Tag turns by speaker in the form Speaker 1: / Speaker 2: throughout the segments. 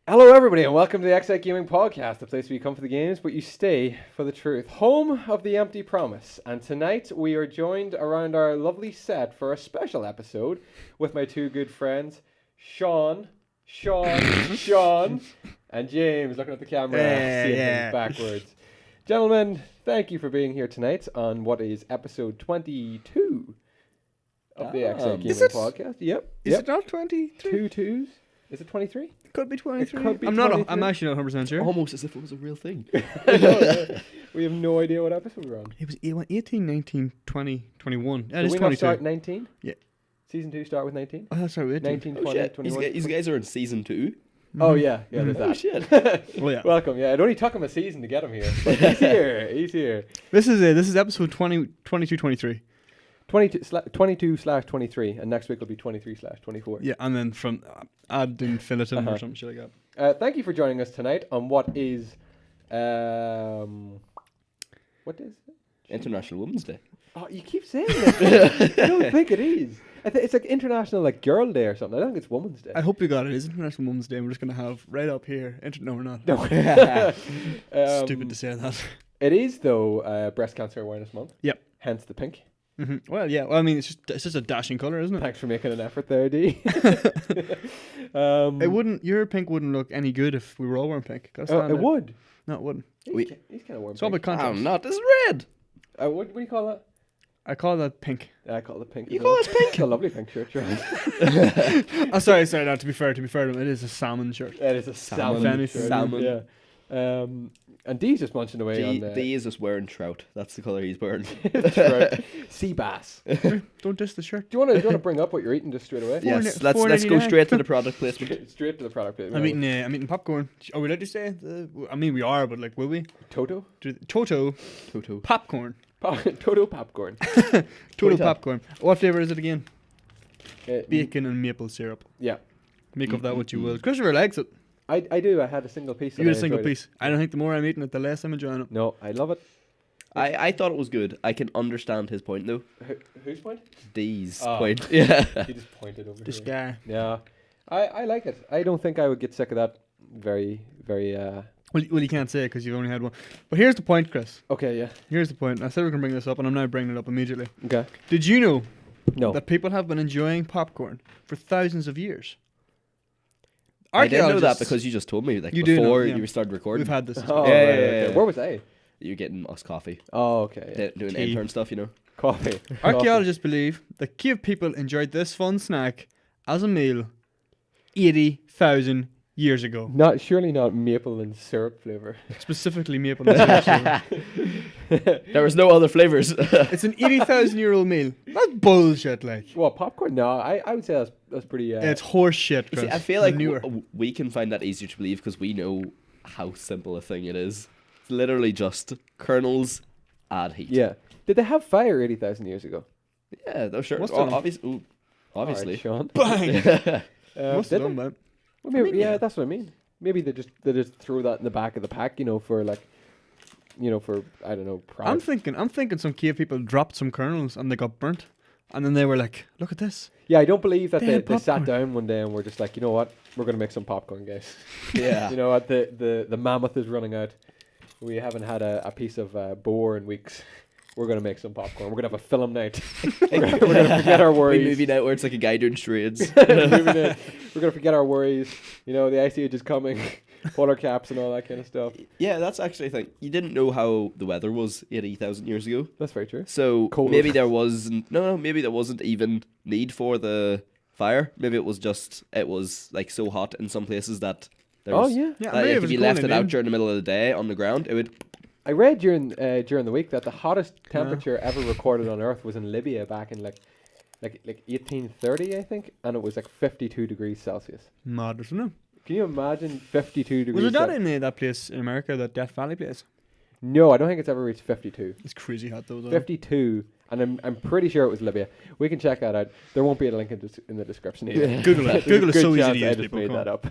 Speaker 1: Hello everybody and welcome to the Xite Gaming Podcast, the place where you come for the games but you stay for the truth. Home of the empty promise. And tonight we are joined around our lovely set for a special episode with my two good friends, Sean, and James, looking at the camera, seeing things backwards. Gentlemen, thank you for being here tonight on what is episode 22 of the Xite Gaming Podcast. Yep.
Speaker 2: Is it not 23?
Speaker 1: Two twos? Is it 23?
Speaker 2: Could be 23.
Speaker 1: It could be
Speaker 2: I'm
Speaker 1: 23.
Speaker 2: I'm actually not 100% sure.
Speaker 3: Almost as if it was a real thing.
Speaker 1: We have no idea what episode we're on.
Speaker 2: It went 18, 19, 20, 21. Yeah,
Speaker 1: Did
Speaker 2: it's
Speaker 1: we
Speaker 2: 22.
Speaker 1: not start 19?
Speaker 2: Yeah.
Speaker 1: Season 2 start with 19?
Speaker 2: Oh, that's right. We did.
Speaker 1: 19,
Speaker 3: Oh
Speaker 1: 20,
Speaker 3: shit,
Speaker 1: 21.
Speaker 3: these guys are in season 2.
Speaker 1: Oh yeah, there's that.
Speaker 3: Oh shit.
Speaker 2: Oh, yeah.
Speaker 1: Welcome. Yeah, it only took him a season to get him here. But he's here. He's here.
Speaker 2: This is episode 22, 23.
Speaker 1: 22/23, and next week will be 23/24.
Speaker 2: Yeah, and then from add and fill it in or some shit like that.
Speaker 1: Thank you for joining us tonight on what is, what is it?
Speaker 3: International Women's Day.
Speaker 1: Oh, you keep saying that. I don't think it is. It's like International Girl Day or something. I don't think it's Women's Day.
Speaker 2: I hope you got it. It's International Women's Day. And we're just going to have right up here. No, we're not.
Speaker 1: No.
Speaker 2: Stupid to say that.
Speaker 1: It is, though, Breast Cancer Awareness Month.
Speaker 2: Yep.
Speaker 1: Hence the pink.
Speaker 2: Mm-hmm. Well, yeah. Well, I mean, it's just a dashing colour, isn't it?
Speaker 1: Thanks for making an effort there, D.
Speaker 2: Your pink wouldn't look any good if we were all wearing pink.
Speaker 1: It would.
Speaker 2: No, it wouldn't.
Speaker 1: He's kind of warm.
Speaker 2: It's all about context.
Speaker 3: I'm not. This is red.
Speaker 1: What do you call that?
Speaker 2: I call that pink.
Speaker 1: I call it pink.
Speaker 3: You call it pink?
Speaker 1: It's a lovely pink shirt, right?
Speaker 2: Oh, sorry. No, to be fair to them, it is a salmon shirt.
Speaker 1: It is a salmon shirt.
Speaker 2: Salmon.
Speaker 1: Yeah. And Dee's just munching away on the...
Speaker 3: D is just wearing trout. That's the colour he's wearing.
Speaker 1: Trout. Sea bass.
Speaker 2: Don't diss the shirt.
Speaker 1: Do you want to bring up what you're eating just straight away?
Speaker 3: Yes, let's go straight to the product placement.
Speaker 1: Straight to the product placement.
Speaker 2: I'm eating popcorn. Are we allowed to say? I mean, we are, but like, will we?
Speaker 1: Toto
Speaker 2: Toto popcorn.
Speaker 1: Toto popcorn.
Speaker 2: Toto popcorn. What flavour is it again? Bacon and maple syrup.
Speaker 1: Yeah.
Speaker 2: Make of that what you will. Christopher likes it.
Speaker 1: I do. I had a single piece.
Speaker 2: You had a single piece. I don't think the more I'm eating it, the less I'm enjoying it.
Speaker 1: No, I love it.
Speaker 3: I thought it was good. I can understand his point though.
Speaker 1: Whose point?
Speaker 3: D's point. Yeah.
Speaker 1: He just pointed over
Speaker 2: This
Speaker 1: here.
Speaker 2: guy.
Speaker 1: Yeah. I like it. I don't think I would get sick of that very.
Speaker 2: Well, you can't say it because you've only had one. But here's the point, Chris.
Speaker 1: Okay, yeah.
Speaker 2: Here's the point. I said we can bring this up, and I'm now bringing it up immediately.
Speaker 1: Okay.
Speaker 2: Did you know
Speaker 1: that
Speaker 2: people have been enjoying popcorn for thousands of years?
Speaker 3: I didn't know that because you just told me like before you started recording.
Speaker 2: We've had this.
Speaker 1: Oh,
Speaker 3: yeah.
Speaker 1: Where was I?
Speaker 3: You're getting us coffee.
Speaker 1: Oh, okay.
Speaker 3: Doing intern stuff, you know.
Speaker 1: Coffee.
Speaker 2: Archaeologists believe that cave people enjoyed this fun snack as a meal 80,000 years ago.
Speaker 1: Surely not maple and syrup flavour.
Speaker 2: Specifically maple and syrup.
Speaker 3: There was no other flavours.
Speaker 2: It's an 80,000-year-old meal. That's bullshit, like.
Speaker 1: What, popcorn? No, I would say that's pretty...
Speaker 2: it's horse shit, Chris.
Speaker 3: See, I feel like we can find that easier to believe because we know how simple a thing it is. It's literally just kernels, add heat.
Speaker 1: Yeah. Did they have fire 80,000 years ago?
Speaker 3: Yeah, they're sure. Obviously.
Speaker 1: Right, Sean.
Speaker 2: Bang! Must have done that.
Speaker 1: Well, maybe, that's what I mean. Maybe they just throw that in the back of the pack, for like, for I don't know.
Speaker 2: I'm thinking some cave people dropped some kernels and they got burnt, And then they were like, look at this.
Speaker 1: Yeah, I don't believe that
Speaker 2: They
Speaker 1: they
Speaker 2: had
Speaker 1: sat
Speaker 2: popcorn.
Speaker 1: down one day and were just like, you know what, we're going to make some popcorn, guys.
Speaker 3: Yeah.
Speaker 1: You know what, the mammoth is running out. We haven't had a piece of boar in weeks. We're going to make some popcorn. We're going to have a film night. we're going to forget our worries.
Speaker 3: Movie night where it's like a guy doing charades.
Speaker 1: Movie night. We're going to forget our worries. You know, the ice age is coming. Polar caps and all that kind of stuff.
Speaker 3: Yeah, that's actually a thing. You didn't know how the weather was 80,000 years ago.
Speaker 1: That's very true.
Speaker 3: So
Speaker 1: Cold.
Speaker 3: maybe there wasn't maybe there wasn't even need for the fire. Maybe it was like so hot in some places that there was,
Speaker 1: Yeah.
Speaker 2: Yeah,
Speaker 3: that
Speaker 2: maybe it
Speaker 3: if
Speaker 2: was
Speaker 3: you
Speaker 2: going
Speaker 3: left it
Speaker 2: in.
Speaker 3: out during the middle of the day on the ground, it would.
Speaker 1: I read during the week that the hottest temperature ever recorded on Earth was in Libya back in like 1830, I think, and it was like 52 degrees Celsius.
Speaker 2: Mad, isn't it?
Speaker 1: Can you imagine 52 degrees?
Speaker 2: Was it not
Speaker 1: Celsius?
Speaker 2: in that place in America, that Death Valley place?
Speaker 1: No, I don't think it's ever reached 52.
Speaker 2: It's crazy hot though.
Speaker 1: 52, and I'm pretty sure it was Libya. We can check that out. There won't be a link in the description either.
Speaker 2: Google it.
Speaker 1: There's a
Speaker 2: Google is
Speaker 1: good
Speaker 2: so easy
Speaker 1: chance
Speaker 2: to
Speaker 1: I
Speaker 2: use,
Speaker 1: just
Speaker 2: people,
Speaker 1: made
Speaker 2: come
Speaker 1: that up.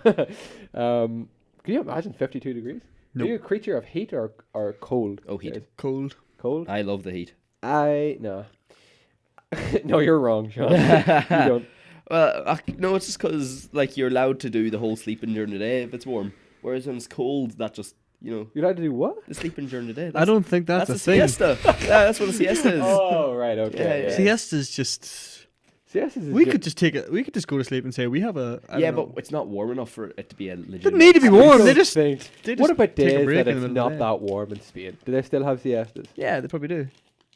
Speaker 1: Can you imagine 52 degrees?
Speaker 2: Nope.
Speaker 1: Are you a creature of heat or cold?
Speaker 3: Oh, heat.
Speaker 1: guys?
Speaker 2: Cold.
Speaker 1: Cold?
Speaker 3: I love the heat.
Speaker 1: No. No, you're wrong, Sean. You don't.
Speaker 3: Well, no, it's just because like you're allowed to do the whole sleeping during the day if it's warm, whereas when it's cold, that just
Speaker 1: You're allowed to do what?
Speaker 3: the sleeping during the day.
Speaker 2: I don't think that's
Speaker 3: That's
Speaker 2: a
Speaker 3: a
Speaker 2: thing.
Speaker 3: siesta. Yeah, that's what a siesta is.
Speaker 1: Oh, right, okay.
Speaker 3: Yeah.
Speaker 2: Siesta's just.
Speaker 1: Siestas is
Speaker 2: We
Speaker 1: ju-
Speaker 2: could just take it. We could just go to sleep and say we have a. I
Speaker 3: Yeah,
Speaker 2: don't know.
Speaker 3: but it's not warm enough for it to be a
Speaker 2: It
Speaker 3: legit.
Speaker 2: doesn't need to be
Speaker 1: I
Speaker 2: warm.
Speaker 1: don't
Speaker 2: They just.
Speaker 1: think-
Speaker 2: They
Speaker 1: What
Speaker 2: just
Speaker 1: about
Speaker 2: take a
Speaker 1: days
Speaker 2: break
Speaker 1: that
Speaker 2: in the
Speaker 1: it's
Speaker 2: middle of
Speaker 1: not
Speaker 2: the day.
Speaker 1: that warm in Spain? Do they still have siestas?
Speaker 2: Yeah, they probably do.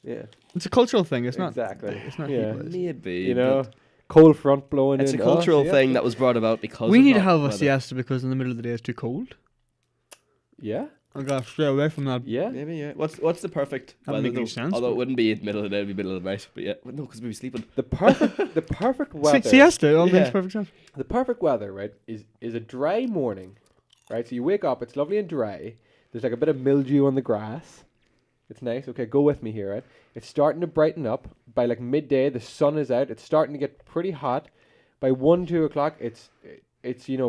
Speaker 1: Yeah,
Speaker 2: It's a cultural thing. It's not.
Speaker 1: exactly.
Speaker 2: It's not.
Speaker 1: Yeah.
Speaker 2: heat-wise.
Speaker 3: Maybe.
Speaker 1: You know, cold front blowing
Speaker 3: it's
Speaker 1: in.
Speaker 3: a cultural
Speaker 1: siesta.
Speaker 3: thing that was brought about because
Speaker 2: We
Speaker 3: of
Speaker 2: need to
Speaker 3: hot
Speaker 2: have a
Speaker 3: weather.
Speaker 2: siesta because in the middle of the day it's too cold.
Speaker 1: Yeah,
Speaker 2: I gotta stay away from that.
Speaker 1: yeah.
Speaker 3: Maybe, yeah. What's the perfect
Speaker 2: That
Speaker 3: weather
Speaker 2: make any
Speaker 3: though?
Speaker 2: sense,
Speaker 3: Although
Speaker 2: but-
Speaker 3: it wouldn't be in the middle of the day, it'd be middle of the night. But yeah, well, no, because we'd be sleeping.
Speaker 1: The perfect weather.
Speaker 2: Siesta. All
Speaker 3: Yeah.
Speaker 2: makes perfect sense.
Speaker 1: The perfect weather, right, is a dry morning, right? So you wake up, it's lovely and dry. There's like a bit of mildew on the grass. It's nice. Okay, go with me here, right? It's starting to brighten up. By like midday, the sun is out. It's starting to get pretty hot. By 1-2 o'clock, it's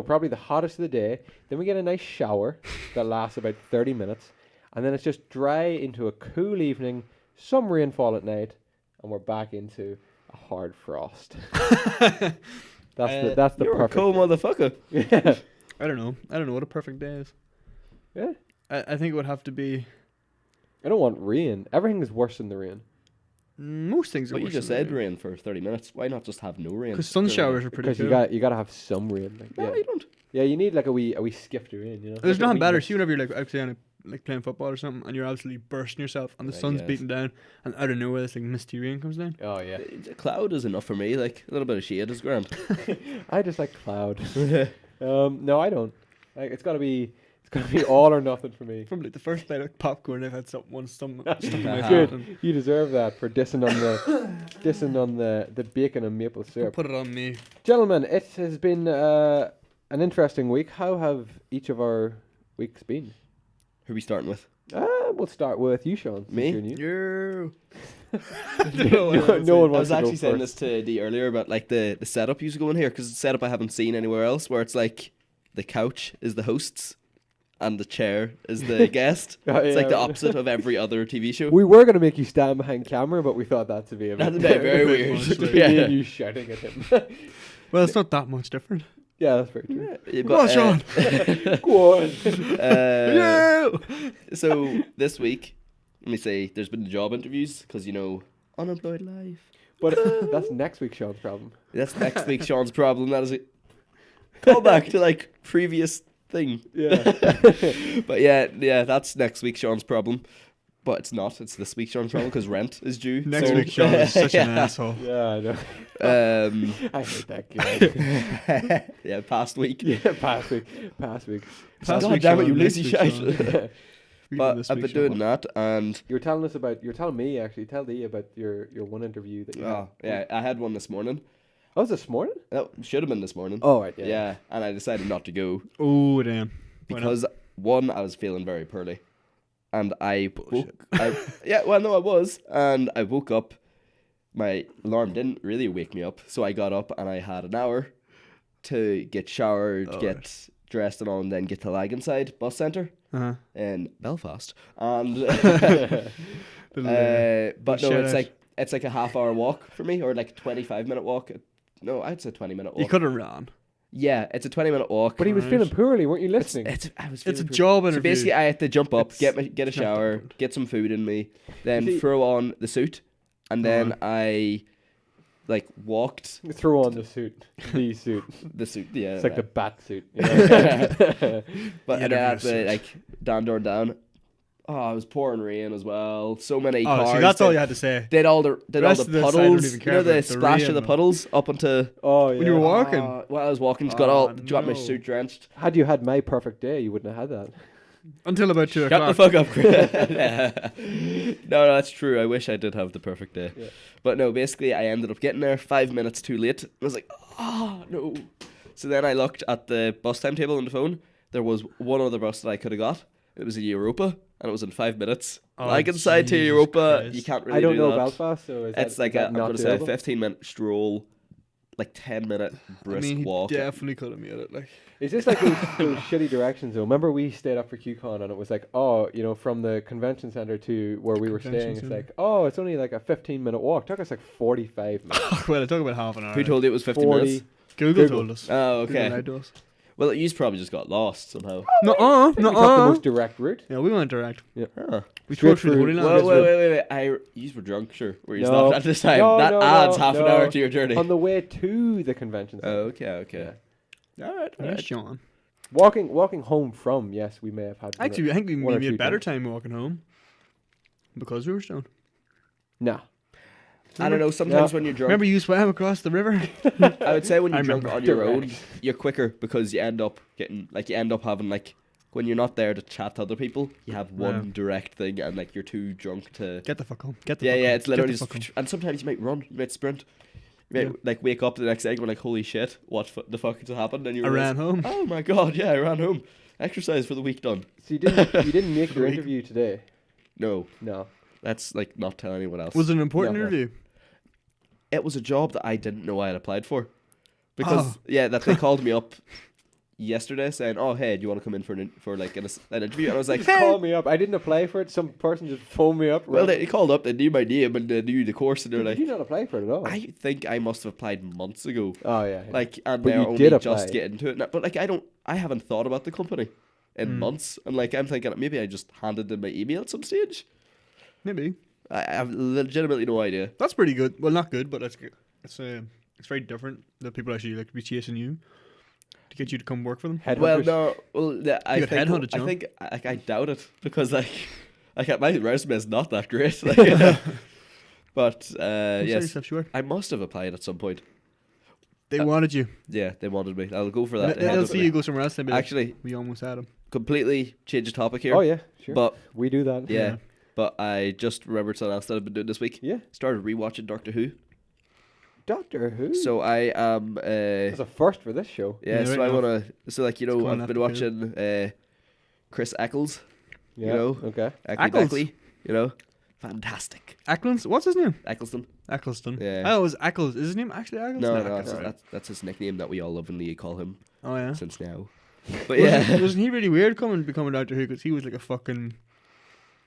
Speaker 1: probably the hottest of the day. Then we get a nice shower that lasts about 30 minutes, and then it's just dry into a cool evening, some rainfall at night, and we're back into a hard frost. That's the
Speaker 3: You're a
Speaker 1: perfect.
Speaker 3: cool motherfucker.
Speaker 1: Yeah.
Speaker 2: I don't know what a perfect day is.
Speaker 1: Yeah.
Speaker 2: I think it would have to be.
Speaker 1: I don't want rain. Everything is worse than the rain.
Speaker 2: Most things are.
Speaker 3: But you
Speaker 2: worse
Speaker 3: just
Speaker 2: than
Speaker 3: said rain for 30 minutes. Why not just have no rain?
Speaker 2: Because sun showers are pretty
Speaker 1: Because
Speaker 2: cool.
Speaker 1: you gotta have some rain. Like,
Speaker 3: No,
Speaker 1: yeah.
Speaker 3: you don't.
Speaker 1: Yeah, you need like a wee skift of rain. You know.
Speaker 2: There's
Speaker 1: Like a
Speaker 2: nothing
Speaker 1: wee
Speaker 2: better.
Speaker 1: mist.
Speaker 2: See, whenever you're like actually like playing football or something, and you're absolutely bursting yourself, and the
Speaker 3: I
Speaker 2: sun's
Speaker 3: guess.
Speaker 2: beating down, and out of nowhere this like misty rain comes down.
Speaker 1: Oh yeah.
Speaker 3: A cloud is enough for me. Like a little bit of shade is grand.
Speaker 1: I just like cloud. No, I don't. Like it's gotta be all or nothing for me.
Speaker 2: From like the first bite of popcorn, I've had one stuck in my
Speaker 3: Good.
Speaker 2: throat.
Speaker 1: Good. You deserve that for dissing on the bacon and maple syrup.
Speaker 2: Put it on me.
Speaker 1: Gentlemen, it has been an interesting week. How have each of our weeks been?
Speaker 3: Who are we starting with?
Speaker 1: We'll start with you, Sean. since
Speaker 3: Me?
Speaker 1: you're new.
Speaker 2: You.
Speaker 1: No one
Speaker 3: I
Speaker 1: wants
Speaker 3: was
Speaker 1: to go
Speaker 3: actually saying
Speaker 1: first.
Speaker 3: this to Dee earlier about like the setup you should go in here because it's a setup I haven't seen anywhere else where it's like the couch is the hosts and the chair is the guest.
Speaker 1: Oh,
Speaker 3: It's like
Speaker 1: yeah.
Speaker 3: the opposite of every other TV show.
Speaker 1: We were gonna make you stand behind camera, but we thought that to be a bit
Speaker 3: That's a bit very
Speaker 2: bit
Speaker 3: weird.
Speaker 2: much,
Speaker 1: Just
Speaker 2: like-
Speaker 1: me
Speaker 3: Yeah.
Speaker 1: and you shouting at him.
Speaker 2: Well, it's not that much different.
Speaker 1: Yeah, that's very true.
Speaker 3: Yeah,
Speaker 2: Come on, Sean.
Speaker 1: Go on.
Speaker 3: So this week, let me say, there's been job interviews because unemployed life.
Speaker 1: But that's next week's Sean's problem.
Speaker 3: That's next week Sean's problem. That is a call back to like previous thing.
Speaker 1: Yeah.
Speaker 3: But yeah, that's next week Sean's problem. But it's not. It's this week Sean's problem because rent is due.
Speaker 2: Next
Speaker 3: so-
Speaker 2: week, Sean is such an
Speaker 3: Yeah.
Speaker 2: asshole.
Speaker 1: Yeah, I know.
Speaker 3: Um,
Speaker 1: I hate that guy.
Speaker 3: yeah, past week.
Speaker 1: Yeah, past week.
Speaker 2: Past
Speaker 3: God
Speaker 2: week,
Speaker 3: damn it,
Speaker 2: Sean,
Speaker 3: you
Speaker 2: next
Speaker 3: lazy
Speaker 2: week,
Speaker 3: shite.
Speaker 2: Sean. Week
Speaker 3: But
Speaker 2: this
Speaker 3: I've
Speaker 2: week,
Speaker 3: been
Speaker 2: Sean.
Speaker 3: doing that, and
Speaker 1: You're telling me actually. Tell Dee about your one interview that you had.
Speaker 3: oh yeah, I had one this morning.
Speaker 1: Oh, was it this morning?
Speaker 3: That should have been this morning.
Speaker 1: Oh, right. Yeah.
Speaker 3: Yeah, and I decided not to go
Speaker 2: Oh damn. Why not?
Speaker 3: because one, I was feeling very poorly, and I
Speaker 2: Bullshit.
Speaker 3: I was, and I woke up. My alarm didn't really wake me up, so I got up and I had an hour to get showered,
Speaker 2: Oh,
Speaker 3: get
Speaker 2: right.
Speaker 3: dressed, and all, and then get to Laganside bus centre
Speaker 2: Uh-huh.
Speaker 3: in Belfast, and
Speaker 2: Little,
Speaker 3: but no,
Speaker 2: shout
Speaker 3: it's
Speaker 2: out.
Speaker 3: like it's like a half-hour walk for me, or like a 25-minute walk. No, I'd say 20-minute walk.
Speaker 2: You could have ran.
Speaker 3: Yeah, it's a 20-minute walk.
Speaker 1: But he was feeling poorly, weren't you listening?
Speaker 3: I was
Speaker 2: It's a
Speaker 3: feeling
Speaker 2: job
Speaker 3: So
Speaker 2: interview.
Speaker 3: basically, I had to jump up,
Speaker 2: It's
Speaker 3: get a
Speaker 2: not that
Speaker 3: shower,
Speaker 2: good.
Speaker 3: get some food in me, then
Speaker 1: See-
Speaker 3: throw on the suit, and then
Speaker 2: Alright.
Speaker 3: I like walked
Speaker 1: Throw on the suit. The suit.
Speaker 3: the suit. Yeah,
Speaker 1: It's like the
Speaker 3: right.
Speaker 1: bat suit. You know?
Speaker 3: But and then I had
Speaker 2: Interview
Speaker 3: to like down. Oh, it was pouring rain as well. So many
Speaker 2: Oh,
Speaker 3: cars.
Speaker 2: see, that's all
Speaker 3: did-
Speaker 2: you had to say.
Speaker 3: Did all the
Speaker 2: rest of this, I don't
Speaker 3: puddles?
Speaker 2: even
Speaker 3: You
Speaker 2: care
Speaker 3: know
Speaker 2: about
Speaker 3: the
Speaker 2: the
Speaker 3: splash
Speaker 2: rain,
Speaker 3: of the
Speaker 2: though.
Speaker 3: puddles up into.
Speaker 1: Oh, yeah.
Speaker 2: When you were walking.
Speaker 3: While I was walking, just got my
Speaker 2: no.
Speaker 3: suit drenched.
Speaker 1: Had you had my perfect day, you wouldn't have had that.
Speaker 2: Until about 2
Speaker 3: Shut
Speaker 2: o'clock.
Speaker 3: the fuck up, Chris. No, that's true. I wish I did have the perfect day.
Speaker 1: Yeah.
Speaker 3: But no, basically, I ended up getting there 5 minutes too late. I was like, oh, no. So then I looked at the bus timetable on the phone. There was one other bus that I could have got. It was a Europa, and it was in 5 minutes.
Speaker 2: Oh,
Speaker 3: Like inside to
Speaker 2: Jesus
Speaker 3: Europa,
Speaker 2: Christ.
Speaker 3: you can't really
Speaker 1: I don't
Speaker 3: do
Speaker 1: know
Speaker 3: that.
Speaker 1: Belfast, so is
Speaker 3: It's
Speaker 1: that,
Speaker 3: like
Speaker 1: is
Speaker 3: a,
Speaker 1: that
Speaker 3: I'm
Speaker 1: not
Speaker 3: going to say a
Speaker 1: doable?
Speaker 3: 15-minute stroll, like 10-minute
Speaker 2: I
Speaker 3: brisk
Speaker 2: mean, he
Speaker 3: walk.
Speaker 2: definitely could have made it. Like,
Speaker 1: Is this like those shitty directions though? Remember we stayed up for QCon and it was like, oh, you know, from the convention center to where we were
Speaker 2: Convention
Speaker 1: staying, it's
Speaker 2: centre.
Speaker 1: like, oh, it's only like a 15-minute walk. Took us like 45 minutes.
Speaker 2: well, it took about half an hour.
Speaker 3: Who told you it was 50
Speaker 1: 40.
Speaker 3: minutes?
Speaker 2: Google
Speaker 1: Google.
Speaker 2: told us.
Speaker 3: Oh,
Speaker 2: Google
Speaker 3: okay.
Speaker 2: lied to us.
Speaker 3: Well, you probably just got lost somehow.
Speaker 2: No,
Speaker 1: We took the most direct route.
Speaker 2: Yeah, we went direct.
Speaker 3: Huh.
Speaker 2: We
Speaker 1: Straight
Speaker 2: drove through the
Speaker 1: through-
Speaker 2: Holy Land.
Speaker 3: Well,
Speaker 1: Yes,
Speaker 3: wait. You were drunk, sure. Were you
Speaker 1: No.
Speaker 3: not at this time?
Speaker 1: No,
Speaker 3: that
Speaker 1: no,
Speaker 3: adds
Speaker 1: no,
Speaker 3: half an
Speaker 1: no.
Speaker 3: hour to your journey.
Speaker 1: On the way to the convention
Speaker 3: Oh,
Speaker 1: center.
Speaker 3: okay. All right.
Speaker 2: Yes, John.
Speaker 1: Walking home from, yes, we may have had.
Speaker 2: Actually, I think we
Speaker 1: one or
Speaker 2: made
Speaker 1: two
Speaker 2: a better
Speaker 1: times.
Speaker 2: time walking home because we were stoned.
Speaker 1: Nah.
Speaker 3: I don't know. Sometimes when you're drunk,
Speaker 2: Remember you swam across the river?
Speaker 3: I would say when
Speaker 2: I
Speaker 3: you're drunk
Speaker 2: remember.
Speaker 3: on your own,
Speaker 1: Direct.
Speaker 3: you're quicker because you end up having like when you're not there to chat to other people, you have one
Speaker 2: Yeah.
Speaker 3: direct thing, and like you're too drunk to.
Speaker 2: Get the fuck home. Get the
Speaker 3: Yeah,
Speaker 2: fuck
Speaker 3: yeah.
Speaker 2: home.
Speaker 3: It's
Speaker 2: Get
Speaker 3: literally
Speaker 2: the
Speaker 3: just,
Speaker 2: fuck home.
Speaker 3: and sometimes you might run, you might sprint. You might
Speaker 2: Yeah.
Speaker 3: like wake up the next day and go like, holy shit, what the fuck has happened? And you
Speaker 2: I
Speaker 3: realize,
Speaker 2: ran home.
Speaker 3: oh my god, yeah, I ran home. Exercise for the week done.
Speaker 1: So you didn't make your
Speaker 2: Week.
Speaker 1: interview today.
Speaker 3: No,
Speaker 1: No.
Speaker 3: that's like not tell anyone else.
Speaker 2: Was it an important
Speaker 1: No, no.
Speaker 2: interview?
Speaker 3: It was a job that I didn't know I had applied for. Because
Speaker 2: Oh.
Speaker 3: that they called me up yesterday saying, "Oh, hey, do you want to come in for an interview?" And I was like,
Speaker 1: Just call me up. I didn't apply for it. Some person just phoned me up.
Speaker 3: "Well,
Speaker 1: right?
Speaker 3: they called up, they knew my name and they knew the course, and they're
Speaker 1: Did
Speaker 3: like,
Speaker 1: you not apply for it at all?
Speaker 3: I think I must have applied months ago,
Speaker 1: Oh yeah. yeah.
Speaker 3: like, and
Speaker 1: But
Speaker 3: they're
Speaker 1: you
Speaker 3: only
Speaker 1: did
Speaker 3: just
Speaker 1: apply.
Speaker 3: getting to it now. But like, I haven't thought about the company in months, and like, I'm thinking maybe I just handed in my email at some stage.
Speaker 2: Maybe.
Speaker 3: I have legitimately no idea.
Speaker 2: That's pretty good. Well, not good, but that's good. It's very different that people actually like to be chasing you to get you to come work for them.
Speaker 3: Well,
Speaker 1: Headhunters.
Speaker 3: no, I
Speaker 2: got
Speaker 3: think
Speaker 2: headhunted, John.
Speaker 3: I doubt it because like my resume is not that great. Like, but
Speaker 2: Sell
Speaker 3: yes,
Speaker 2: yourself short.
Speaker 3: I must have applied at some point.
Speaker 2: They wanted you.
Speaker 3: Yeah, they wanted me. I'll go for that.
Speaker 2: They'll
Speaker 3: ahead of
Speaker 2: see
Speaker 3: me.
Speaker 2: you go somewhere else. They'll be like,
Speaker 3: Actually,
Speaker 2: we almost had him.
Speaker 3: completely change the topic here.
Speaker 1: Oh yeah, sure.
Speaker 3: But
Speaker 1: we do that.
Speaker 3: yeah,
Speaker 2: Yeah.
Speaker 3: but I just remembered something else that I've been doing this week.
Speaker 1: Yeah.
Speaker 3: Started rewatching Doctor Who.
Speaker 1: Doctor Who.
Speaker 3: So I am.
Speaker 1: That's a first for this show.
Speaker 3: Yeah,
Speaker 2: Yeah,
Speaker 3: so
Speaker 2: right
Speaker 3: I
Speaker 2: now.
Speaker 3: wanna. So like
Speaker 2: It's
Speaker 3: I've
Speaker 2: going
Speaker 3: been
Speaker 2: after
Speaker 3: watching Chris Eccles.
Speaker 1: Yeah.
Speaker 3: You know.
Speaker 1: Okay.
Speaker 2: Eccles?
Speaker 3: Beckley, you know, fantastic.
Speaker 2: Eccles? What's his name?
Speaker 3: Eccleston.
Speaker 2: Eccleston.
Speaker 3: Yeah.
Speaker 2: Oh, it was Eccles. Is his name actually Eccles?
Speaker 3: No,
Speaker 2: Eccles, right.
Speaker 3: that's his nickname that we all lovingly call him
Speaker 2: Oh, yeah.
Speaker 3: since now. But yeah.
Speaker 2: Wasn't he really weird becoming Doctor Who? Because he was like a fucking.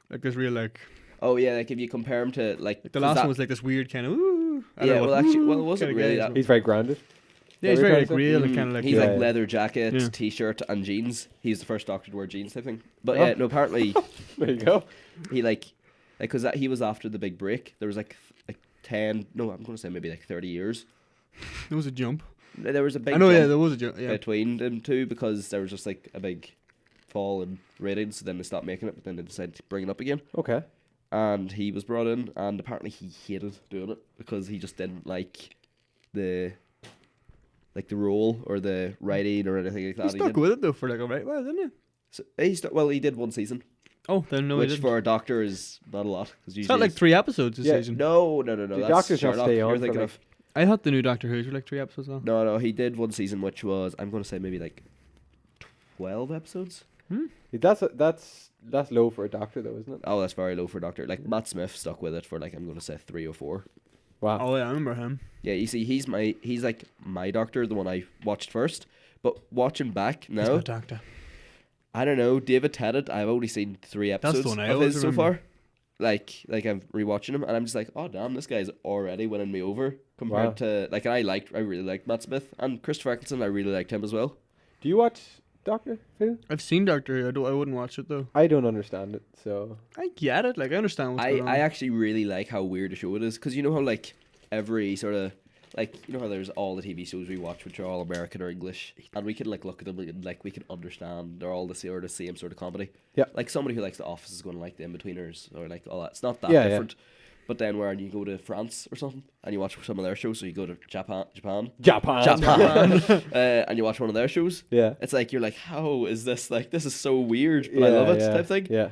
Speaker 2: Like this real, like.
Speaker 3: Oh yeah, like if you compare him to like
Speaker 2: The last one was like this weird kind of. Ooh. I don't
Speaker 3: Yeah,
Speaker 2: know
Speaker 3: well
Speaker 2: what,
Speaker 3: actually,
Speaker 2: ooh
Speaker 3: well it wasn't
Speaker 2: kinda
Speaker 3: really
Speaker 2: guy
Speaker 3: that.
Speaker 2: is.
Speaker 1: He's very grounded.
Speaker 2: Yeah, he's
Speaker 1: Is that
Speaker 2: very
Speaker 1: what
Speaker 2: like
Speaker 1: you're
Speaker 2: real and
Speaker 3: Mm,
Speaker 2: kind of like.
Speaker 3: he's
Speaker 1: Yeah,
Speaker 3: like
Speaker 1: yeah.
Speaker 3: leather jacket,
Speaker 2: Yeah.
Speaker 3: t-shirt, and jeans. He's the first Doctor to wear jeans type thing. But
Speaker 1: Oh.
Speaker 3: yeah, no, apparently
Speaker 1: There you go.
Speaker 3: he like because he was after the big break. There was like 10. No, I'm gonna say maybe like 30 years.
Speaker 2: There was a jump.
Speaker 3: There was a big.
Speaker 2: I know, yeah,
Speaker 3: jump
Speaker 2: there was a jump. Yeah.
Speaker 3: between them two because there was just like a big fall in ratings. So then they stopped making it, but then they decided to bring it up again.
Speaker 1: Okay.
Speaker 3: And he was brought in, and apparently he hated doing it because he just didn't like the role or the writing or anything like that.
Speaker 2: He stuck with it though for like a right while, didn't he?
Speaker 3: So he did one season,
Speaker 2: Oh, then no, he
Speaker 3: which
Speaker 2: didn't.
Speaker 3: for a doctor is not a lot because
Speaker 2: It's
Speaker 3: usually
Speaker 2: not like 3 episodes this
Speaker 1: Yeah,
Speaker 2: season.
Speaker 3: no.
Speaker 1: The
Speaker 3: That's
Speaker 1: doctors not
Speaker 3: Sherlock
Speaker 1: stay
Speaker 3: you're
Speaker 1: on for
Speaker 3: thinking
Speaker 1: like-
Speaker 3: of.
Speaker 2: I thought the new Doctor Who's were like 3 episodes long.
Speaker 3: No, he did one season, which was I'm going to say maybe like 12 episodes.
Speaker 1: That's low for a doctor though, isn't it?
Speaker 3: Oh, that's very low for a doctor. Like Matt Smith stuck with it for like I'm going to say 3 or 4.
Speaker 1: Wow.
Speaker 2: Oh yeah, I remember him.
Speaker 3: Yeah, you see, he's like my doctor, the one I watched first. But watching back
Speaker 2: He's
Speaker 3: now,
Speaker 2: my doctor.
Speaker 3: I don't know. David Tennant, I've only seen 3
Speaker 2: the
Speaker 3: episodes
Speaker 2: one I
Speaker 3: of
Speaker 2: always
Speaker 3: his so
Speaker 2: remember.
Speaker 3: far. like I'm rewatching him, and I'm just like, oh damn, this guy's already winning me over compared to like. And I really liked Matt Smith and Christopher Eccleston. I really liked him as well.
Speaker 1: Do you watch Doctor Who?
Speaker 2: I've seen Doctor Who. I wouldn't watch it though.
Speaker 1: I don't understand it, so
Speaker 2: I get it. Like I understand what's going on.
Speaker 3: I actually really like how weird a show it is, because you know how like every sort of like, you know how there's all the TV shows we watch which are all American or English, and we can like look at them and like we can understand they're all the same sort of comedy.
Speaker 1: Yeah.
Speaker 3: Like somebody who likes The Office is going to like The In-Betweeners or like all that. It's not that
Speaker 1: Yeah,
Speaker 3: different. But then when you go to France or something and you watch some of their shows, so you go to Japan, and you watch one of their shows,
Speaker 1: yeah,
Speaker 3: it's like you're like, how is this? Like, this is so weird, but I love it type thing.
Speaker 1: Yeah.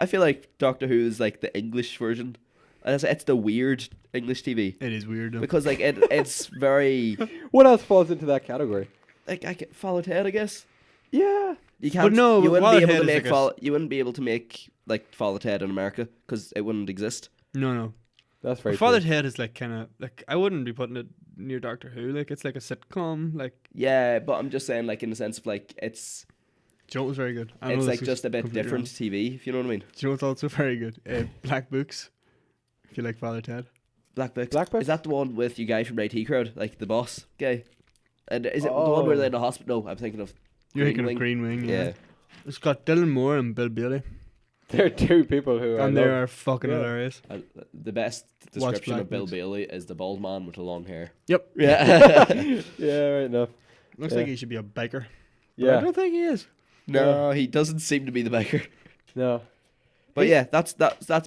Speaker 3: I feel like Doctor Who is like the English version. It's the weird English TV.
Speaker 2: It is weird though.
Speaker 3: Because like it's very
Speaker 1: What else falls into that category?
Speaker 3: like I can follow Ted, I guess.
Speaker 1: Yeah.
Speaker 3: You can't.
Speaker 2: no,
Speaker 3: you wouldn't be able to
Speaker 2: Ted
Speaker 3: make
Speaker 2: is like
Speaker 3: you wouldn't be able to make like Follow Ted in America because it wouldn't exist.
Speaker 2: No.
Speaker 1: That's very
Speaker 2: Father
Speaker 1: true.
Speaker 2: Ted is like kind of like I wouldn't be putting it near Doctor Who. Like it's like a sitcom. Like
Speaker 3: Yeah, but I'm just saying, like in the sense of like it's
Speaker 2: Joe was very good. I know
Speaker 3: it's
Speaker 2: this
Speaker 3: like
Speaker 2: is
Speaker 3: just a bit
Speaker 2: completely
Speaker 3: different
Speaker 2: wrong.
Speaker 3: TV, if you know what I mean.
Speaker 2: Joe was also very good. Black Books. If you like Father Ted.
Speaker 3: Black Books.
Speaker 1: Black Books?
Speaker 3: Is that the one with you guy from IT Crowd, like the boss guy? And is it the one where they're in the hospital? No, I'm thinking of.
Speaker 2: You're
Speaker 3: Green
Speaker 2: thinking
Speaker 3: Wing.
Speaker 2: of Green Wing.
Speaker 3: Yeah.
Speaker 2: Yeah. It's got Dylan Moore and Bill Bailey,
Speaker 1: There are two people who
Speaker 2: and they
Speaker 1: love.
Speaker 2: are fucking
Speaker 1: Yeah.
Speaker 2: hilarious.
Speaker 3: The best
Speaker 2: Watch
Speaker 3: description
Speaker 2: Black
Speaker 3: of Bill
Speaker 2: Books.
Speaker 3: Bailey is the bald man with the long hair.
Speaker 2: Yep.
Speaker 3: Yeah.
Speaker 1: Yeah, right enough.
Speaker 2: Looks
Speaker 1: Yeah.
Speaker 2: like he should be a biker. But
Speaker 1: Yeah.
Speaker 2: I don't think he is.
Speaker 3: No, he doesn't seem to be the biker.
Speaker 1: No.
Speaker 3: But yeah, that's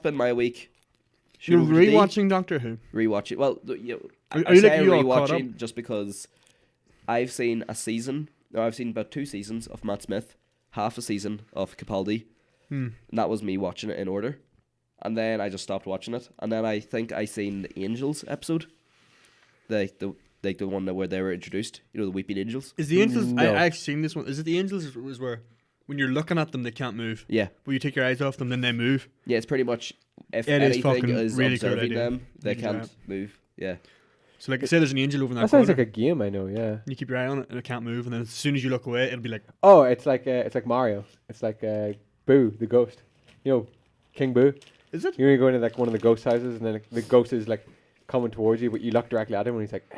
Speaker 3: been my week.
Speaker 2: You're
Speaker 3: Should we
Speaker 2: rewatching Doctor Who.
Speaker 3: rewatch it? Well,
Speaker 2: Are
Speaker 3: I
Speaker 2: you
Speaker 3: say
Speaker 2: like you all caught
Speaker 3: rewatching just because I've seen a season. No, I've seen about 2 seasons of Matt Smith, half a season of Capaldi, and that was me watching it in order. And then I just stopped watching it, and then I think I seen the Angels episode, the one where they were introduced. You know, the Weeping Angels.
Speaker 2: Is the Angels?
Speaker 1: No.
Speaker 2: I actually seen this one. Is it the Angels? Was where when you're looking at them, they can't move.
Speaker 3: Yeah,
Speaker 2: But you take your eyes off them, then they move.
Speaker 3: yeah. It's pretty much if
Speaker 2: It is
Speaker 3: anything
Speaker 2: fucking
Speaker 3: is
Speaker 2: really good
Speaker 3: observing
Speaker 2: idea.
Speaker 3: them, they
Speaker 2: Yeah.
Speaker 3: can't move. Yeah.
Speaker 2: So like I say, there's an angel over in that
Speaker 1: That sounds
Speaker 2: corner.
Speaker 1: like a game I know, yeah.
Speaker 2: You keep your eye on it, and it can't move. And then as soon as you look away, it'll be like,
Speaker 1: Oh, it's like Mario. It's like Boo, the ghost. You know, King Boo.
Speaker 2: is it?
Speaker 1: You know, you go into like one of the ghost houses, and then the ghost is like coming towards you, but you look directly at him, and he's like,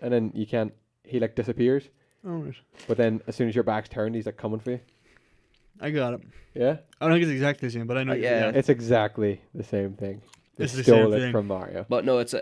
Speaker 1: and then you can't. He like disappears,
Speaker 2: Oh, right.
Speaker 1: but then as soon as your back's turned, he's like coming for you.
Speaker 2: I got it.
Speaker 1: Yeah,
Speaker 2: I don't think it's exactly the same, but I know.
Speaker 3: Yeah.
Speaker 1: it's exactly the same thing. They
Speaker 2: It's the
Speaker 1: stole
Speaker 2: same
Speaker 1: it
Speaker 2: thing.
Speaker 1: from Mario.
Speaker 3: But no, it's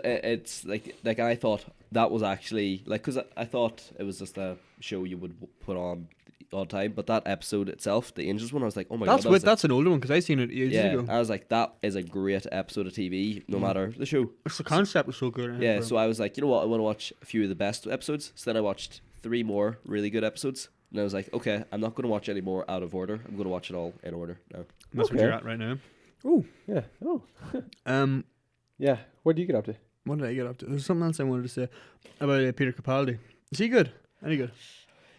Speaker 3: like I thought that was actually like, because I thought it was just a show you would put on all the time, but that episode itself, the Angels one, I was like, oh my
Speaker 2: That's
Speaker 3: god,
Speaker 2: that's an older one because I seen it ages
Speaker 3: yeah.
Speaker 2: ago.
Speaker 3: I was like, that is a great episode of TV, no matter the show.
Speaker 2: The concept was so good. I think,
Speaker 3: Yeah,
Speaker 2: bro.
Speaker 3: so I was like, you know what, I want to watch a few of the best episodes. So then I watched 3 more really good episodes, and I was like, okay, I'm not going to watch any more out of order. I'm going to watch it all in order now.
Speaker 2: That's
Speaker 1: Okay.
Speaker 2: where you're at right now. Oh,
Speaker 1: Yeah. Oh.
Speaker 2: yeah.
Speaker 1: What do you get up to?
Speaker 2: What did I get up to? There's something else I wanted to say about Peter Capaldi. Is he good? Any good?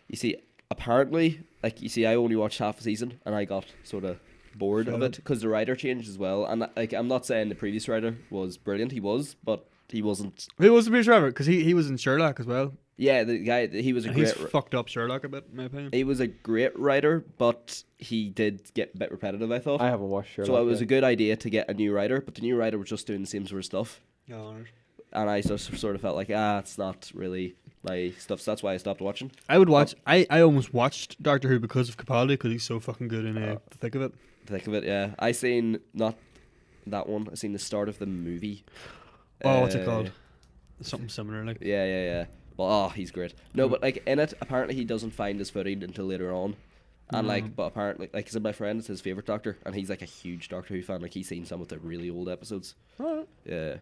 Speaker 3: You see, apparently, like, you see, I only watched half a season, and I got sort of bored of
Speaker 2: Fed
Speaker 3: it
Speaker 2: up.
Speaker 3: because the writer changed as well. And like, I'm not saying the previous writer was brilliant. He was, but he wasn't.
Speaker 2: Who was the Peter Trevor? Because he was in Sherlock as well.
Speaker 3: Yeah, the guy, he was a
Speaker 2: And he's
Speaker 3: great.
Speaker 2: fucked up Sherlock a bit, in my opinion.
Speaker 3: He was a great writer, but he did get a bit repetitive, I thought.
Speaker 1: I haven't watched Sherlock.
Speaker 3: So it was
Speaker 1: yet.
Speaker 3: a good idea to get a new writer, but the new writer was just doing the same sort of stuff.
Speaker 2: Oh, right.
Speaker 3: And I just sort of felt like, it's not really my stuff. So that's why I stopped watching.
Speaker 2: I would watch. I almost watched Doctor Who because of Capaldi because he's so fucking good in the thick of it.
Speaker 3: Think of it, yeah. I seen not that one. I seen the start of the movie.
Speaker 2: Oh, what's it
Speaker 3: Uh,
Speaker 2: called? Something similar, like.
Speaker 3: Yeah. Well, he's great. No, but like in it, apparently he doesn't find his footing until later on. And like, but apparently, like, cause my friend is his favorite Doctor, and he's like a huge Doctor Who fan. Like, he's seen some of the really old episodes.
Speaker 2: Alright.
Speaker 3: Yeah.
Speaker 2: Bit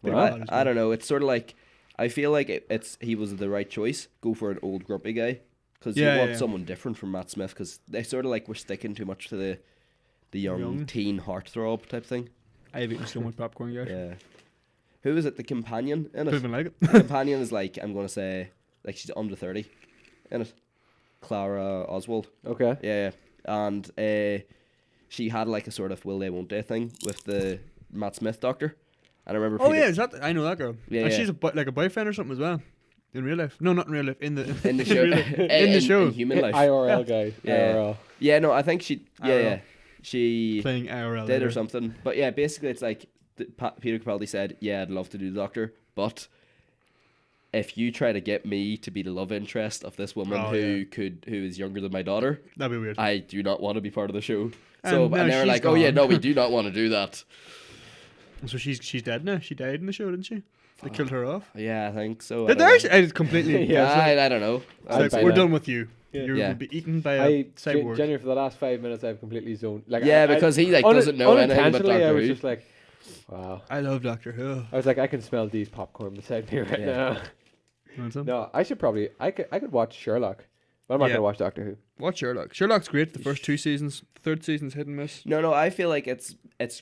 Speaker 3: But
Speaker 2: of knowledge,
Speaker 3: I don't know. It's sort of like, I feel like he was the right choice. Go for an old grumpy guy, because
Speaker 2: Yeah,
Speaker 3: you want
Speaker 2: yeah.
Speaker 3: someone different from Matt Smith, because they sort of like were sticking too much to the young teen heartthrob type thing.
Speaker 2: I've eaten so much popcorn, guys.
Speaker 3: Yeah. Who is it? The companion in
Speaker 2: Don't
Speaker 3: it.
Speaker 2: even like it.
Speaker 3: The companion is like, I'm gonna say, like, she's under 30 in it. Clara Oswald.
Speaker 1: Okay.
Speaker 3: Yeah. And she had like a sort of will they won't they thing with the Matt Smith Doctor. And I remember.
Speaker 2: Oh
Speaker 3: Peter-
Speaker 2: yeah, is that? I know that girl.
Speaker 3: Yeah,
Speaker 2: And
Speaker 3: yeah.
Speaker 2: she's like a boyfriend or something as well. In real life? No, not in real life. In the
Speaker 3: in the show.
Speaker 2: in the show.
Speaker 3: in human life.
Speaker 1: IRL guys.
Speaker 3: Yeah.
Speaker 1: IRL.
Speaker 3: Yeah, no, I think she. Yeah,
Speaker 2: IRL.
Speaker 3: yeah. she
Speaker 2: Playing IRL.
Speaker 3: did or something. But yeah, basically it's like Peter Capaldi said, yeah, I'd love to do the Doctor, but if you try to get me to be the love interest of this woman who is younger than my daughter,
Speaker 2: That'd be weird.
Speaker 3: I do not want to be part of the show. So
Speaker 2: now
Speaker 3: and they were
Speaker 2: she's
Speaker 3: like, oh yeah,
Speaker 2: gone.
Speaker 3: no, we do not want to do that.
Speaker 2: So she's dead now. She died in the show, didn't she? They killed her off.
Speaker 3: Yeah, I think so.
Speaker 2: Did they actually? I completely.
Speaker 1: Yeah,
Speaker 3: I don't know.
Speaker 2: It's like, we're done with you.
Speaker 1: Yeah.
Speaker 2: You
Speaker 3: Yeah.
Speaker 2: will be eaten by a cyborg.
Speaker 1: Genuinely, for the last 5 minutes, I've completely zoned. Like,
Speaker 3: Yeah, because he like doesn't know anything about
Speaker 1: unintentionally, I
Speaker 3: Doctor
Speaker 1: was
Speaker 3: Who.
Speaker 1: just like, wow.
Speaker 2: I love Doctor Who.
Speaker 1: I was like, I can smell these popcorn beside me right now.
Speaker 2: Want some?
Speaker 1: No, I should probably. I could watch Sherlock, but I'm not gonna watch Doctor Who.
Speaker 2: Watch Sherlock. Sherlock's great. The first 2 seasons. The third season's hit and miss.
Speaker 3: No, I feel like it's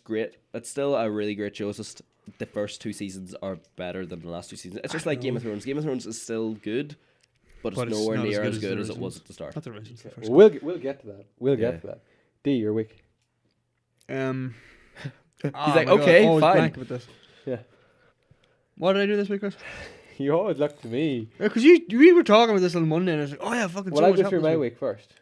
Speaker 3: great. It's still a really great show. It's just the first 2 seasons are better than the last 2 seasons. It's just like Game of Thrones. Game of Thrones is still good, but it's nowhere near as good as it was at the start.
Speaker 2: Not the originals. The first
Speaker 1: We'll get to that. We'll get to that. D, you're weak.
Speaker 2: He's
Speaker 3: He's like, okay, fine.
Speaker 2: With this.
Speaker 1: Yeah.
Speaker 2: What did I do this week, Chris?
Speaker 1: You always look to me.
Speaker 2: Because we were talking about this on Monday, and I was like, oh yeah, fucking.
Speaker 1: Well,
Speaker 2: so
Speaker 1: I'll
Speaker 2: much
Speaker 1: go through
Speaker 2: happened
Speaker 1: my
Speaker 2: this
Speaker 1: week first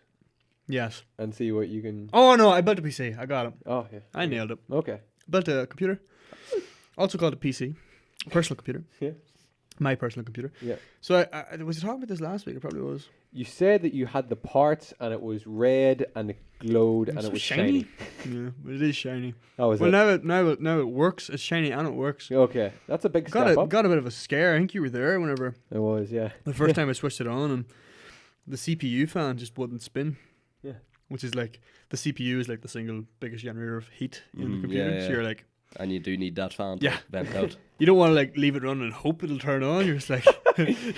Speaker 2: Yes.
Speaker 1: and see what you can.
Speaker 2: Oh no, I built a PC. I got it.
Speaker 1: Oh yeah.
Speaker 2: I nailed it.
Speaker 1: Okay.
Speaker 2: Built a computer, also called a PC, personal computer.
Speaker 1: Yeah.
Speaker 2: My personal computer.
Speaker 1: Yeah.
Speaker 2: So I was talking about this last week. It probably was.
Speaker 1: You said that you had the parts and it was red and it glowed and it was shiny.
Speaker 2: Yeah, but it is shiny.
Speaker 1: Oh, was
Speaker 2: Well,
Speaker 1: it?
Speaker 2: now it works. It's shiny and it works.
Speaker 1: Okay, that's a big step up.
Speaker 2: Got a bit of a scare. I think you were there whenever
Speaker 1: It was, yeah.
Speaker 2: the first time I switched it on, and the CPU fan just wouldn't spin.
Speaker 1: Yeah.
Speaker 2: Which is like the CPU is like the single biggest generator of heat in the
Speaker 3: Mm,
Speaker 2: computer.
Speaker 3: yeah,
Speaker 2: So
Speaker 3: yeah.
Speaker 2: you're like,
Speaker 3: And you do need that fan to
Speaker 2: Yeah.
Speaker 3: vent out.
Speaker 2: you don't want to like leave it running and hope it'll turn on. You're just like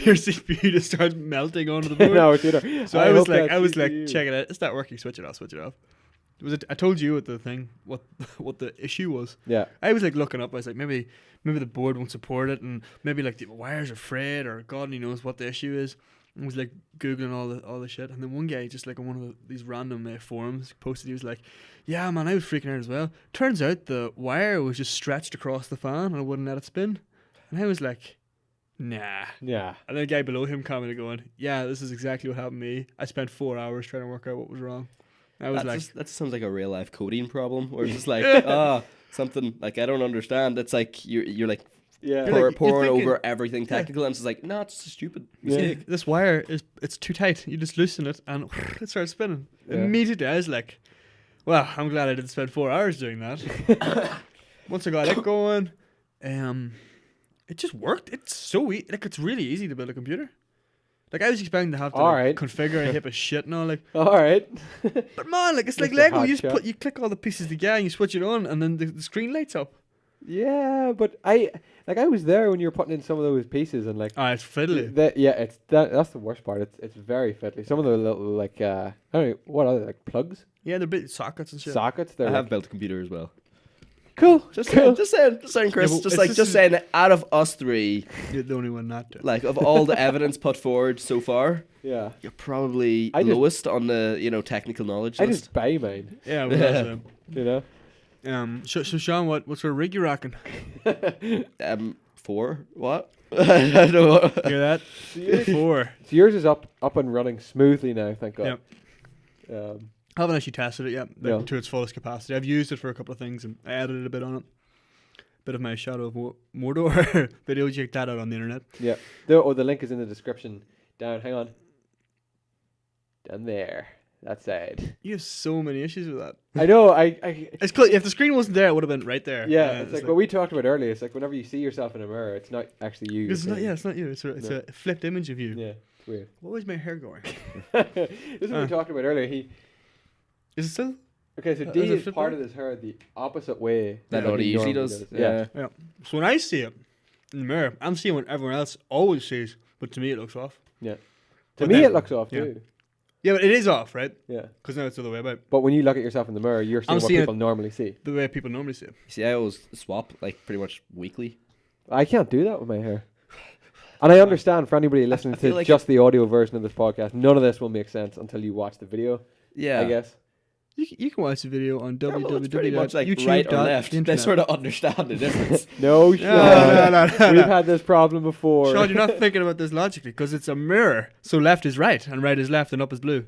Speaker 2: your CPU just starts melting onto the board.
Speaker 1: No, it's either.
Speaker 2: So I was
Speaker 1: hope that
Speaker 2: like,
Speaker 1: CPU
Speaker 2: check it out. It's not working. Switch it off. I told you at the thing what the issue was.
Speaker 1: Yeah.
Speaker 2: I was like looking up. I was like, maybe the board won't support it, and maybe like the wires are frayed, or God only knows what the issue is. I was like googling all the shit, and then one guy just like on one of these random forums posted. He was like, "Yeah, man, I was freaking out as well. Turns out the wire was just stretched across the fan, and I wouldn't let it spin." And I was like, "Nah."
Speaker 1: Yeah.
Speaker 2: And then a guy below him commented going, "Yeah, this is exactly what happened to me. I spent 4 hours trying to work out what was wrong." I was
Speaker 3: That sounds like a real life coding problem where it's just like, something like I don't understand. It's like you're like
Speaker 1: Yeah.
Speaker 2: You're
Speaker 3: pouring
Speaker 2: thinking-
Speaker 3: over everything technical, and it's just like, no, it's just a stupid mistake.
Speaker 2: this wire it's too tight. You just loosen it and it starts spinning.
Speaker 1: Yeah.
Speaker 2: Immediately I was like, well, I'm glad I didn't spend 4 hours doing that. Once I got it going, it just worked. It's so easy. Like, it's really easy to build a computer. Like, I was expecting to have to configure a heap of shit and all, like,
Speaker 1: All right.
Speaker 2: but man, like, it's like
Speaker 1: Mr.
Speaker 2: Lego. You
Speaker 1: Hotshot.
Speaker 2: you click all the pieces together and you switch it on, and then the screen lights up.
Speaker 1: Yeah, but I was there when you were putting in some of those pieces and like.
Speaker 2: It's fiddly.
Speaker 1: That's the worst part. It's very fiddly. Some of the little like I don't know what are they, like plugs,
Speaker 2: Yeah, they're big sockets and shit.
Speaker 1: sockets.
Speaker 3: I
Speaker 1: They're
Speaker 3: have
Speaker 1: like,
Speaker 3: built a computer as well.
Speaker 1: cool.
Speaker 3: Just
Speaker 1: cool.
Speaker 3: saying, Chris.
Speaker 2: Yeah, but
Speaker 3: just saying that out of us three,
Speaker 2: You're the only one not to.
Speaker 3: like of all the evidence put forward so far,
Speaker 1: Yeah.
Speaker 3: you're probably
Speaker 1: I just-
Speaker 3: lowest on the technical knowledge
Speaker 1: I
Speaker 3: list.
Speaker 1: just buy mine.
Speaker 2: Yeah, well, that's,
Speaker 1: You know.
Speaker 2: so Sean, what sort of rig you rocking?
Speaker 3: 4 what? I don't know.
Speaker 2: Hear that? 4.
Speaker 1: So yours is up and running smoothly now. Thank God.
Speaker 2: Yep. I haven't actually tested it yet
Speaker 1: Yeah.
Speaker 2: to its fullest capacity. I've used it for a couple of things and I edited a bit on it. Bit of my Shadow of Mordor video. Check that out on the internet.
Speaker 1: Yeah. The link is in the description. Down. Hang on. Down there. That side.
Speaker 2: You have so many issues with that.
Speaker 1: I know.
Speaker 2: It's cool. If the screen wasn't there, it would have been right there.
Speaker 1: Yeah. It's like what we talked about earlier. It's like whenever you see yourself in a mirror, it's not actually you.
Speaker 2: It's not. Yeah, it's not you. It's
Speaker 1: No.
Speaker 2: a flipped image of you.
Speaker 1: Yeah. It's weird.
Speaker 2: What was my hair going?
Speaker 1: This is what we talked about earlier.
Speaker 2: Is it still?
Speaker 1: Okay, so
Speaker 2: Is
Speaker 1: D
Speaker 2: it
Speaker 1: is
Speaker 2: flipped
Speaker 1: parted his hair the opposite way
Speaker 3: That
Speaker 1: than
Speaker 3: what he usually
Speaker 1: normally
Speaker 3: does.
Speaker 1: Yeah.
Speaker 2: Yeah. So when I see it in the mirror, I'm seeing what everyone else always sees, but to me it looks off.
Speaker 1: To
Speaker 2: But
Speaker 1: me,
Speaker 2: then-
Speaker 1: it looks off
Speaker 2: yeah.
Speaker 1: too.
Speaker 2: Yeah, but it is off, right?
Speaker 1: Yeah.
Speaker 2: Because now it's the other way about.
Speaker 1: But when you look at yourself in the mirror, you're seeing
Speaker 2: I'm
Speaker 1: what
Speaker 2: seeing
Speaker 1: people normally see.
Speaker 2: The way people normally see it.
Speaker 3: See, I always swap like pretty much weekly.
Speaker 1: I can't do that with my hair. And I understand for anybody listening
Speaker 3: feel
Speaker 1: to
Speaker 3: like
Speaker 1: just the audio version of this podcast, none of this will make sense until you watch the video.
Speaker 3: Yeah,
Speaker 1: I guess.
Speaker 2: You can watch the video on
Speaker 3: Yeah, well, it's pretty much like
Speaker 2: www.youtube.com.
Speaker 3: right or left. They sort of understand the difference.
Speaker 1: No, Sean.
Speaker 2: No.
Speaker 1: We've had this problem before.
Speaker 2: Sean, you're not thinking about this logically because it's a mirror. So left is right and right is left and up is blue.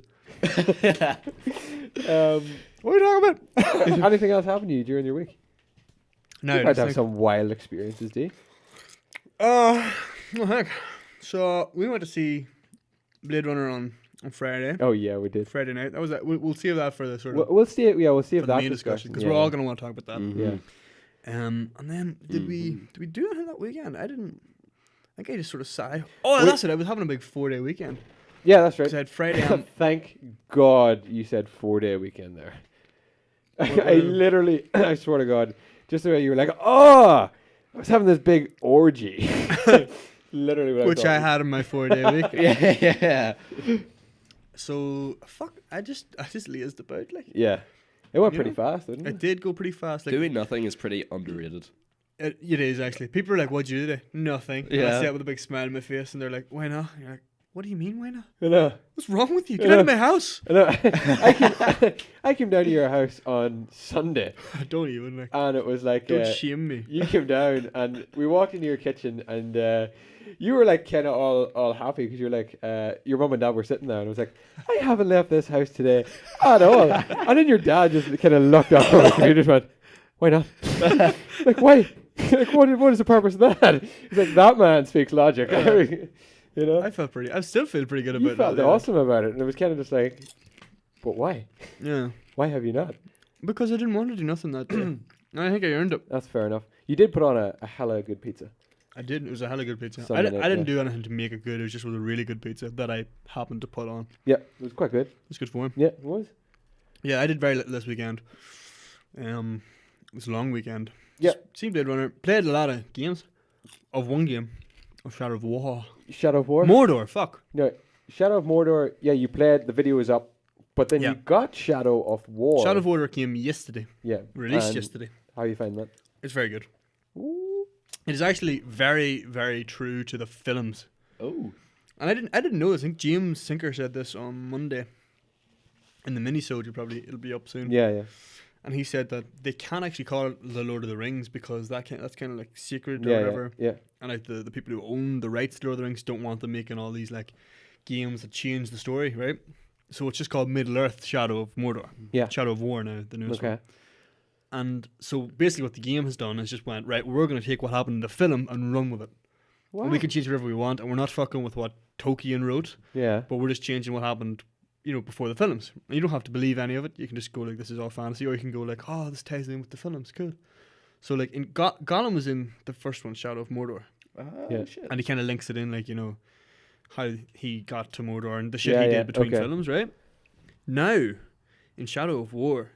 Speaker 2: What are you talking about?
Speaker 1: Anything else happen to you during your week?
Speaker 2: No,
Speaker 1: You might have some wild experiences, do you?
Speaker 2: well, heck. So we went to see Bladerunner on Friday.
Speaker 1: Oh yeah, we did.
Speaker 2: Friday night. That was that. We'll save that for the sort of
Speaker 1: We'll see it. Yeah, we'll see
Speaker 2: for
Speaker 1: if
Speaker 2: the
Speaker 1: that
Speaker 2: main discussion because
Speaker 1: yeah.
Speaker 2: we're all going to want to talk about that.
Speaker 3: Mm-hmm.
Speaker 1: Yeah.
Speaker 2: And then did we do anything that weekend? I didn't. I think I just sort of sigh. Oh, that's it. I was having a big 4-day weekend.
Speaker 1: Yeah, that's right.
Speaker 2: Because I had Friday.
Speaker 1: Thank God you said 4-day weekend there. I literally, I swear to God, just the way you were like, oh, I was having this big orgy. Literally what
Speaker 2: which I had in my 4-day week.
Speaker 3: Yeah.
Speaker 2: So fuck, I just lazed about like.
Speaker 1: Yeah, it went
Speaker 2: You
Speaker 1: pretty
Speaker 2: know,
Speaker 1: fast, didn't
Speaker 2: It
Speaker 1: it?
Speaker 2: did go pretty fast. Like,
Speaker 3: Doing nothing is pretty underrated.
Speaker 2: it is actually. People are like, "What'd you do today?" Nothing. And I
Speaker 3: Yeah.
Speaker 2: say it with a big smile on my face, and they're like, "Why not?" And you're like, "What do you mean, why not?
Speaker 1: I know.
Speaker 2: What's wrong with you? Get out of my house!"
Speaker 1: I know. I came down to your house on Sunday,
Speaker 2: Don't even like.
Speaker 1: and it was like
Speaker 2: Don't shame me.
Speaker 1: you came down, and we walked into your kitchen, and you were like kind of all happy because you're like your mum and dad were sitting there, and I was like, I haven't left this house today at all. And then your dad just kind of looked up and he just went, why not? Like why? Like what is the purpose of that? He's like, that man speaks logic. You know,
Speaker 2: I felt pretty. I still feel pretty good
Speaker 1: you
Speaker 2: about
Speaker 1: felt
Speaker 2: that.
Speaker 1: awesome about it, and it was kind of just like, but why?
Speaker 2: Yeah,
Speaker 1: Why have you not?
Speaker 2: because I didn't want to do nothing that day. I think I earned it.
Speaker 1: That's fair enough. You did put on a hella good pizza.
Speaker 2: I did. It was a hella good pizza.
Speaker 1: Sunday
Speaker 2: I
Speaker 1: night,
Speaker 2: didn't
Speaker 1: yeah.
Speaker 2: do anything to make it good. It was just a really good pizza that I happened to put on.
Speaker 1: Yeah, it was quite good.
Speaker 2: It's good form.
Speaker 1: Yeah, it was.
Speaker 2: Yeah, I did very little this weekend. It was a long weekend.
Speaker 1: Yeah.
Speaker 2: Seen Blade Runner. Played a lot of games. Of one game. Of Shadow of War.
Speaker 1: Shadow of War.
Speaker 2: Mordor, fuck.
Speaker 1: No, Shadow of Mordor. Yeah, you played. The video was up, but then
Speaker 2: Yeah.
Speaker 1: you got Shadow of War.
Speaker 2: Shadow of War came yesterday.
Speaker 1: Yeah,
Speaker 2: Released
Speaker 1: and
Speaker 2: yesterday.
Speaker 1: How you find that?
Speaker 2: It's very good.
Speaker 1: Ooh.
Speaker 2: It is actually very, very true to the films.
Speaker 3: Oh.
Speaker 2: And I didn't know this. I think James Sinker said this on Monday. In the mini-sode, it'll be up soon.
Speaker 1: Yeah, yeah,
Speaker 2: And he said that they can't actually call it The Lord of the Rings because that's kind of like sacred or
Speaker 1: yeah,
Speaker 2: whatever.
Speaker 1: yeah.
Speaker 2: And like the people who own the rights to Lord of the Rings don't want them making all these like games that change the story, right? So it's just called Middle Earth Shadow of Mordor.
Speaker 1: Yeah.
Speaker 2: Shadow of War now, the newest one.
Speaker 1: Okay.
Speaker 2: And so basically what the game has done is just went, right, we're going to take what happened in the film and run with it.
Speaker 1: Wow.
Speaker 2: And we can change whatever we want, and we're not fucking with what Tolkien wrote,
Speaker 1: Yeah.
Speaker 2: but we're just changing what happened, before the films. And you don't have to believe any of it. You can just go like, this is all fantasy, or you can go like, oh, this ties in with the films, cool. So like, in Gollum was in the first one, Shadow of Mordor,
Speaker 1: Yeah.
Speaker 3: Shit.
Speaker 2: and he kind of links it in, like, how he got to Mordor and the shit
Speaker 1: Yeah,
Speaker 2: he
Speaker 1: yeah,
Speaker 2: did between
Speaker 1: okay.
Speaker 2: films, right? Now, in Shadow of War,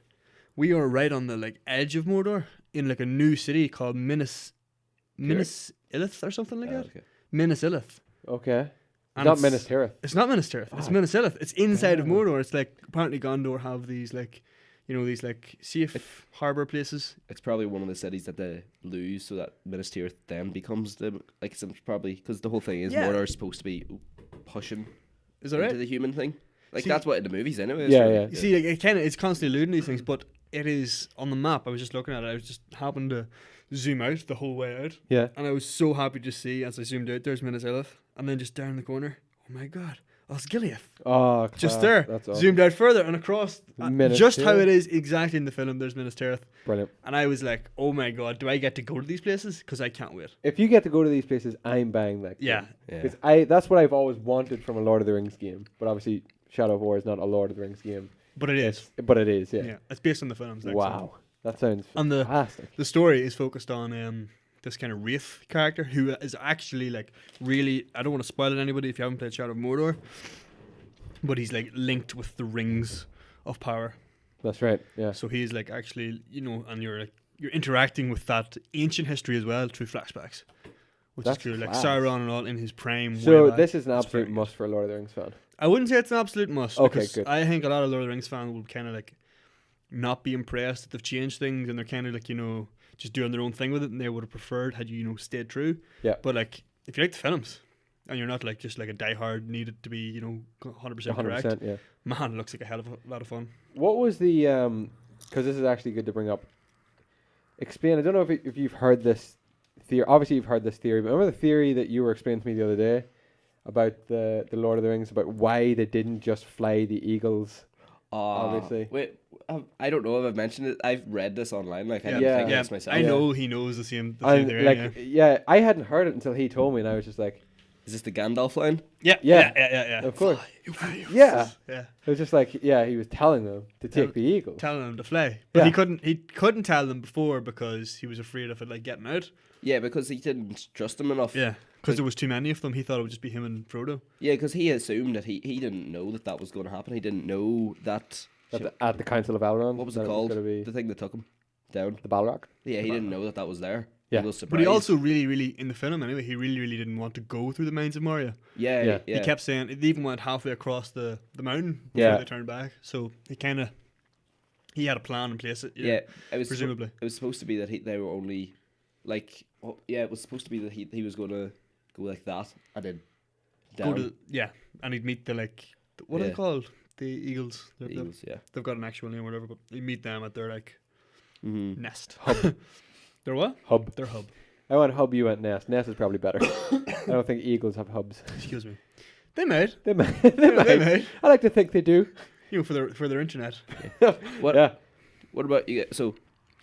Speaker 2: we are right on the like edge of Mordor in like a new city called Minas Ithil or something like that.
Speaker 3: Okay.
Speaker 2: Minas Ithil.
Speaker 1: Okay.
Speaker 2: And
Speaker 1: Not
Speaker 2: it's-
Speaker 1: Minas Tirith.
Speaker 2: It's not Minas Tirith. It's
Speaker 1: Oh,
Speaker 2: Minas Ithil. It's inside of
Speaker 1: damn.
Speaker 2: Mordor. It's like apparently Gondor have these like, these like safe harbor places.
Speaker 3: It's probably one of the cities that they lose, so that Minas Tirith then becomes the it's probably because the whole thing is
Speaker 2: Yeah.
Speaker 3: Mordor is supposed to be pushing
Speaker 2: Is that
Speaker 3: into
Speaker 2: right?
Speaker 3: the human thing. Like
Speaker 2: See-
Speaker 3: that's what in the movies anyway.
Speaker 1: Yeah,
Speaker 3: so,
Speaker 1: yeah.
Speaker 2: You see, like, it's constantly alluding to these things, but it is on the map. I was just looking at it. I was just happened to zoom out the whole way out,
Speaker 1: Yeah.
Speaker 2: and I was so happy to see as I zoomed out. There's Minas Ithil, and then just down the corner. Oh my god, Osgiliath.
Speaker 1: Oh,
Speaker 2: Just
Speaker 1: class.
Speaker 2: there.
Speaker 1: That's awesome.
Speaker 2: Zoomed out further and across.
Speaker 1: Minas
Speaker 2: Just how
Speaker 1: Tirith.
Speaker 2: it is exactly in the film. There's Minas Tirith,
Speaker 1: Brilliant.
Speaker 2: and I was like, oh my god, do I get to go to these places? Because I can't wait.
Speaker 1: If you get to go to these places, I'm buying that game.
Speaker 2: Yeah.
Speaker 3: Yeah.
Speaker 1: Because that's what I've always wanted from a Lord of the Rings game. But obviously, Shadow of War is not a Lord of the Rings game.
Speaker 2: But it is.
Speaker 1: But it is, yeah.
Speaker 2: Yeah. It's based on the films. Like,
Speaker 1: Wow. That sounds
Speaker 2: And the-
Speaker 1: fantastic.
Speaker 2: The story is focused on this kind of wraith character who is actually like really. I don't want to spoil it to anybody if you haven't played Shadow of Mordor, but he's like linked with the rings of power.
Speaker 1: That's right, yeah.
Speaker 2: So he's like actually, and you're interacting with that ancient history as well through flashbacks, which
Speaker 1: That's
Speaker 2: is cool. Like
Speaker 1: class.
Speaker 2: Sauron and all in his prime.
Speaker 1: So
Speaker 2: way back.
Speaker 1: this is an
Speaker 2: It's
Speaker 1: absolute
Speaker 2: very good.
Speaker 1: must for a Lord of the Rings fan.
Speaker 2: I wouldn't say it's an absolute must.
Speaker 1: Okay,
Speaker 2: because
Speaker 1: good.
Speaker 2: I think a lot of Lord of the Rings fans will kind of like not be impressed that they've changed things, and they're kind of like just doing their own thing with it, and they would have preferred had you stayed true.
Speaker 1: Yeah.
Speaker 2: But like, if you like the films, and you're not like just like a diehard need it to be 100% correct,
Speaker 1: 100%, yeah.
Speaker 2: man, it looks like a hell of a lot of fun.
Speaker 1: What was the because this is actually good to bring up. Explain. I don't know if you've heard this theory. Obviously, you've heard this theory. But remember the theory that you were explaining to me the other day about the Lord of the Rings, about why they didn't just fly the eagles. Obviously.
Speaker 3: Wait, I don't know if I've mentioned it. I've read this online. Like I didn't
Speaker 1: Yeah.
Speaker 3: think
Speaker 2: Yeah,
Speaker 3: this myself.
Speaker 2: I know he knows the same
Speaker 1: And
Speaker 2: thing.
Speaker 1: like, yeah, I hadn't heard it until he told me, and I was just like,
Speaker 3: Is this the Gandalf line?
Speaker 2: Yeah.
Speaker 1: of course.
Speaker 2: Fly.
Speaker 1: Yeah.
Speaker 2: Yeah.
Speaker 1: It was just like, yeah, he was telling them to take the eagle.
Speaker 2: Telling them to fly, but
Speaker 1: Yeah.
Speaker 2: he couldn't tell them before because he was afraid of it like getting out.
Speaker 3: Yeah, because he didn't trust them enough.
Speaker 2: Yeah, because there was too many of them. He thought it would just be him and Frodo.
Speaker 3: Yeah, because he assumed that he didn't know that was going to happen. He didn't know that.
Speaker 1: At the Council of Elrond.
Speaker 3: What was
Speaker 1: that
Speaker 3: it called?
Speaker 1: gonna be
Speaker 3: The thing that took him down.
Speaker 1: the Balrog.
Speaker 3: Yeah, he didn't know that was there.
Speaker 1: Yeah.
Speaker 3: He was surprised.
Speaker 2: But he also really in the film anyway. He really didn't want to go through the mines of Moria.
Speaker 3: Yeah.
Speaker 2: He kept saying it even went halfway across the mountain before
Speaker 1: Yeah.
Speaker 2: they turned back. So he had a plan in place.
Speaker 3: Yeah, it was
Speaker 2: presumably.
Speaker 3: It was supposed to be that they were only like. Oh, yeah, it was supposed to be that he was going to go like that and then down.
Speaker 2: And he'd meet what are they
Speaker 3: Yeah.
Speaker 2: called? The eagles.
Speaker 3: The Eagles, yeah.
Speaker 2: They've got an actual name or whatever, but you meet them at their
Speaker 3: Mm-hmm.
Speaker 2: nest.
Speaker 1: Hub.
Speaker 2: Their what?
Speaker 1: Hub.
Speaker 2: Their hub.
Speaker 1: I went hub, you went nest. Nest is probably better. I don't think eagles have hubs.
Speaker 2: Excuse me. They might.
Speaker 1: They might. They
Speaker 2: They
Speaker 1: might.
Speaker 2: might.
Speaker 1: I like to think they do.
Speaker 2: You know, for their internet.
Speaker 3: What?
Speaker 1: Yeah.
Speaker 3: What about you? So,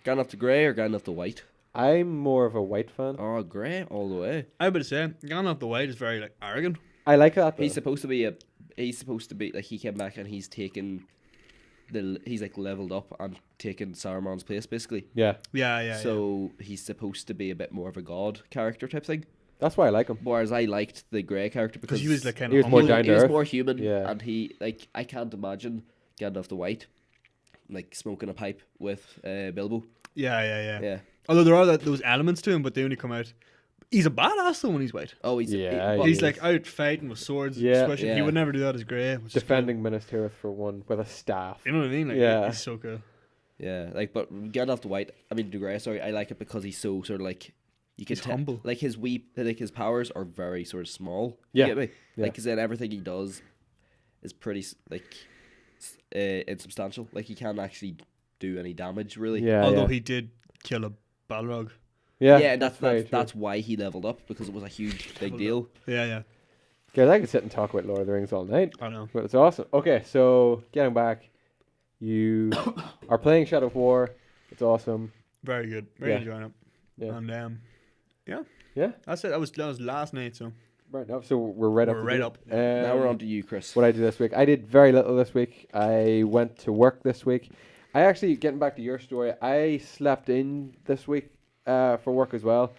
Speaker 3: Gandalf the Grey or Gandalf the White?
Speaker 1: I'm more of a white fan.
Speaker 3: Oh, Grey all the way.
Speaker 2: I would say Gandalf the White is very arrogant.
Speaker 1: I like that. Though.
Speaker 3: He's supposed to be like he came back and he's taken he's like leveled up and taken Saruman's place basically.
Speaker 1: Yeah.
Speaker 2: Yeah.
Speaker 3: So he's supposed to be a bit more of a god character type thing.
Speaker 1: That's why I like him.
Speaker 3: Whereas I liked the Grey character because
Speaker 2: Because he was like kind
Speaker 1: he
Speaker 2: of
Speaker 1: was more
Speaker 2: humble.
Speaker 1: down
Speaker 3: he
Speaker 1: to
Speaker 3: was
Speaker 1: earth.
Speaker 3: more human.
Speaker 1: Yeah.
Speaker 3: And he like I can't imagine Gandalf the White like smoking a pipe with Bilbo.
Speaker 2: Yeah.
Speaker 3: Yeah.
Speaker 2: Although there are those elements to him, but they only come out. He's a badass though when he's white.
Speaker 3: Oh, he's
Speaker 1: Yeah,
Speaker 3: but
Speaker 1: he
Speaker 2: He's
Speaker 1: is.
Speaker 2: like out fighting with swords.
Speaker 1: Yeah.
Speaker 2: Especially, he
Speaker 3: Yeah.
Speaker 2: would never do that as Grey. Which is
Speaker 1: Defending Minas Tirith for one with a staff.
Speaker 2: cool. You know what I mean? Like,
Speaker 1: Yeah.
Speaker 2: He's so cool.
Speaker 3: yeah, like but Gandalf the White. I mean the Grey. Sorry, I like it because he's so sort of like you can
Speaker 2: He's humble.
Speaker 3: Like his powers are very sort of small.
Speaker 1: Yeah.
Speaker 3: You get me?
Speaker 1: Yeah.
Speaker 3: Like, cause then everything he does is pretty insubstantial. Like he can't actually do any damage really.
Speaker 1: Yeah.
Speaker 2: Although
Speaker 1: yeah.
Speaker 2: he did kill a Balrog.
Speaker 1: Yeah.
Speaker 3: Yeah, and
Speaker 1: very true.
Speaker 3: that's why he leveled up because it was a huge big deal.
Speaker 2: Yeah.
Speaker 1: Guys, I could sit and talk about Lord of the Rings all night.
Speaker 2: I know.
Speaker 1: But it's awesome. Okay, so getting back, you are playing Shadow of War. It's awesome.
Speaker 2: Very good. Very
Speaker 1: Yeah.
Speaker 2: enjoying it.
Speaker 1: Yeah.
Speaker 2: And
Speaker 1: Yeah.
Speaker 2: that's it. That was last night. So
Speaker 1: Right now, so we're right up.
Speaker 2: We're
Speaker 1: to
Speaker 2: right
Speaker 1: date.
Speaker 2: up.
Speaker 3: Now we're on to you, Chris.
Speaker 1: What I did this week. I did very little this week. I went to work this week. I actually, getting back to your story, I slept in this week for work as well.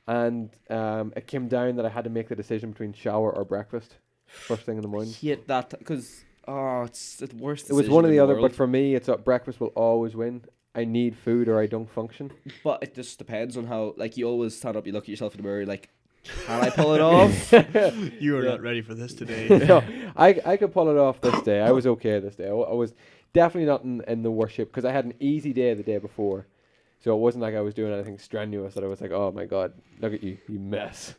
Speaker 1: And it came down that I had to make the decision between shower or breakfast first thing in the morning.
Speaker 3: Hate that because it's the worst.
Speaker 1: It was one or
Speaker 3: decision
Speaker 1: the
Speaker 3: in
Speaker 1: other,
Speaker 3: world.
Speaker 1: but for me, it's breakfast will always win. I need food or I don't function.
Speaker 3: But it just depends on how. Like you always stand up, you look at yourself in the mirror, you're like, can I pull it off?
Speaker 2: you are
Speaker 1: Yeah.
Speaker 2: not ready for this today.
Speaker 1: No, I could pull it off this day. I was okay this day. I was definitely not in the worst shape because I had an easy day the day before. So it wasn't like I was doing anything strenuous that I was like, oh my God, look at you, you mess.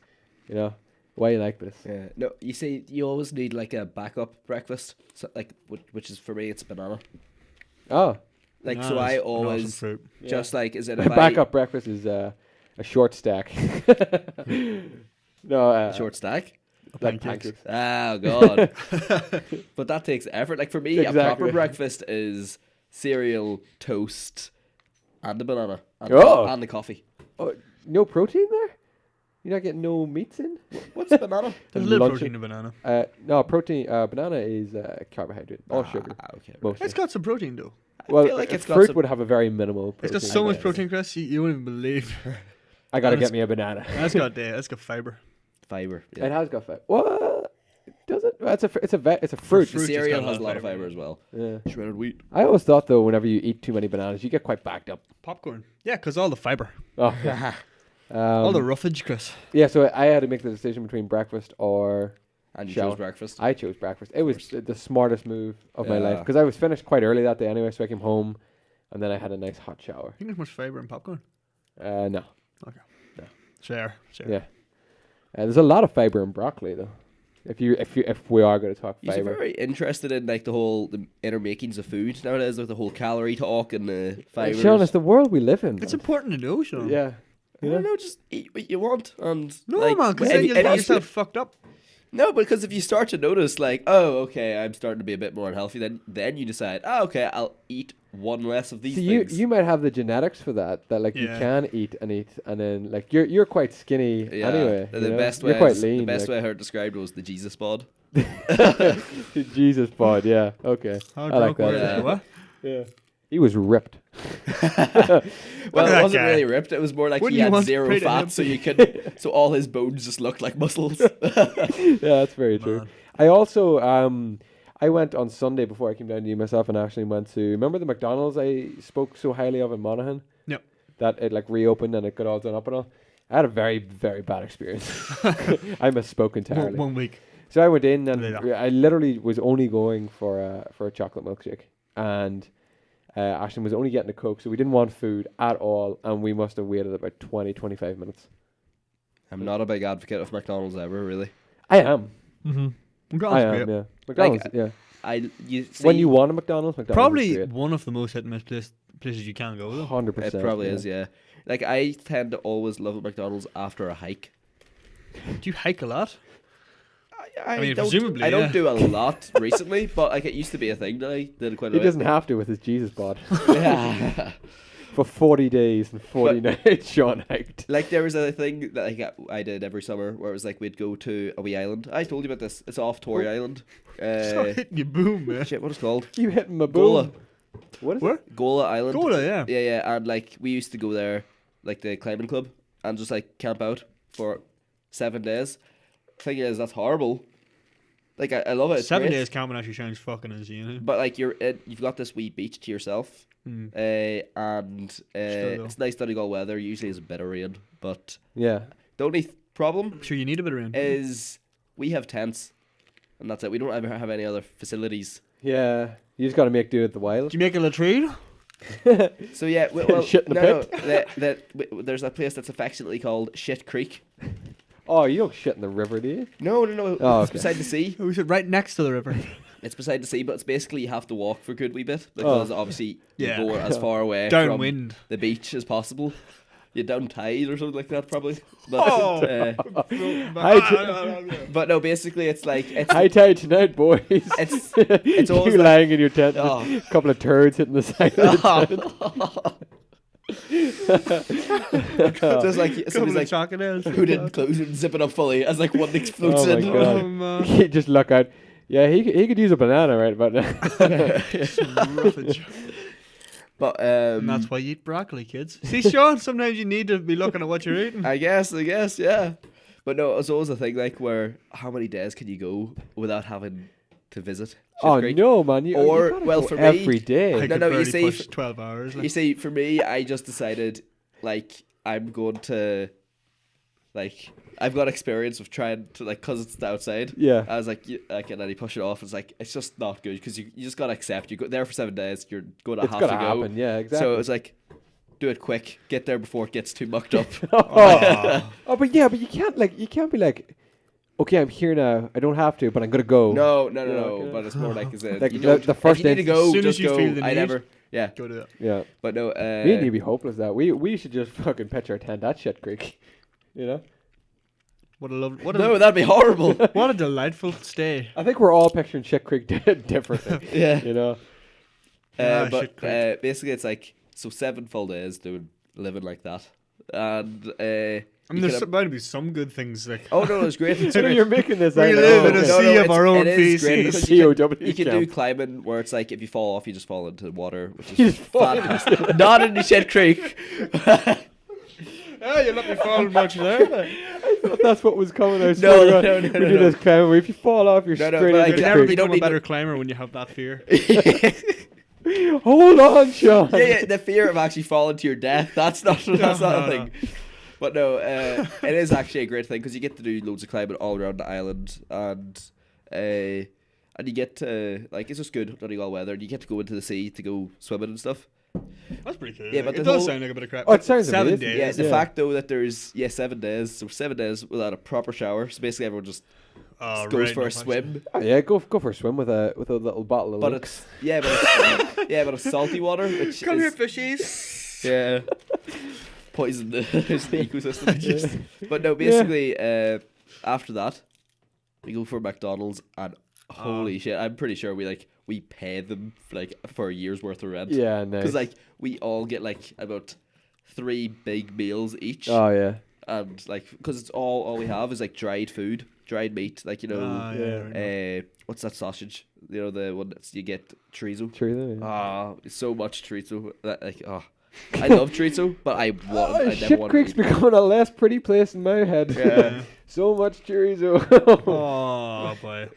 Speaker 1: You know? Why you like this?
Speaker 3: Yeah. No, you see, you always need like a backup breakfast. So like, which is for me, it's banana.
Speaker 1: Oh.
Speaker 3: Like so,
Speaker 2: Bananas,
Speaker 3: I
Speaker 2: bananas and
Speaker 3: always
Speaker 2: fruit.
Speaker 3: just like is it
Speaker 1: My
Speaker 3: if
Speaker 1: backup breakfast is a short stack. No,
Speaker 3: short stack?
Speaker 1: like
Speaker 2: Pancakes.
Speaker 1: pancakes.
Speaker 3: Oh god. But that takes effort. Like for me, a
Speaker 1: Exactly.
Speaker 3: proper breakfast is cereal, toast, and the banana, and,
Speaker 1: Oh.
Speaker 3: and the coffee.
Speaker 1: Oh, no protein there? You're not getting no meats in?
Speaker 3: What's the banana?
Speaker 2: There's a little
Speaker 1: Lunch-
Speaker 2: protein in banana.
Speaker 1: No, protein. Banana is carbohydrate, all sugar.
Speaker 3: Okay.
Speaker 1: Mostly.
Speaker 2: It's got some protein though.
Speaker 1: Well,
Speaker 3: feel like it's got
Speaker 1: fruit
Speaker 3: some-
Speaker 1: would have a very minimal
Speaker 2: It's
Speaker 1: protein.
Speaker 2: got so much
Speaker 3: guess.
Speaker 2: protein, Chris. You won't even believe.
Speaker 1: I gotta
Speaker 2: Bananas-
Speaker 1: get me a banana.
Speaker 2: That's got fiber.
Speaker 3: Fiber.
Speaker 1: It
Speaker 3: Yeah.
Speaker 1: has got fat. What? Does it? Well, it's a fruit.
Speaker 3: The
Speaker 2: Fruit just
Speaker 3: cereal
Speaker 2: got a
Speaker 3: has a lot of
Speaker 2: fiber.
Speaker 3: fiber as well.
Speaker 1: Yeah.
Speaker 3: Shredded wheat.
Speaker 1: I always thought though, whenever you eat too many bananas, you get quite backed up.
Speaker 2: Popcorn. Yeah, because all the fiber.
Speaker 1: Oh.
Speaker 2: All the roughage, Chris.
Speaker 1: Yeah, so I had to make the decision between breakfast or
Speaker 3: And you
Speaker 1: shower.
Speaker 3: chose breakfast.
Speaker 1: I chose breakfast. It was the smartest move of my life
Speaker 3: Yeah.
Speaker 1: because I was finished quite early that day anyway, so I came home and then I had a nice hot shower.
Speaker 2: You think there's much fiber in popcorn?
Speaker 1: No.
Speaker 2: Share.
Speaker 1: Yeah. There's a lot of fiber in broccoli though. If we are going to talk
Speaker 3: You're
Speaker 1: fiber.
Speaker 3: very interested in like the inner makings of food nowadays, with the whole calorie talk and the fibers.
Speaker 1: Sean, it's the world we live in.
Speaker 2: It's
Speaker 1: man.
Speaker 2: important to know, Sean.
Speaker 1: Yeah.
Speaker 3: I don't know, just eat what you want and
Speaker 2: No,
Speaker 3: like,
Speaker 2: man, because
Speaker 3: any-
Speaker 2: then you'll
Speaker 3: any
Speaker 2: get yourself
Speaker 3: food-
Speaker 2: fucked up.
Speaker 3: No, because if you start to notice, like, oh, okay, I'm starting to be a bit more unhealthy, then you decide, oh, okay, I'll eat one less of these
Speaker 1: See,
Speaker 3: things.
Speaker 1: you might have the genetics for that like you
Speaker 2: Yeah.
Speaker 1: can eat, and then like you're quite skinny
Speaker 3: Yeah,
Speaker 1: anyway.
Speaker 3: the
Speaker 1: you know?
Speaker 3: best
Speaker 1: you're
Speaker 3: way
Speaker 1: quite lean.
Speaker 3: the best
Speaker 1: like.
Speaker 3: way I heard described was the Jesus bod.
Speaker 1: Jesus bod, yeah, okay.
Speaker 2: How
Speaker 1: I like
Speaker 2: drunk were
Speaker 1: that.
Speaker 2: they?
Speaker 3: Yeah.
Speaker 2: What?
Speaker 1: Yeah, he was ripped.
Speaker 3: Well,
Speaker 2: that
Speaker 3: it wasn't
Speaker 2: guy.
Speaker 3: really ripped. It was more like
Speaker 2: Wouldn't
Speaker 3: he
Speaker 2: you
Speaker 3: had
Speaker 2: want to
Speaker 3: zero
Speaker 2: pray to him?
Speaker 3: fat, so you could, so all his bones just looked like muscles.
Speaker 1: Yeah, that's very true.
Speaker 2: Man.
Speaker 1: I also I went on Sunday before I came down to you myself, and actually went to, remember the McDonald's I spoke so highly of in Monaghan?
Speaker 2: Yep.
Speaker 1: That it like reopened and it got all done up and all. I had a very, very bad experience. I misspoke entirely.
Speaker 2: One week.
Speaker 1: So I went in and
Speaker 2: Later.
Speaker 1: I literally was only going for a chocolate milkshake, and Ashton was only getting a Coke, so we didn't want food at all, and we must have waited about 20-25 minutes.
Speaker 3: I'm not a big advocate of McDonald's ever, really.
Speaker 1: I am.
Speaker 2: Mm-hmm.
Speaker 1: I
Speaker 2: McDonald's
Speaker 1: am,
Speaker 2: great.
Speaker 1: yeah. McDonald's, yeah.
Speaker 3: You see,
Speaker 1: When you want a McDonald's is
Speaker 2: Probably
Speaker 1: great.
Speaker 2: one of the most hit and miss places you can go. Though.
Speaker 1: 100%.
Speaker 3: it probably is, yeah. Like, I tend to always love McDonald's after a hike.
Speaker 2: Do you hike a lot?
Speaker 3: I
Speaker 2: mean,
Speaker 3: don't,
Speaker 2: presumably,
Speaker 3: I
Speaker 2: yeah.
Speaker 3: don't do a lot recently, but like it used to be a thing that I did quite a
Speaker 1: He
Speaker 3: bit.
Speaker 1: doesn't have to with his Jesus bod.
Speaker 3: Yeah.
Speaker 1: For 40 days and 40 nights, Sean hiked.
Speaker 3: Like there was a thing that I did every summer where it was like we'd go to a wee island. I told you about this. It's off Tory Island.
Speaker 2: Stop hitting you, boom, man.
Speaker 3: Shit, what is it called?
Speaker 1: You hitting my
Speaker 3: Gola.
Speaker 1: boom. What is
Speaker 2: Where?
Speaker 1: it?
Speaker 3: Gola Island.
Speaker 2: Gola, yeah.
Speaker 3: Yeah, and like we used to go there, like the climbing club, and just like camp out for 7 days. Thing is, that's horrible. Like I love it. It's
Speaker 2: 7
Speaker 3: great,
Speaker 2: days camping actually sounds fucking insane.
Speaker 3: but like you've got this wee beach to yourself.
Speaker 2: Mm.
Speaker 3: And
Speaker 2: though.
Speaker 3: it's nice Donegal weather. Usually it's a bit of rain, but
Speaker 1: Yeah.
Speaker 3: the only problem
Speaker 2: I'm sure you need a bit of rain.
Speaker 3: is we have tents, and that's it. We don't ever have any other facilities.
Speaker 1: Yeah. You just got to make do at the wild.
Speaker 2: Do you make a latrine?
Speaker 3: So yeah, well,
Speaker 1: Shit in the
Speaker 3: no, there's a place that's affectionately called Shit Creek.
Speaker 1: Oh, you don't shit in the river, do you?
Speaker 3: No,
Speaker 1: Oh,
Speaker 3: it's
Speaker 1: okay.
Speaker 3: beside the sea.
Speaker 2: We should right next to the river.
Speaker 3: It's beside the sea, but it's basically you have to walk for a good wee bit because obviously
Speaker 2: Yeah.
Speaker 3: you go as far away from
Speaker 2: Downwind.
Speaker 3: the beach as possible. You're down tide or something like that, probably. But, but no, basically it's like
Speaker 1: High tide tonight, boys.
Speaker 3: it's always
Speaker 1: you
Speaker 3: like,
Speaker 1: lying in your tent,
Speaker 3: Oh.
Speaker 1: a couple of turds hitting the side of the tent.
Speaker 3: just like
Speaker 2: Couple
Speaker 3: somebody's
Speaker 2: of
Speaker 3: like
Speaker 2: chocolate ales.
Speaker 3: who didn't close it and zip it up fully as like one thing floats
Speaker 1: Oh my
Speaker 3: in.
Speaker 1: God.
Speaker 2: Oh, man.
Speaker 1: You just look out. Yeah, he could use a banana right about now.
Speaker 2: Some roughage.
Speaker 3: But
Speaker 2: And that's why you eat broccoli, kids. See, Sean, sometimes you need to be looking at what you're eating.
Speaker 3: I guess, yeah. But no, it's always a thing like where how many days can you go without having to visit Shit
Speaker 1: Oh
Speaker 3: Creek?
Speaker 1: no, man! You
Speaker 3: Or,
Speaker 1: gotta
Speaker 3: well,
Speaker 1: go
Speaker 3: for me,
Speaker 1: every day.
Speaker 2: I
Speaker 3: No,
Speaker 2: could
Speaker 3: no, you
Speaker 2: barely
Speaker 3: see,
Speaker 2: push 12 hours.
Speaker 3: You
Speaker 2: Like.
Speaker 3: see, for me, I just decided like I'm going to like I've got experience of trying to like because it's outside.
Speaker 1: Yeah.
Speaker 3: I was like, and then you push it off. It's like it's just not good because you just gotta accept you go there for 7 days. You're going to
Speaker 1: It's
Speaker 3: have
Speaker 1: gotta
Speaker 3: to go.
Speaker 1: happen. Yeah, exactly.
Speaker 3: So it was like, do it quick. Get there before it gets too mucked up.
Speaker 2: Oh.
Speaker 1: Oh, but you can't be like, okay, I'm here now. I don't have to, but I'm gonna go.
Speaker 3: No.
Speaker 1: okay.
Speaker 3: But it's more like, is it?
Speaker 1: Like
Speaker 3: You
Speaker 1: the
Speaker 3: don't,
Speaker 1: first
Speaker 3: if you need to
Speaker 1: instance-
Speaker 3: go,
Speaker 2: As soon as
Speaker 3: just
Speaker 2: you
Speaker 3: go.
Speaker 2: feel the
Speaker 3: I
Speaker 2: need.
Speaker 3: never. Yeah,
Speaker 2: Go do it.
Speaker 1: Yeah.
Speaker 3: but no.
Speaker 1: Me and you'd be hopeless that we should just fucking pitch our tent at Shit Creek. You know.
Speaker 2: What a lovely. What a,
Speaker 3: no, that'd be horrible.
Speaker 2: what a delightful stay.
Speaker 1: I think we're all picturing Shit Creek differently.
Speaker 3: Yeah.
Speaker 1: You know.
Speaker 2: Ah,
Speaker 3: But
Speaker 2: Shit Creek.
Speaker 3: basically, it's like 7 full days living like that, and
Speaker 2: I mean, there's bound to be some good things. Like,
Speaker 3: oh no, it's great. It's
Speaker 1: I know
Speaker 3: great.
Speaker 1: you're making this.
Speaker 2: We
Speaker 1: out
Speaker 2: live in a
Speaker 1: okay.
Speaker 2: sea of
Speaker 3: it's-
Speaker 2: our own
Speaker 3: it is great
Speaker 2: feces.
Speaker 3: because you
Speaker 1: COW
Speaker 3: can do
Speaker 1: camp.
Speaker 3: climbing where it's like if you fall off, you just fall into the water, which
Speaker 1: You
Speaker 3: is
Speaker 1: just fall
Speaker 3: fantastic. Not in the Shit Creek.
Speaker 2: oh, you let me fall much there.
Speaker 1: I thought that's what was coming. I
Speaker 3: No,
Speaker 1: swear to God.
Speaker 3: no,
Speaker 1: We
Speaker 3: no,
Speaker 1: do
Speaker 3: no.
Speaker 1: this climb where if you fall off, you're
Speaker 3: No, no,
Speaker 1: straight
Speaker 3: but
Speaker 1: into
Speaker 3: I
Speaker 2: You
Speaker 1: the
Speaker 3: can
Speaker 2: never
Speaker 3: You
Speaker 1: creek.
Speaker 3: don't
Speaker 2: become a
Speaker 3: need
Speaker 2: better
Speaker 3: to-
Speaker 2: climber when you have that fear.
Speaker 1: Hold on, Sean.
Speaker 3: yeah, the fear of actually falling to your death. That's not
Speaker 2: No,
Speaker 3: a
Speaker 2: no.
Speaker 3: thing. But no, it is actually a great thing because you get to do loads of climbing all around the island, and you get to like it's just good Donegal weather, and you get to go into the sea to go swimming and stuff.
Speaker 2: That's pretty cool.
Speaker 3: Yeah,
Speaker 2: like,
Speaker 3: but
Speaker 2: it
Speaker 3: the
Speaker 2: does
Speaker 3: whole-
Speaker 2: sound like a bit of crap.
Speaker 1: Oh, it sounds
Speaker 2: 7
Speaker 1: amazing.
Speaker 2: days.
Speaker 3: Yeah, the
Speaker 1: Yeah.
Speaker 3: fact though that there's 7 days, so 7 days without a proper shower, so basically everyone just
Speaker 2: Oh,
Speaker 3: goes
Speaker 2: right,
Speaker 3: for
Speaker 2: no,
Speaker 3: a swim.
Speaker 1: Oh, yeah, go for a swim with a little bottle of
Speaker 3: But
Speaker 1: Lux.
Speaker 3: but it's salty water, which
Speaker 2: Come here,
Speaker 3: is
Speaker 2: fishies.
Speaker 3: yeah, poison the ecosystem. But no, basically after that, We go for McDonald's and holy shit, I'm pretty sure we pay them for a year's worth of rent.
Speaker 1: Yeah, nice.
Speaker 3: Because we all get about 3 big meals each.
Speaker 1: Oh yeah.
Speaker 3: And because it's all we have is dried food, dried meat, what's that sausage? The one that you get, chorizo.
Speaker 1: Chorizo. Yeah.
Speaker 3: So much chorizo. I love chorizo, but I never want
Speaker 1: Shit
Speaker 3: to eat
Speaker 1: Creek's
Speaker 3: it.
Speaker 1: becoming a less pretty place in my head.
Speaker 3: Yeah.
Speaker 1: So much chorizo.
Speaker 2: Oh boy.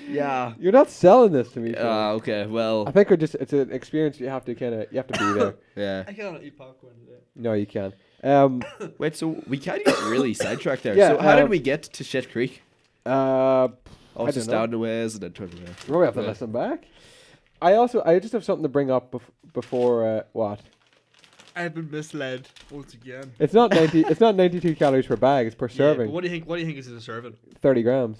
Speaker 3: Yeah.
Speaker 1: You're not selling this to me. Phil.
Speaker 3: Okay. Well.
Speaker 1: I think it's an experience you have to be there.
Speaker 3: Yeah.
Speaker 2: I cannot eat popcorn today.
Speaker 1: No, you can't.
Speaker 3: Wait. So we kind of get really sidetracked there.
Speaker 1: Yeah,
Speaker 3: So how did we get to Shit Creek?
Speaker 1: I
Speaker 3: Just
Speaker 1: don't know.
Speaker 3: down the ways and then turn around.
Speaker 1: We're gonna have to listen back. I just have something to bring up before what?
Speaker 2: I've been misled once again.
Speaker 1: It's not 90. It's not 92 calories per bag. It's per
Speaker 2: Yeah,
Speaker 1: serving.
Speaker 2: but what do you think? What do you think is in a serving?
Speaker 1: 30 grams.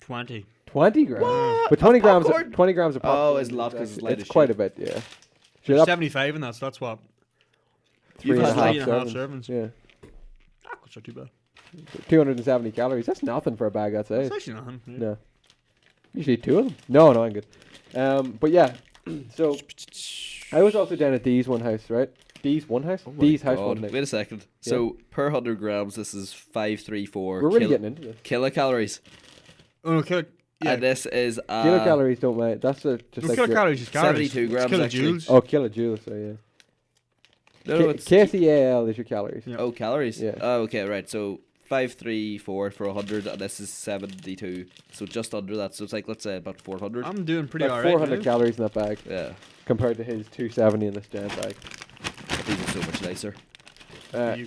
Speaker 2: 20.
Speaker 1: 20 grams.
Speaker 3: What?
Speaker 1: But 20
Speaker 3: Of
Speaker 1: grams.
Speaker 3: popcorn?
Speaker 1: 20 grams of popcorn.
Speaker 3: it's a lot 'cause it's light
Speaker 1: It's
Speaker 3: as
Speaker 1: quite
Speaker 3: shit.
Speaker 1: a bit. Yeah. Sure,
Speaker 2: There's
Speaker 1: that
Speaker 2: 75 in that, so that's what?
Speaker 1: three and a
Speaker 3: had
Speaker 1: half
Speaker 2: 3.5
Speaker 1: servings.
Speaker 2: servings.
Speaker 1: Yeah.
Speaker 2: That's not too bad.
Speaker 1: 270 calories. That's nothing for a bag that size.
Speaker 2: It's actually nothing. Yeah.
Speaker 1: No. Usually 2 of them. No, I'm good. But yeah. So I was also down at Dee's one house, right? Dee's one house.
Speaker 3: Oh my
Speaker 1: Dee's house
Speaker 3: God.
Speaker 1: one night.
Speaker 3: Wait a second. So per 100 grams, this is 534
Speaker 1: We're really getting into this.
Speaker 3: kilocalories.
Speaker 2: Oh no, yeah.
Speaker 3: And this is
Speaker 1: Kilocalories don't matter. That's just
Speaker 2: No,
Speaker 1: like your-
Speaker 2: kilocalories is calories.
Speaker 3: 72 grams,
Speaker 2: It's
Speaker 3: actually.
Speaker 2: kilojoules.
Speaker 1: Oh, kilojoules. So yeah.
Speaker 3: No, it's
Speaker 1: KCAL is your calories.
Speaker 2: Yeah.
Speaker 3: oh calories.
Speaker 1: Yeah.
Speaker 3: Oh, okay, right. So 534 for 100, and this is 72. So just under that. So it's let's say about 400.
Speaker 2: I'm doing pretty
Speaker 1: About
Speaker 2: alright.
Speaker 1: 400 calories in that bag
Speaker 3: Yeah,
Speaker 1: compared to his 270 in this giant bag.
Speaker 3: these are so much nicer.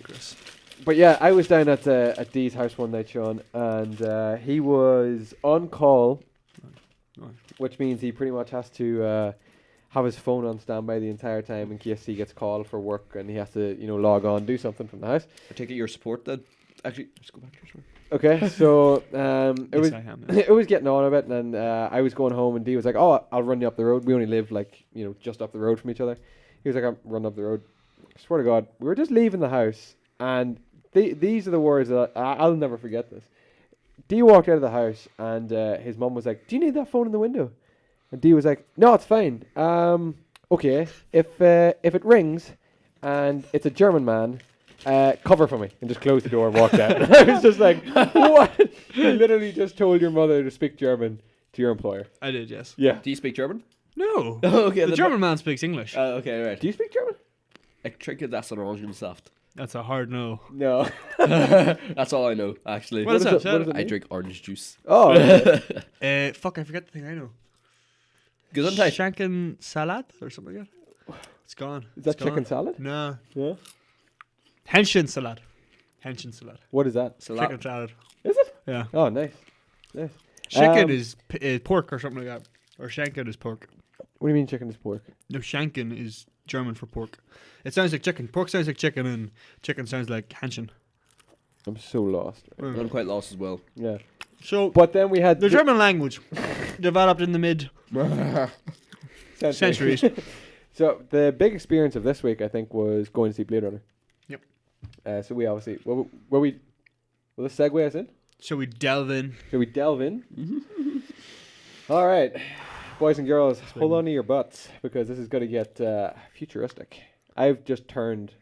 Speaker 2: Chris.
Speaker 1: But yeah, I was down at Dee's house one night, Sean, and he was on call,
Speaker 2: Nice.
Speaker 1: which means he pretty much has to have his phone on standby the entire time in case he gets called for work and he has to, log on, do something from the house.
Speaker 3: I take it your support then. Actually, just go back to your support.
Speaker 1: Okay, so it
Speaker 2: Yes,
Speaker 1: was
Speaker 2: I am, yeah.
Speaker 1: it was getting on a bit, and I was going home, and Dee was like, "Oh, I'll run you up the road." We only live just up the road from each other. He was like, "I'm running up the road." I swear to God, we were just leaving the house, and these are the words that I'll never forget this. Dee walked out of the house, and his mum was like, "Do you need that phone in the window?" And Dee was like, "No, it's fine. Okay, if it rings, and it's a German man." Cover for me, and just closed the door and walked out. I was just like, what? You literally just told your mother to speak German to your employer.
Speaker 2: I did, yes.
Speaker 1: Yeah.
Speaker 3: Do you speak German?
Speaker 2: No.
Speaker 3: Okay,
Speaker 2: The
Speaker 3: then
Speaker 2: German man speaks English.
Speaker 3: Okay, right.
Speaker 1: Do you speak German?
Speaker 3: I trinket that's an Orangensaft.
Speaker 2: That's a hard no.
Speaker 1: No.
Speaker 3: That's all I know, actually.
Speaker 2: What is that?
Speaker 1: What
Speaker 2: Say
Speaker 1: does it
Speaker 3: I
Speaker 1: mean?
Speaker 3: drink orange juice.
Speaker 1: Oh. Okay.
Speaker 2: Fuck, I forget the thing I know.
Speaker 3: Gesundheit.
Speaker 2: Schenken salad or something like that. It's gone.
Speaker 1: Is that
Speaker 2: It's gone.
Speaker 1: chicken salad?
Speaker 2: No.
Speaker 1: Yeah.
Speaker 2: Henschen salad. Henschen salad.
Speaker 1: What is that?
Speaker 2: Chicken salad.
Speaker 1: Is it?
Speaker 2: Yeah.
Speaker 1: Oh, nice. Nice.
Speaker 2: Chicken is pork or something like that. Or Schenken is pork.
Speaker 1: What do you mean chicken is pork?
Speaker 2: No, Schenken is German for pork. It sounds like chicken. Pork sounds like chicken, and chicken sounds like Henschen.
Speaker 1: I'm so lost.
Speaker 3: I'm quite lost as well.
Speaker 1: Yeah.
Speaker 2: So
Speaker 1: But then we had
Speaker 2: the German language developed in the mid centuries.
Speaker 1: So the big experience of this week, I think, was going to see Bladerunner.
Speaker 2: Yep.
Speaker 1: So we obviously, will this segue us in?
Speaker 2: So we delve in.
Speaker 1: Shall we delve in? All right, boys and girls, hold on to your butts because this is going to get futuristic. I've just turned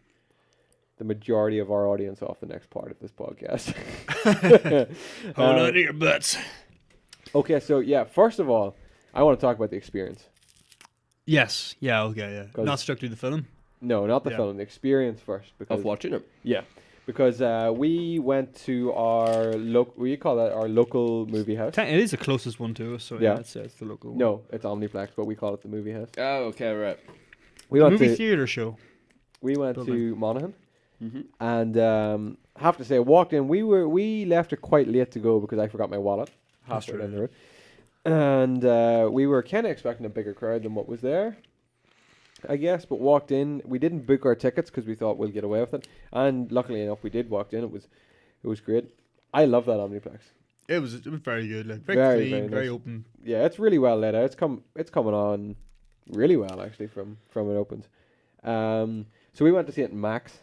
Speaker 1: the majority of our audience off the next part of this podcast.
Speaker 2: Hold on to your butts.
Speaker 1: Okay, so yeah, first of all, I want to talk about the experience.
Speaker 2: Yes. Yeah. Okay. Yeah.
Speaker 1: 'Cause-
Speaker 2: Not stuck to the film.
Speaker 1: No, not the
Speaker 2: Yeah.
Speaker 1: film, the experience first. Because
Speaker 3: Of watching it.
Speaker 1: Yeah, because we went to our we call that our local movie house.
Speaker 2: It is the closest one to us, so
Speaker 1: Yeah.
Speaker 2: yeah, it's the local one.
Speaker 1: No, it's Omniplex, but we call it the movie house.
Speaker 3: Oh, okay, right.
Speaker 1: We went
Speaker 2: Movie
Speaker 1: to
Speaker 2: theater show.
Speaker 1: to Monaghan,
Speaker 3: Mm-hmm.
Speaker 1: and have to say, walked in. We left it quite late to go because I forgot my wallet halfway
Speaker 2: true,
Speaker 1: down the road, and we were kind of expecting a bigger crowd than what was there, I guess. But walked in. We didn't book our tickets because we thought we'll get away with it, and luckily enough, we did. Walked in. It was great. I love that Omniplex.
Speaker 2: It was very good, like very,
Speaker 1: Very,
Speaker 2: clean,
Speaker 1: very
Speaker 2: very
Speaker 1: nice.
Speaker 2: open.
Speaker 1: Yeah, it's really well laid out. It's coming on really well actually from it opens. So we went to see it in Max,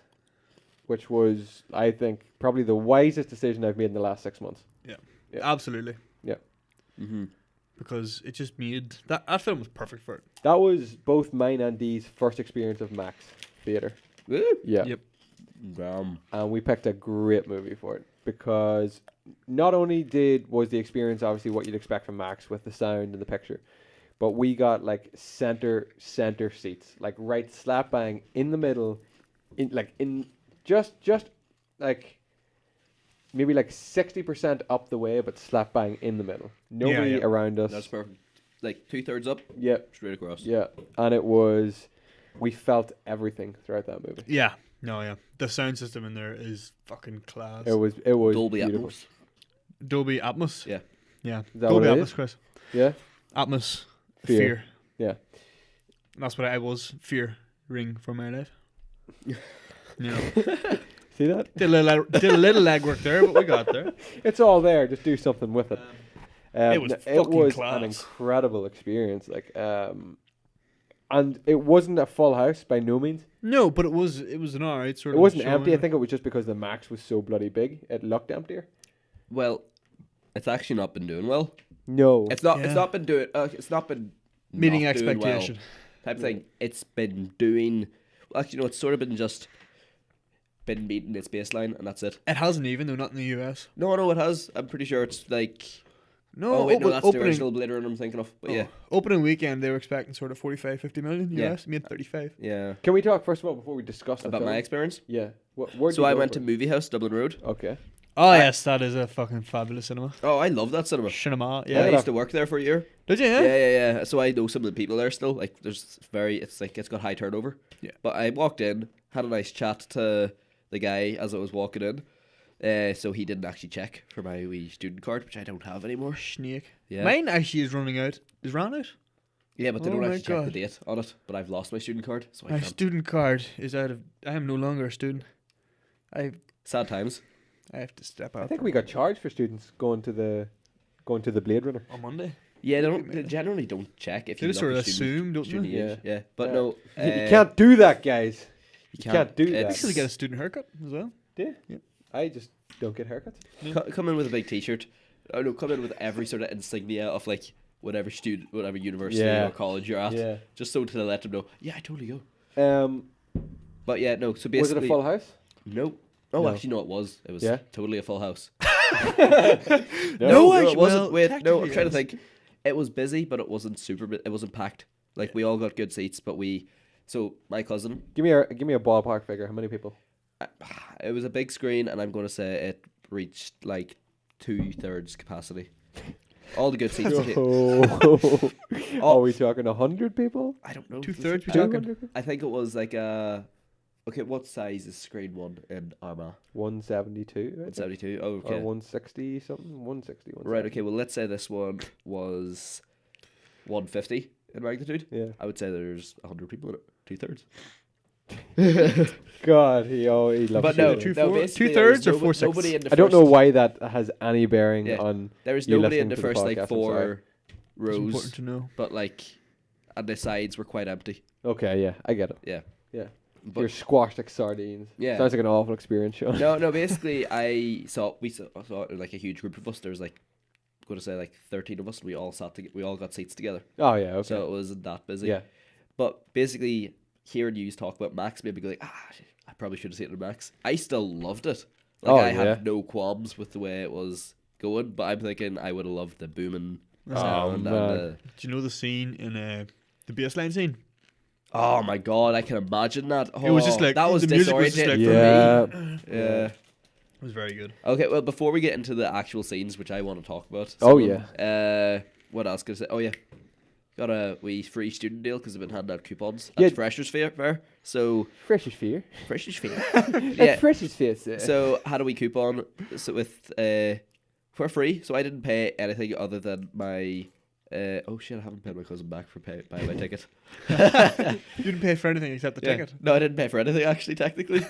Speaker 1: which was I think probably the wisest decision I've made in the last 6 months.
Speaker 2: Yeah. Absolutely.
Speaker 1: Yeah.
Speaker 3: Mm-hmm.
Speaker 2: Because it just made that film was perfect for it.
Speaker 1: That was both mine and Dee's first experience of Max Theatre.
Speaker 3: Woo.
Speaker 1: Yeah.
Speaker 2: Yep.
Speaker 1: And we picked a great movie for it because not only was the experience obviously what you'd expect from Max with the sound and the picture, but we got like center seats, like right slap bang in the middle, in just like maybe like 60% up the way, but slap bang in the middle. Nobody around us.
Speaker 3: That's perfect. Like 2/3 up.
Speaker 1: Yeah.
Speaker 3: Straight across.
Speaker 1: Yeah. And we felt everything throughout that movie.
Speaker 2: Yeah. No, yeah. The sound system in there is fucking class.
Speaker 1: It was
Speaker 3: Dolby
Speaker 1: beautiful.
Speaker 3: Atmos.
Speaker 2: Dolby Atmos.
Speaker 3: Yeah.
Speaker 2: Yeah.
Speaker 1: Is that
Speaker 2: Dolby
Speaker 1: what it
Speaker 2: Atmos,
Speaker 1: is?
Speaker 2: Chris.
Speaker 1: Yeah.
Speaker 2: Atmos.
Speaker 1: Fear.
Speaker 2: Fear.
Speaker 1: Yeah.
Speaker 2: That's what I was. Fear ring for my life. Yeah.
Speaker 1: See that?
Speaker 2: Did a little legwork there, but we got there.
Speaker 1: It's all there. Just do something with it.
Speaker 2: It was
Speaker 1: it
Speaker 2: fucking
Speaker 1: was
Speaker 2: class.
Speaker 1: an incredible experience. Like, and it wasn't a full house by no means.
Speaker 2: No, but it was an alright sort
Speaker 1: It
Speaker 2: of.
Speaker 1: wasn't
Speaker 2: show,
Speaker 1: empty. I
Speaker 2: like.
Speaker 1: think it was just because the Max was so bloody big. It looked emptier.
Speaker 3: Well, it's actually not been doing well.
Speaker 1: No.
Speaker 3: It's not.
Speaker 2: Yeah.
Speaker 3: It's not been doing. It's not been
Speaker 2: Meeting
Speaker 3: not doing well
Speaker 2: expectation.
Speaker 3: type thing. It's been doing. Well, actually, no. It's sort of been meeting its baseline, and that's it.
Speaker 2: It hasn't even, though, not in the US.
Speaker 3: No, it has. I'm pretty sure it's like.
Speaker 2: No,
Speaker 3: Oh wait, no, that's the
Speaker 2: opening,
Speaker 3: original Bladerunner I'm thinking of. But yeah,
Speaker 2: opening weekend, they were expecting sort of 45-50 million
Speaker 3: Yeah.
Speaker 2: US. Made 35.
Speaker 3: yeah.
Speaker 1: Can we talk first of all before we discuss the
Speaker 3: About
Speaker 1: film?
Speaker 3: my experience.
Speaker 1: Yeah. Where
Speaker 3: So I went to Movie House Dublin Road.
Speaker 1: Okay.
Speaker 2: Oh, yes, that is a fucking fabulous cinema.
Speaker 3: Oh, I love that cinema.
Speaker 2: Cinema,
Speaker 3: Yeah, I
Speaker 2: yeah.
Speaker 3: used to work there for a year.
Speaker 2: Did you,
Speaker 3: Yeah. So I know some of the people there still. Like, it's got high turnover.
Speaker 2: Yeah.
Speaker 3: But I walked in, had a nice chat to the guy as I was walking in. So he didn't actually check for my wee student card, which I don't have anymore.
Speaker 2: Snake.
Speaker 3: Yeah.
Speaker 2: Mine actually is running out. Is ran out?
Speaker 3: Yeah, but they
Speaker 2: Oh
Speaker 3: don't
Speaker 2: my
Speaker 3: actually check the
Speaker 2: God.
Speaker 3: date on it. But I've lost my student card, so I
Speaker 2: My
Speaker 3: can't.
Speaker 2: student card is out of. I am no longer a student. I
Speaker 3: Sad times.
Speaker 2: have to step
Speaker 1: I
Speaker 2: out
Speaker 1: think we got charged for students going to the Bladerunner.
Speaker 2: on Monday.
Speaker 3: Yeah, they generally don't check if
Speaker 2: They
Speaker 3: you
Speaker 2: just sort of
Speaker 3: look at
Speaker 2: assume, don't
Speaker 3: student
Speaker 2: they?
Speaker 3: age. Yeah, but
Speaker 1: Yeah.
Speaker 3: no.
Speaker 1: You can't do that, guys.
Speaker 3: You
Speaker 1: can't do that.
Speaker 2: You
Speaker 3: it's-
Speaker 2: actually get a student haircut as well.
Speaker 1: Do you?
Speaker 2: Yeah.
Speaker 1: I just don't get haircuts.
Speaker 3: Come in with a big T-shirt. Oh no, come in with every sort of insignia of like whatever university
Speaker 1: Yeah.
Speaker 3: or college you're at.
Speaker 1: Yeah.
Speaker 3: Just so to let them know. Yeah, I totally go.
Speaker 1: Um,
Speaker 3: But yeah, no. So
Speaker 1: was
Speaker 3: basically,
Speaker 1: it a full house?
Speaker 3: No. Oh,
Speaker 1: No.
Speaker 3: actually, no. It was. It was
Speaker 1: Yeah?
Speaker 3: totally a full house.
Speaker 2: No,
Speaker 3: it
Speaker 2: actually,
Speaker 3: wasn't.
Speaker 2: well,
Speaker 3: Wait, no. I'm
Speaker 2: technically
Speaker 3: trying to
Speaker 2: yes.
Speaker 3: think. It was busy, but it wasn't super. It wasn't packed. Like we all got good seats, but we. So my cousin.
Speaker 1: Give me a ballpark figure. How many people?
Speaker 3: It was a big screen, and I'm going to say it reached like 2/3 capacity. All the good seats.
Speaker 1: Oh, are we talking 100 people?
Speaker 3: I don't know.
Speaker 2: 2/3 we
Speaker 1: Two
Speaker 2: talking.
Speaker 1: hundred?
Speaker 3: I think it was like okay, what size is screen one in Armagh?
Speaker 1: 172. I think.
Speaker 3: 72. Oh,
Speaker 1: Or
Speaker 3: okay.
Speaker 1: 160 something. 160.
Speaker 3: Right. Okay. Well, let's say this one was 150 in magnitude.
Speaker 1: Yeah.
Speaker 3: I would say there's 100 people in it. 2/3.
Speaker 1: God, he loves
Speaker 3: But
Speaker 1: you.
Speaker 3: no,
Speaker 2: Two-
Speaker 3: no,
Speaker 2: four-
Speaker 3: basically,
Speaker 2: 2/3
Speaker 3: there
Speaker 2: or
Speaker 3: was
Speaker 2: 4/6?
Speaker 3: Nobody in the
Speaker 1: I don't know
Speaker 3: first-
Speaker 1: why that has any bearing
Speaker 3: Yeah.
Speaker 1: on.
Speaker 3: There was
Speaker 1: you
Speaker 3: nobody in
Speaker 1: listening
Speaker 3: the
Speaker 1: to the
Speaker 3: first
Speaker 1: podcast,
Speaker 3: like
Speaker 1: I'm sorry.
Speaker 3: 4
Speaker 2: It's important
Speaker 3: rows,
Speaker 2: to know.
Speaker 3: but like, and the sides were quite empty.
Speaker 1: Okay, yeah, I get it.
Speaker 3: Yeah.
Speaker 1: Yeah.
Speaker 3: But
Speaker 1: You're squashed like sardines.
Speaker 3: Yeah.
Speaker 1: Sounds like an awful experience, Sean.
Speaker 3: no. Basically, we saw like a huge group of us. There was like, I'm going to say like 13 of us. We all we all got seats together.
Speaker 1: Oh yeah, okay.
Speaker 3: So it wasn't that busy.
Speaker 1: yeah.
Speaker 3: But basically, hearing you talk about Max made me go like, I probably should have seen it in Max. I still loved it. Like
Speaker 1: Oh,
Speaker 3: I
Speaker 1: yeah.
Speaker 3: had no qualms with the way it was going, but I'm thinking I would have loved the booming
Speaker 2: Oh,
Speaker 3: sound
Speaker 1: man.
Speaker 3: and
Speaker 2: Do you know the scene in the baseline scene?
Speaker 3: oh my god, I can imagine that.
Speaker 2: It was just
Speaker 3: Oh,
Speaker 2: like-
Speaker 3: that was
Speaker 2: the music was just
Speaker 3: disorientating
Speaker 2: like-
Speaker 1: Yeah.
Speaker 3: for me. Yeah.
Speaker 2: It was very good.
Speaker 3: Okay, well before we get into the actual scenes, which I want to talk about.
Speaker 1: Oh,
Speaker 3: some of them, what else could I say? Oh yeah. Got a wee free student deal because I've been handing out coupons at
Speaker 1: Yeah.
Speaker 3: Freshers Fair. So
Speaker 1: Fresh as fear.
Speaker 3: Freshers Fair.
Speaker 1: Yeah. Fresh as fear. Sir.
Speaker 3: So had a wee coupon with for free. So I didn't pay anything other than my oh shit, I haven't paid my cousin back for buying my ticket.
Speaker 2: You didn't pay for anything except the
Speaker 3: Yeah.
Speaker 2: ticket.
Speaker 3: No, I didn't pay for anything actually, technically.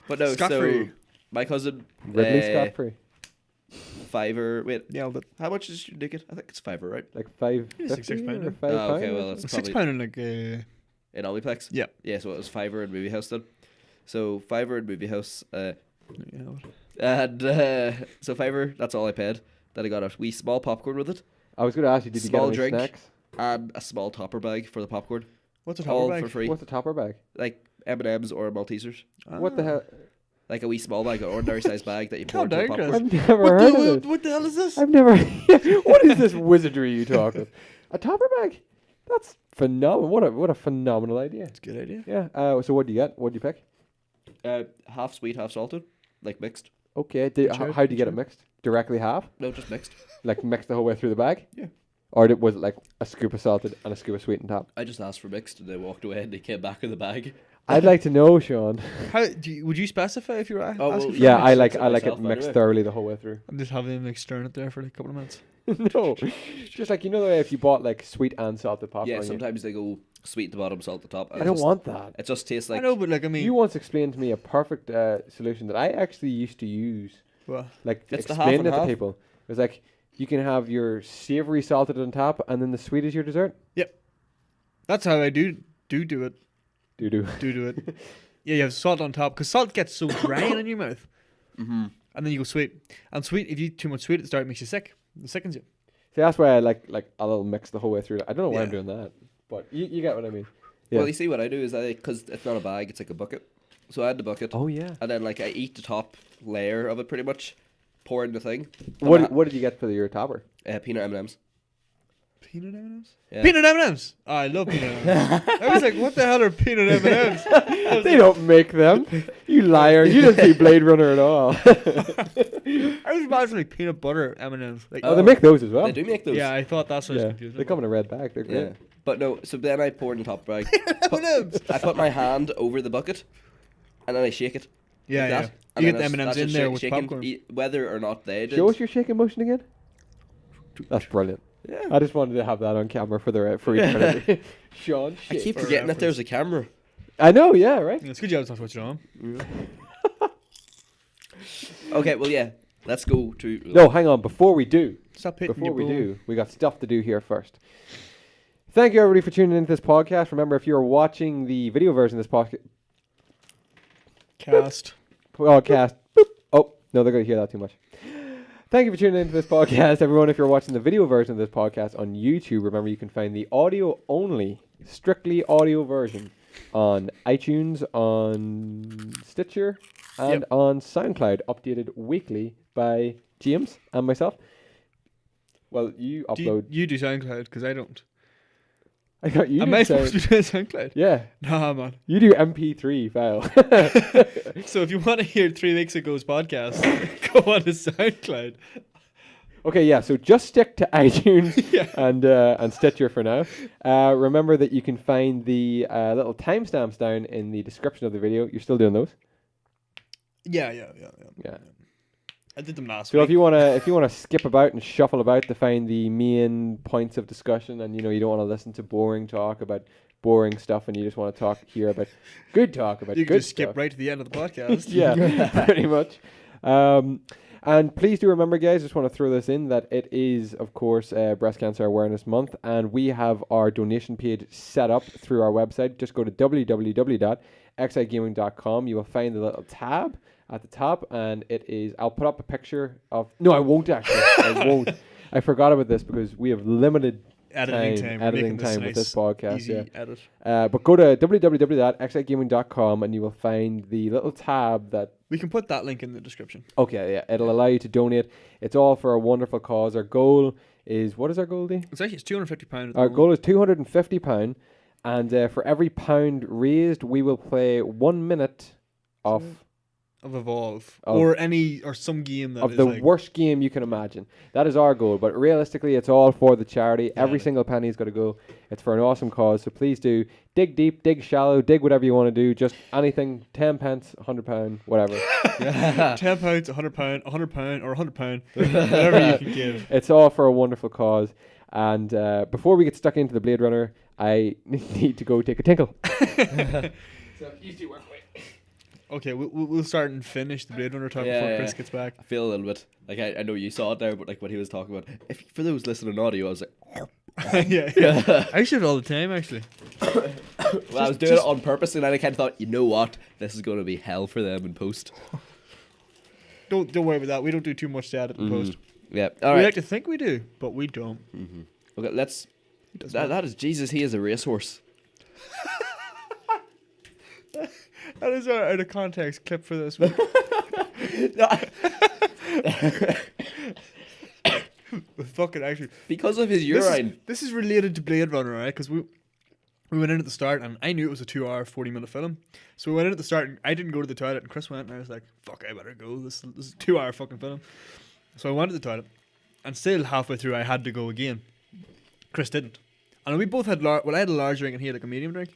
Speaker 3: But no,
Speaker 2: Scot-free.
Speaker 3: so my cousin
Speaker 1: Ridley Scott free.
Speaker 3: $5. Wait,
Speaker 2: Yeah, but
Speaker 3: how much is your ticket? I think it's $5, right?
Speaker 1: Like
Speaker 2: Maybe
Speaker 1: £5.50
Speaker 2: £6
Speaker 1: or
Speaker 2: now.
Speaker 1: £5.
Speaker 3: Oh, okay, well, it's
Speaker 2: £6
Speaker 3: probably
Speaker 2: in like
Speaker 3: in Omniplex.
Speaker 2: yeah.
Speaker 3: Yeah, so it was $5 in Movie House then. So $5 in Movie House,
Speaker 2: You know,
Speaker 3: and so $5. That's all I paid. Then I got a wee small popcorn with it,
Speaker 1: I was going to ask you, did you get
Speaker 3: Small
Speaker 1: any
Speaker 3: drink.
Speaker 1: snacks?
Speaker 3: and a small topper bag for the popcorn.
Speaker 2: What's a
Speaker 3: All
Speaker 2: topper
Speaker 3: for
Speaker 2: bag?
Speaker 3: free.
Speaker 1: What's a topper bag?
Speaker 3: Like M&M's or Maltesers.
Speaker 1: What the hell?
Speaker 3: Like a wee small bag, an ordinary size bag that you pour
Speaker 2: Calm
Speaker 3: into the
Speaker 2: down,
Speaker 3: popcorn.
Speaker 2: Chris.
Speaker 1: I've never
Speaker 2: What
Speaker 1: heard
Speaker 2: the,
Speaker 1: of it.
Speaker 2: what the hell is this?
Speaker 1: I've never. What is this wizardry you talk of? A topper bag? That's phenomenal. What a phenomenal idea.
Speaker 2: That's a good idea.
Speaker 1: Yeah. So what do you get? What do you pick?
Speaker 3: Half sweet, half salted. Like mixed.
Speaker 1: Okay.
Speaker 2: Good
Speaker 1: How
Speaker 2: choice,
Speaker 1: do you
Speaker 2: good
Speaker 1: get it
Speaker 2: choice.
Speaker 1: mixed? Directly half?
Speaker 3: No, just mixed.
Speaker 1: Like mixed the whole way through the bag?
Speaker 3: Yeah.
Speaker 1: Or was it like a scoop of salted and a scoop of sweet on top?
Speaker 3: I just asked for mixed and they walked away and they came back with the bag.
Speaker 1: I'd like to know, Sean.
Speaker 2: Would you specify if you were
Speaker 3: Oh,
Speaker 2: asking
Speaker 3: well,
Speaker 2: for
Speaker 1: Yeah,
Speaker 2: it?
Speaker 1: I like
Speaker 3: it
Speaker 1: it
Speaker 3: myself
Speaker 1: mixed
Speaker 3: anyway.
Speaker 1: thoroughly the whole way through.
Speaker 2: I'm just having them like stirring it there for like a couple of minutes.
Speaker 1: No, just like you know the way if you bought like sweet and salted popcorn.
Speaker 3: Yeah,
Speaker 1: you-
Speaker 3: sometimes they go sweet at the bottom, salt at the top.
Speaker 1: I don't want that.
Speaker 3: It just tastes like.
Speaker 2: I know, but like I mean,
Speaker 1: You once explained to me a perfect solution that I actually used to use.
Speaker 2: well,
Speaker 1: Like
Speaker 3: It's the half
Speaker 1: explained
Speaker 3: and
Speaker 1: it to
Speaker 3: half.
Speaker 1: people. It was like you can have your savory salted on top, and then the sweet is your dessert.
Speaker 2: that's how I do it.
Speaker 1: Do.
Speaker 2: Do it. Yeah, you have salt on top because salt gets so dry in your mouth,
Speaker 3: Mm-hmm.
Speaker 2: and then you go sweet. And sweet, if you eat too much sweet at the start, it makes you sick. It sickens you.
Speaker 1: See, that's why I like a little mix the whole way through. I don't know why I'm
Speaker 2: Yeah.
Speaker 1: doing that, but you get what I mean. Yeah.
Speaker 3: Well, you see what I do is because it's not a bag, it's like a bucket. So I had the bucket,
Speaker 1: Oh yeah.
Speaker 3: and then like I eat the top layer of it pretty much, pour in the thing.
Speaker 1: What did you get for your topper?
Speaker 3: Peanut M&Ms.
Speaker 2: Peanut M&Ms.
Speaker 3: Yeah.
Speaker 2: Peanut M&Ms. Oh, I love peanut M&Ms. I was like, what the hell are peanut M&Ms?
Speaker 1: They don't make them. You liar. You didn't see Blade Runner at all.
Speaker 2: I was imagining like peanut butter M&Ms. Like,
Speaker 1: Oh, they make those as well.
Speaker 3: They do make those.
Speaker 2: yeah, I thought that's what I was
Speaker 1: Yeah,
Speaker 2: confused.
Speaker 1: they come in a red bag. They're great.
Speaker 3: Yeah. But no, so then I pour in the top bag.
Speaker 2: M&Ms.
Speaker 3: I put my hand over the bucket, and then I shake it.
Speaker 2: Yeah,
Speaker 3: like
Speaker 2: yeah.
Speaker 3: that,
Speaker 2: You
Speaker 3: and
Speaker 2: get the
Speaker 3: then
Speaker 2: M&Ms
Speaker 3: that's
Speaker 2: in
Speaker 3: just
Speaker 2: there with
Speaker 3: shaking,
Speaker 2: popcorn.
Speaker 3: whether or not they did.
Speaker 1: Show us your shaking motion again. That's brilliant.
Speaker 3: Yeah.
Speaker 1: I just wanted to have that on camera for eternity. Sean,
Speaker 3: I keep
Speaker 2: For
Speaker 3: forgetting that
Speaker 2: reference.
Speaker 3: there's a camera.
Speaker 1: I know, yeah, right.
Speaker 2: Yeah, it's a good job it's not switched on.
Speaker 3: Okay, well yeah, let's go to.
Speaker 1: No, hang on. Before we do,
Speaker 2: Stop hitting
Speaker 1: before
Speaker 2: your
Speaker 1: we
Speaker 2: bone.
Speaker 1: do, we got stuff to do here first. Thank you everybody for tuning into this podcast. Remember, if you're watching the video version of this podcast,
Speaker 2: Cast.
Speaker 1: boop. Oh no, they're going to hear that too much. Thank you for tuning into this podcast, everyone. If you're watching the video version of this podcast on YouTube, remember you can find the audio only, strictly audio version on iTunes, on Stitcher, and on SoundCloud, updated weekly by James and myself. Well, you upload.
Speaker 2: You do SoundCloud because I don't.
Speaker 1: I got you.
Speaker 2: Am
Speaker 1: to
Speaker 2: I
Speaker 1: say-
Speaker 2: supposed to do SoundCloud?
Speaker 1: Yeah,
Speaker 2: Nah, man.
Speaker 1: you do MP3 file.
Speaker 2: So if you want to hear 3 weeks ago's podcast, go on to SoundCloud.
Speaker 1: Okay, yeah. So just stick to iTunes
Speaker 2: Yeah.
Speaker 1: and Stitcher for now. Remember that you can find the little timestamps down in the description of the video. You're still doing those,
Speaker 2: Yeah.
Speaker 1: yeah.
Speaker 2: I did them last
Speaker 1: So
Speaker 2: week.
Speaker 1: if you wanna skip about and shuffle about to find the main points of discussion, and you don't want to listen to boring talk about boring stuff, and you just want to hear about good talk about
Speaker 2: you
Speaker 1: good
Speaker 2: can just
Speaker 1: stuff.
Speaker 2: skip right to the end of the podcast.
Speaker 1: Yeah, pretty much. And please do remember, guys, just want to throw this in, that it is, of course, Breast Cancer Awareness Month, and we have our donation page set up through our website. Just go to www.xitegaming.com. You will find the little tab at the top, and it is, I'll put up a picture of, no, I won't actually. I won't. I forgot about this because we have limited
Speaker 2: Editing time. We're
Speaker 1: editing
Speaker 2: making this
Speaker 1: time with this podcast.
Speaker 2: easy
Speaker 1: Yeah.
Speaker 2: edit.
Speaker 1: But go to www.xitegaming.com and you will find the little tab that,
Speaker 2: We can put that link in the description.
Speaker 1: okay, yeah, it'll allow you to donate. It's all for a wonderful cause. Our goal is, what is our goal, D?
Speaker 2: It's £250.
Speaker 1: Our goal is £250, and for every pound raised, we will play 1 minute of
Speaker 2: of Evolve
Speaker 1: Of-
Speaker 2: or some game that is
Speaker 1: the
Speaker 2: like
Speaker 1: worst game you can imagine. That is our goal, but realistically, it's all for the charity. Every
Speaker 2: Yeah.
Speaker 1: single penny's got to go. It's for an awesome cause, so please do dig deep, dig shallow, dig whatever you want to do. Just anything, 10 pence, £100, whatever.
Speaker 2: £10, £100, £100, or £100, whatever you can give.
Speaker 1: It's all for a wonderful cause. And before we get stuck into the Blade Runner, I need to go take a tinkle. So you two work away.
Speaker 2: Okay, we'll start and finish the Blade Runner talk
Speaker 3: Yeah,
Speaker 2: before
Speaker 3: yeah.
Speaker 2: Chris gets back.
Speaker 3: I feel a little bit like I know you saw it there, but like when he was talking about, if for those listening on audio, I was like,
Speaker 2: yeah. I should all the time actually.
Speaker 3: well, I was doing it on purpose, and then I kind of thought, you know what, this is going to be hell for them in post.
Speaker 2: Don't worry about that. We don't do too much to edit in post.
Speaker 3: Yeah. All
Speaker 2: We
Speaker 3: right.
Speaker 2: like to think we do, but we don't.
Speaker 3: Okay, let's.
Speaker 2: He does
Speaker 3: That,
Speaker 2: not.
Speaker 3: that is Jesus. He is a racehorse.
Speaker 2: That is our out of context clip for this week. Fucking actually.
Speaker 3: Because of his
Speaker 2: This
Speaker 3: urine.
Speaker 2: this is related to Blade Runner, right? Because we went in at the start, and I knew it was a 2-hour, 40-minute film. So we went in at the start, and I didn't go to the toilet, and Chris went, and I was like, "Fuck, I better go. This is a 2-hour fucking film." So I went to the toilet, and still halfway through, I had to go again. Chris didn't, and we both had I had a large drink, and he had like a medium drink.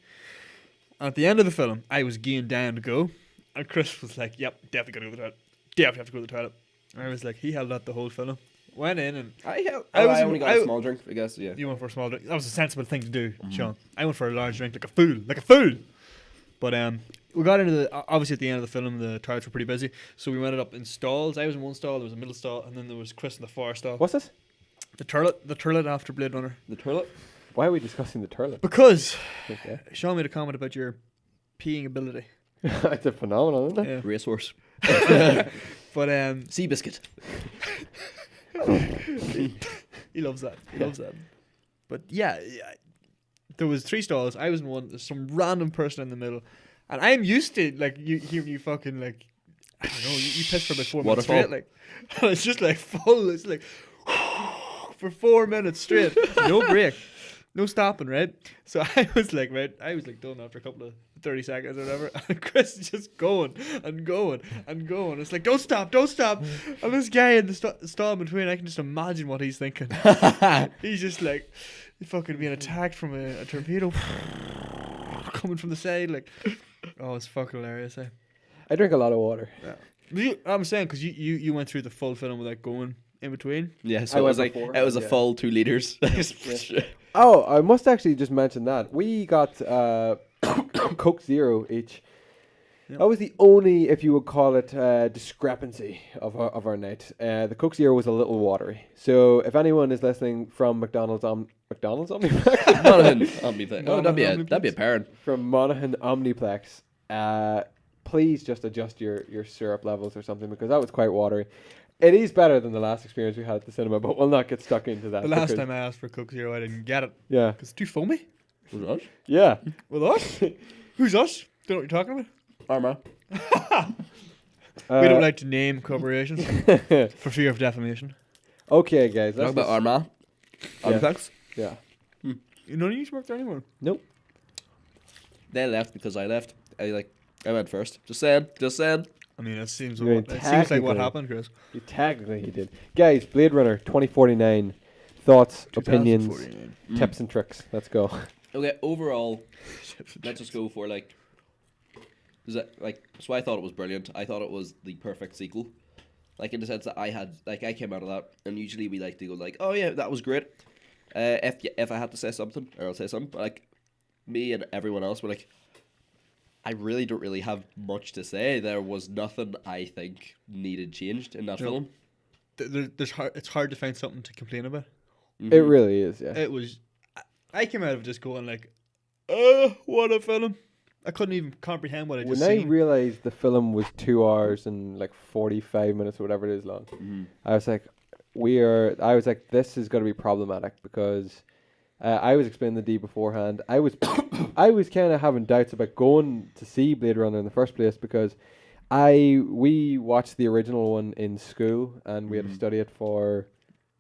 Speaker 2: And at the end of the film, I was gearing down to go, and Chris was like, "Yep, definitely gotta go to the toilet. Definitely have to go to the toilet." And I was like, he held that the whole film. Went in and
Speaker 3: I only got a small drink, I guess. Yeah.
Speaker 2: you went for a small drink. That was a sensible thing to do, Sean. I went for a large drink, like a fool. But we got into obviously at the end of the film, the toilets were pretty busy, so we ended up in stalls. I was in one stall, there was a middle stall, and then there was Chris in the far stall.
Speaker 1: What's this?
Speaker 2: The toilet after Blade Runner.
Speaker 3: The toilet.
Speaker 1: Why are we discussing the toilet?
Speaker 2: Because
Speaker 1: Okay.
Speaker 2: Sean made a comment about your peeing ability.
Speaker 1: It's a phenomenon, isn't it?
Speaker 2: Yeah.
Speaker 3: Racehorse.
Speaker 2: But
Speaker 3: Seabiscuit.
Speaker 2: he loves that. He loves that. But yeah, there was 3 stalls. I was in one. There's some random person in the middle, and I'm used to like you hearing you fucking like I don't know. You piss for about 4 minutes
Speaker 3: Waterfall.
Speaker 2: straight, like, and it's just like full. It's like for 4 minutes straight, no break, no stopping, right? So I was like done after a couple of 30 seconds or whatever, and Chris is just going and going and going. It's like, don't stop. And this guy in the stall in between, I can just imagine what he's thinking. He's just like fucking being attacked from a torpedo coming from the side. Like, oh, it's fucking hilarious. Eh?
Speaker 1: I drink a lot of water.
Speaker 2: Yeah. I'm saying because you went through the full film without going in between.
Speaker 3: Yeah, so
Speaker 1: I
Speaker 3: it was
Speaker 1: went
Speaker 3: like
Speaker 1: before,
Speaker 3: it was a
Speaker 1: yeah.
Speaker 3: full 2 liters.
Speaker 1: Oh, I must actually just mention that. We got Coke Zero each.
Speaker 2: Yep.
Speaker 1: That was the only, if you would call it, discrepancy of our night. The Coke Zero was a little watery. So if anyone is listening from McDonald's Omniplex?
Speaker 3: Monaghan Omniplex. Oh,
Speaker 2: Monaghan
Speaker 3: that'd be a parent.
Speaker 1: From Monaghan Omniplex, please just adjust your syrup levels or something, because that was quite watery. It is better than the last experience we had at the cinema, but we'll not get stuck into that.
Speaker 2: The last
Speaker 1: because-
Speaker 2: time I asked for Coke Zero, I didn't get it
Speaker 1: Yeah.
Speaker 2: because it's too foamy.
Speaker 3: Was it us?
Speaker 1: Yeah.
Speaker 2: With us? Who's us? Don't know what you're talking about.
Speaker 3: Arma.
Speaker 2: We don't like to name corporations for fear of defamation.
Speaker 1: Okay, guys.
Speaker 3: Talk
Speaker 1: Let's
Speaker 3: about
Speaker 1: just-
Speaker 3: Arma.
Speaker 1: Yeah.
Speaker 3: Omniplex.
Speaker 1: Yeah.
Speaker 2: None of you work there anymore.
Speaker 1: Nope.
Speaker 3: They left because I left. I went first. Just saying.
Speaker 2: I mean, it seems
Speaker 1: I mean,
Speaker 2: it seems like what
Speaker 1: technically-
Speaker 2: happened, Chris.
Speaker 1: Technically, he did. Guys, Blade Runner 2049. Thoughts, opinions,
Speaker 2: 2049.
Speaker 1: tips, and tricks. Let's go.
Speaker 3: Okay, overall, let's just go for so I thought it was brilliant. I thought it was the perfect sequel. Like, in the sense that I came out of that, and usually we like to go like, oh yeah, that was great. If I had to say something, or I'll say something, but like, me and everyone else were like, I really don't really have much to say. There was nothing I think needed changed in that
Speaker 2: No.
Speaker 3: film.
Speaker 2: It's hard to find something to complain about.
Speaker 1: It really is, yeah.
Speaker 2: It was. I came out of it just going like, what a film. I couldn't even comprehend what I
Speaker 1: When
Speaker 2: just
Speaker 1: I
Speaker 2: seen.
Speaker 1: realized the film was 2 hours and like 45 minutes or whatever it is long, I was like, this is going to be problematic, because I was explaining the D beforehand. I was kind of having doubts about going to see Blade Runner in the first place, because we watched the original one in school and we had to study it for,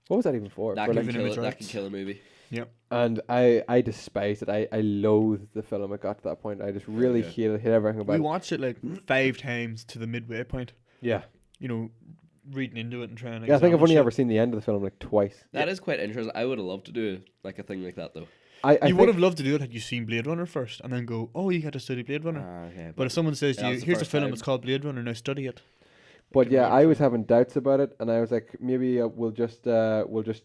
Speaker 1: what was that even for?
Speaker 3: That
Speaker 1: For,
Speaker 3: can
Speaker 1: like,
Speaker 2: Living
Speaker 3: kill
Speaker 2: Image
Speaker 3: it. That can
Speaker 2: Rights.
Speaker 3: kill a movie.
Speaker 2: Yep.
Speaker 1: and I despised it. I loathed the film. It got to that point. I just really hated everything about
Speaker 2: We
Speaker 1: it.
Speaker 2: watched it like 5 times to the midway point.
Speaker 1: Yeah.
Speaker 2: You know, reading into it and trying to.
Speaker 1: Yeah, I think I've
Speaker 2: examine
Speaker 1: only
Speaker 2: shit.
Speaker 1: ever seen the end of the film like twice.
Speaker 3: That is quite interesting. I would have loved to do like a thing like that though.
Speaker 1: I
Speaker 2: You
Speaker 1: think
Speaker 2: would have loved to do it had you seen Blade Runner first, and then go, "Oh, you got to study Blade Runner."
Speaker 3: Okay,
Speaker 2: But if someone says to
Speaker 3: Yeah,
Speaker 2: you,
Speaker 3: it's the
Speaker 2: "Here's a
Speaker 3: first
Speaker 2: film,
Speaker 3: time.
Speaker 2: it's called Blade Runner, now study it,"
Speaker 1: But
Speaker 2: can
Speaker 1: yeah,
Speaker 2: read
Speaker 1: I
Speaker 2: it
Speaker 1: was
Speaker 2: for-
Speaker 1: having doubts about it, and I was like, maybe we'll just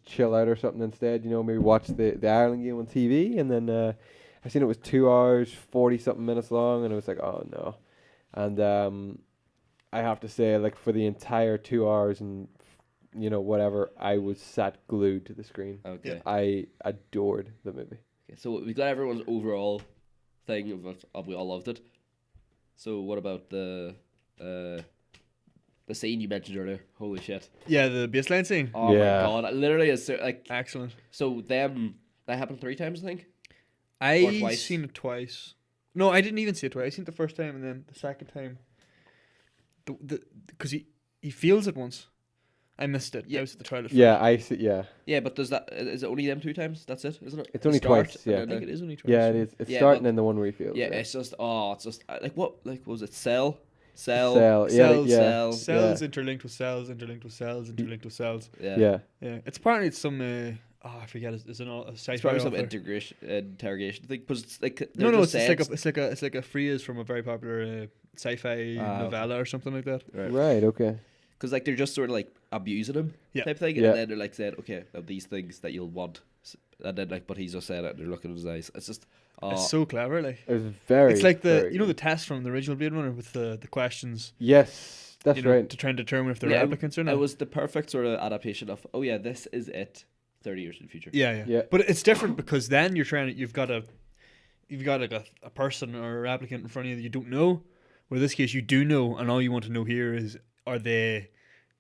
Speaker 1: chill out or something instead. You know, maybe watch the Ireland game on TV, and then I seen it was 2 hours 40 something minutes long, and I was like, oh no. And I have to say, like, for the entire 2 hours and whatever, I was sat glued to the screen.
Speaker 3: Okay.
Speaker 1: I adored the movie.
Speaker 3: Okay, so we got everyone's overall thing of we all loved it. So what about the the scene you mentioned earlier. Holy shit!
Speaker 2: Yeah, the baseline scene.
Speaker 3: Oh
Speaker 1: Yeah.
Speaker 3: my god! Literally, it's like
Speaker 2: Excellent.
Speaker 3: so. That happened 3 times, I think.
Speaker 2: I
Speaker 3: twice.
Speaker 2: seen it twice. No, I didn't even see it twice. I seen it the first time and then the second time. Because he feels it once. I missed it.
Speaker 3: Yeah.
Speaker 2: I was at the toilet.
Speaker 1: Yeah, I see. Yeah,
Speaker 3: Yeah, but is it only them 2 times? That's it, isn't it?
Speaker 1: It's only
Speaker 3: Start,
Speaker 1: twice, yeah.
Speaker 3: and
Speaker 2: I
Speaker 3: then
Speaker 2: think it is only twice.
Speaker 1: yeah, it is. It's
Speaker 3: Yeah,
Speaker 1: starting
Speaker 3: but-
Speaker 1: in the one where he feels.
Speaker 3: Yeah, it's just like what was it? Cell.
Speaker 1: Cell. Yeah,
Speaker 2: Cells,
Speaker 1: yeah,
Speaker 3: cell.
Speaker 2: Cells interlinked with cells, interlinked with cells, interlinked with cells.
Speaker 1: yeah.
Speaker 2: Yeah, it's apparently some. I forget. It's a
Speaker 3: It's
Speaker 2: sci-fi
Speaker 3: probably some
Speaker 2: author.
Speaker 3: interrogation thing, because it's like
Speaker 2: No, it's like a phrase from a very popular sci-fi
Speaker 3: Ah,
Speaker 2: novella or something like that.
Speaker 1: Right. Okay.
Speaker 3: because like they're just sort of like abusing him,
Speaker 2: Yeah.
Speaker 3: type thing,
Speaker 1: Yeah.
Speaker 3: and then they're like saying, okay, now these things that you'll want, and then like, but he's just saying it, and they're looking in his eyes. It's just,
Speaker 2: It's so clever, like.
Speaker 1: It was very.
Speaker 2: It's like
Speaker 1: very
Speaker 2: the
Speaker 1: good.
Speaker 2: test from the original Blade Runner with the questions.
Speaker 1: Yes, that's right.
Speaker 2: To try and determine if they're
Speaker 3: Yeah,
Speaker 2: replicants or not.
Speaker 3: it was the perfect sort of adaptation of, oh yeah, this is it, 30 years in the future.
Speaker 2: Yeah.
Speaker 1: Yeah.
Speaker 2: But it's different because then you've got like a person or a replicant in front of you that you don't know. Where in this case you do know, and all you want to know here is, are they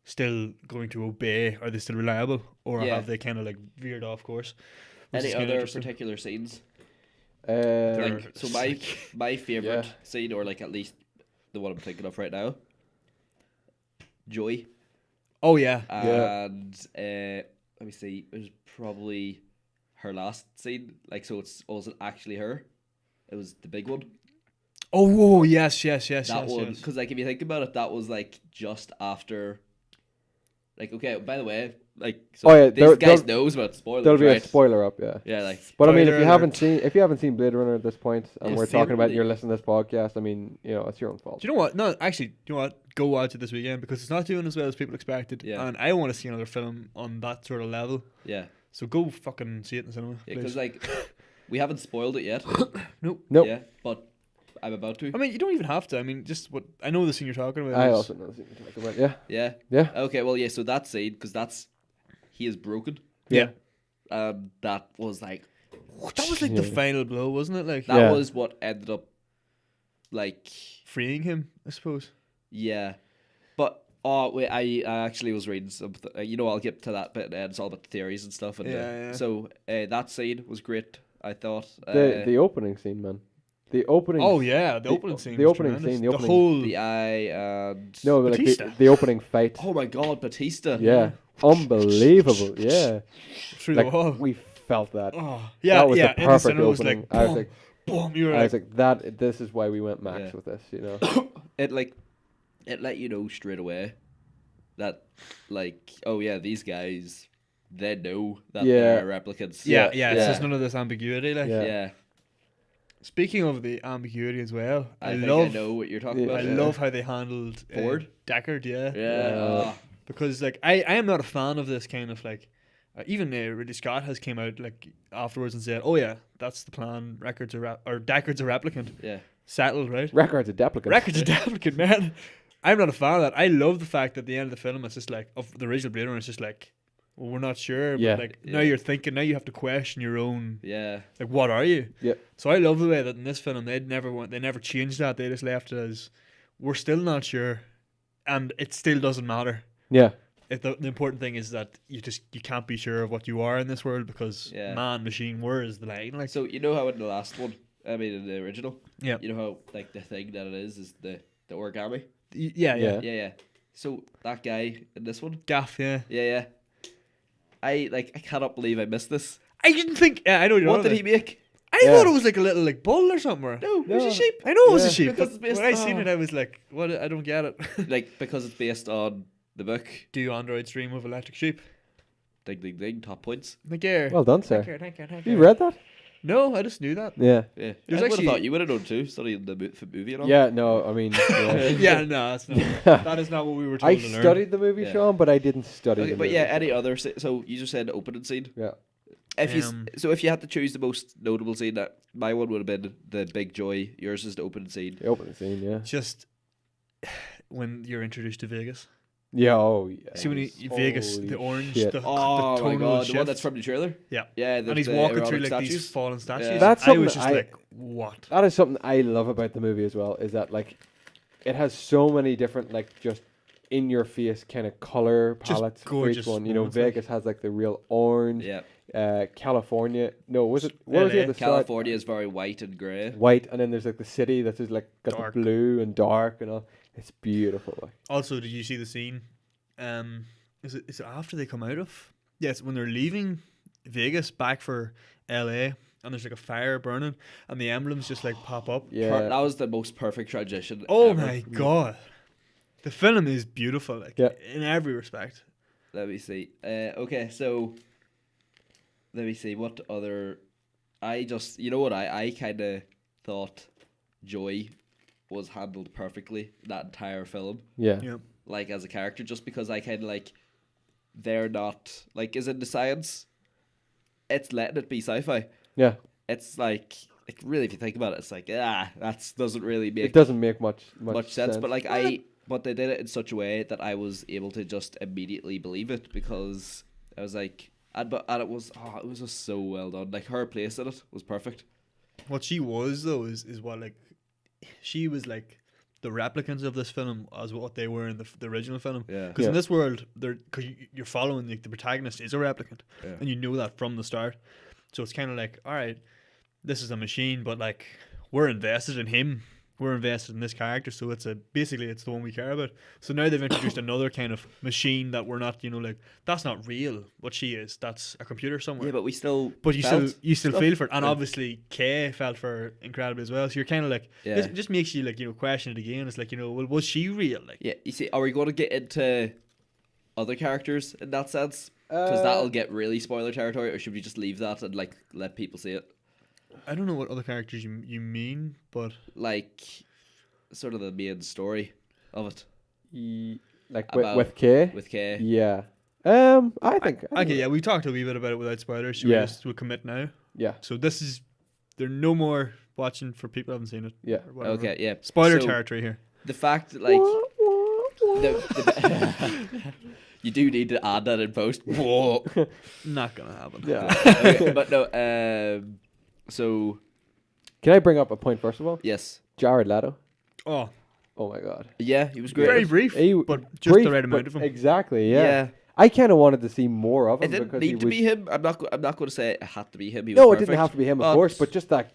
Speaker 2: still going to obey? Are they still reliable, or
Speaker 3: Yeah.
Speaker 2: have they kind of like veered off course? Which
Speaker 3: Any
Speaker 2: is kinda
Speaker 3: other
Speaker 2: interesting.
Speaker 3: particular scenes?
Speaker 1: Uh,
Speaker 3: Like, so my favorite
Speaker 1: Yeah.
Speaker 3: scene, or like at least the one I'm thinking of right now, Joy,
Speaker 2: Oh yeah.
Speaker 1: Yeah.
Speaker 3: and let me see, it was probably her last scene. Like, so it wasn't actually her; it was the big one.
Speaker 2: Oh yes.
Speaker 3: That one, because like if you think about it, that was like just after. Like, okay, by the way, like, so
Speaker 1: Oh, yeah,
Speaker 3: these guys
Speaker 1: there'll-
Speaker 3: knows about spoilers,
Speaker 1: there'll be
Speaker 3: right?
Speaker 1: a spoiler up. Yeah.
Speaker 3: Yeah, like,
Speaker 1: But I mean,
Speaker 2: Spoiler
Speaker 1: if you haven't seen Blade Runner at this point, and
Speaker 3: Yeah,
Speaker 1: we're
Speaker 3: see,
Speaker 1: talking about
Speaker 3: really-
Speaker 1: you're listening to this podcast, I mean, it's your own fault.
Speaker 2: Do you know what? No, actually, do you know what? Go watch it this weekend because it's not doing as well as people expected.
Speaker 3: Yeah.
Speaker 2: And I want to see another film on that sort of level.
Speaker 3: yeah,
Speaker 2: So go fucking see it in the cinema.
Speaker 3: because
Speaker 2: please.
Speaker 3: like we haven't spoiled it yet.
Speaker 2: Nope.
Speaker 1: Nope.
Speaker 3: Yeah, but I'm about to.
Speaker 2: I mean, you don't even have to. I mean, just what I know the scene you're talking about.
Speaker 1: I
Speaker 2: is-
Speaker 1: also know the scene you're talking about. Yeah.
Speaker 3: Yeah.
Speaker 1: Yeah.
Speaker 3: Okay. Well, yeah. So that scene, because he is broken.
Speaker 2: Yeah.
Speaker 3: That was like
Speaker 2: That was like the
Speaker 1: Yeah.
Speaker 2: final blow, wasn't it? Like
Speaker 3: that
Speaker 1: Yeah.
Speaker 3: was what ended up like
Speaker 2: freeing him, I suppose.
Speaker 3: yeah, but wait, I actually was reading something. I'll get to that bit and it's all about the theories and stuff. And
Speaker 2: Yeah.
Speaker 3: so that scene was great. I thought
Speaker 1: The opening scene, man. The opening.
Speaker 2: Oh yeah, the opening scene.
Speaker 1: the
Speaker 2: was
Speaker 1: opening
Speaker 2: tremendous.
Speaker 1: scene, the opening-
Speaker 2: whole.
Speaker 3: the eye and
Speaker 1: No, but like
Speaker 2: Batista.
Speaker 1: the opening fight.
Speaker 3: oh my god, Batista.
Speaker 1: Yeah. Unbelievable. Yeah.
Speaker 2: through
Speaker 1: Like
Speaker 2: the wall.
Speaker 1: we felt that.
Speaker 2: Oh yeah,
Speaker 1: That was
Speaker 2: yeah.
Speaker 1: the
Speaker 2: in the
Speaker 1: perfect
Speaker 2: cinema, it was
Speaker 1: opening.
Speaker 2: like,
Speaker 1: I was
Speaker 2: boom,
Speaker 1: like,
Speaker 2: boom. You were
Speaker 1: I was
Speaker 2: like,
Speaker 1: like, that. This is why we went max
Speaker 3: Yeah.
Speaker 1: with this.
Speaker 3: It let you know straight away that like, oh yeah, these guys, they know that
Speaker 1: Yeah.
Speaker 3: they're replicants.
Speaker 2: yeah.
Speaker 1: yeah.
Speaker 2: It's just none of this ambiguity. Like,
Speaker 1: Yeah.
Speaker 3: Yeah.
Speaker 2: speaking of the ambiguity as well,
Speaker 3: I
Speaker 2: I
Speaker 3: think
Speaker 2: love.
Speaker 3: I know what you're talking
Speaker 1: Yeah.
Speaker 2: I
Speaker 3: about.
Speaker 2: love how they handled
Speaker 3: Ford?
Speaker 2: Deckard. Yeah.
Speaker 3: Yeah.
Speaker 1: Yeah.
Speaker 2: Because like I am not a fan of this kind of like even Ridley Scott has came out like afterwards and said, oh yeah, that's the plan, Deckard's a replicant,
Speaker 3: Yeah.
Speaker 2: settled, right?
Speaker 1: Records of duplicate.
Speaker 2: Records a replicant, man. I'm not a fan of that. I love the fact that at the end of the film it's just like, of the original Blade Runner, it's just like, well, we're not sure,
Speaker 1: Yeah.
Speaker 2: but like now
Speaker 3: Yeah.
Speaker 2: you're thinking, now you have to question your own,
Speaker 3: Yeah.
Speaker 2: like, what are you?
Speaker 1: Yeah.
Speaker 2: So I love the way that in this film they never changed that. They just left it as, we're still not sure, and it still doesn't matter.
Speaker 1: Yeah.
Speaker 2: The important thing is that you can't be sure of what you are in this world because
Speaker 3: Yeah.
Speaker 2: man, machine, where is the line? Like,
Speaker 3: So you know how in the last one, I mean in the original,
Speaker 2: yeah,
Speaker 3: you know how like the thing that it is the origami.
Speaker 2: yeah.
Speaker 1: Yeah.
Speaker 3: Yeah. So that guy in this one.
Speaker 2: Gaff, yeah.
Speaker 3: Yeah. I cannot believe I missed this.
Speaker 2: I didn't think. Yeah, I know you're
Speaker 3: What
Speaker 2: on
Speaker 3: did
Speaker 2: about.
Speaker 3: he make?
Speaker 2: I
Speaker 1: Yeah.
Speaker 2: thought it was like a little like bull or something.
Speaker 3: No, it was
Speaker 1: No.
Speaker 3: a sheep.
Speaker 2: I know it was a
Speaker 1: Yeah.
Speaker 2: sheep.
Speaker 3: Because
Speaker 2: But
Speaker 3: it's
Speaker 2: when I
Speaker 3: based-
Speaker 2: seen
Speaker 3: oh.
Speaker 2: it, I was like, "What? I don't get it."
Speaker 3: Like because it's based on the book.
Speaker 2: Do androids dream of electric sheep?
Speaker 3: Ding ding ding. Top points.
Speaker 2: Like, yeah.
Speaker 1: Well done, sir.
Speaker 2: Thank you.
Speaker 1: You read that?
Speaker 2: No, I just knew that.
Speaker 1: Yeah.
Speaker 3: Yeah.
Speaker 2: There's
Speaker 3: I would
Speaker 2: actually-
Speaker 3: have thought you would have known too, studying the movie and all.
Speaker 1: Yeah. No. I mean. Yeah.
Speaker 2: Yeah, no, that's not. That is not what we were told
Speaker 1: I
Speaker 2: to learn.
Speaker 1: studied the movie,
Speaker 3: Yeah.
Speaker 1: Sean, but I didn't study
Speaker 3: Okay,
Speaker 1: the
Speaker 3: but
Speaker 1: movie.
Speaker 3: yeah, any other? So you just said the opening scene.
Speaker 1: Yeah.
Speaker 3: If you
Speaker 2: Um,
Speaker 3: so if you had to choose the most notable scene, that my one would have been the big joy. Yours is the opening scene.
Speaker 1: The opening scene. Yeah.
Speaker 2: Just when you're introduced to Vegas.
Speaker 1: Yeah. Oh. Yeah.
Speaker 2: See when Vegas,
Speaker 1: Holy
Speaker 2: the orange,
Speaker 1: shit.
Speaker 2: the
Speaker 3: Oh my
Speaker 2: tonal
Speaker 3: god, the
Speaker 2: shift.
Speaker 3: one that's from the trailer.
Speaker 2: Yeah.
Speaker 3: Yeah,
Speaker 2: And he's walking through like these fallen statues.
Speaker 3: Yeah.
Speaker 1: That's
Speaker 2: I was
Speaker 1: something
Speaker 2: just
Speaker 1: I-
Speaker 2: like, what?
Speaker 1: That is something I love about the movie as well. Is that like, it has so many different like just in your face kind of color
Speaker 2: Just
Speaker 1: palettes for
Speaker 2: gorgeous
Speaker 1: each one. You know,
Speaker 2: moments, like.
Speaker 1: Vegas has like the real orange.
Speaker 3: Yeah.
Speaker 1: California, no, was it? What was it
Speaker 2: LA.
Speaker 1: at the start?
Speaker 3: California is very white and grey.
Speaker 1: White, and then there's like the city that's just like got
Speaker 2: Dark.
Speaker 1: the blue and dark and all. It's beautiful. Like.
Speaker 2: Also, did you see the scene? Is it after they come out of? Yes, when they're leaving Vegas back for LA, and there's like a fire burning, and the emblems just like pop up.
Speaker 1: Yeah,
Speaker 3: That was the most perfect transition.
Speaker 2: Oh
Speaker 3: ever.
Speaker 2: my god, the film is beautiful, like
Speaker 1: Yeah.
Speaker 2: in every respect.
Speaker 3: Let me see. Okay, so let me see what other. I just, you know what, I kind of thought Joy was handled perfectly that entire film,
Speaker 1: yeah,
Speaker 2: Yeah,
Speaker 3: like as a character, just because I kind of like they're not like is in the science. It's letting it be sci-fi.
Speaker 1: yeah.
Speaker 3: It's like really, if you think about it, it's like that doesn't really
Speaker 1: It
Speaker 3: make
Speaker 1: doesn't make much
Speaker 3: sense. But like but they did it in such a way that I was able to just immediately believe it, because I was like, and it was just so well done. Like her place in it was perfect.
Speaker 2: what she was though is what like she was like the replicants of this film as what they were in the original film.
Speaker 3: Yeah.
Speaker 2: Because
Speaker 1: Yeah.
Speaker 2: in this world, because you're following like the protagonist is a replicant,
Speaker 3: Yeah.
Speaker 2: and you know that from the start. So it's kind of like, all right, this is a machine, but like we're invested in him. We're invested in this character, so basically it's the one we care about. So now they've introduced another kind of machine that we're not, like that's not real. What she is, that's a computer somewhere.
Speaker 3: Yeah, but we still.
Speaker 2: But you
Speaker 3: felt
Speaker 2: still
Speaker 3: stuff.
Speaker 2: feel for it, and
Speaker 3: Yeah.
Speaker 2: obviously Kay felt for her incredibly as well. So you're kind of like,
Speaker 3: Yeah.
Speaker 2: it just makes you like question it again. It's like well, was she real? Like,
Speaker 3: Yeah, you see, are we going to get into other characters in that sense? Because that'll get really spoiler territory, or should we just leave that and like let people see it?
Speaker 2: I don't know what other characters you mean, but
Speaker 3: Like, sort of the main story of it
Speaker 1: like
Speaker 3: About-
Speaker 1: with Kay.
Speaker 3: with Kay.
Speaker 1: Yeah. I think.
Speaker 2: okay, yeah, we talked a wee bit about it without spoilers. So
Speaker 1: Yeah.
Speaker 2: we'll commit now.
Speaker 1: Yeah.
Speaker 2: So there's no more watching for people who haven't seen it.
Speaker 1: Yeah.
Speaker 2: or whatever.
Speaker 3: Okay, yeah.
Speaker 2: Spoiler
Speaker 3: So,
Speaker 2: territory here.
Speaker 3: The fact that like you do need to add that in post. Whoa.
Speaker 2: Not gonna happen.
Speaker 1: Yeah.
Speaker 3: Okay, but no. So
Speaker 1: Can I bring up a point first of all?
Speaker 3: yes,
Speaker 1: Jared Leto.
Speaker 2: Oh,
Speaker 1: Oh my god.
Speaker 3: yeah, he was great.
Speaker 2: very brief,
Speaker 1: He-
Speaker 2: but just
Speaker 1: brief,
Speaker 2: the right amount
Speaker 1: but
Speaker 2: of him.
Speaker 1: Exactly. Yeah.
Speaker 3: Yeah.
Speaker 1: I kind of wanted to see more of
Speaker 3: It
Speaker 1: him
Speaker 3: didn't
Speaker 1: because
Speaker 3: need
Speaker 1: he
Speaker 3: to
Speaker 1: was.
Speaker 3: be him. I'm not going to say it had to be him. He was
Speaker 1: No, it
Speaker 3: perfect.
Speaker 1: didn't have to be him, of
Speaker 3: But-
Speaker 1: course. But just that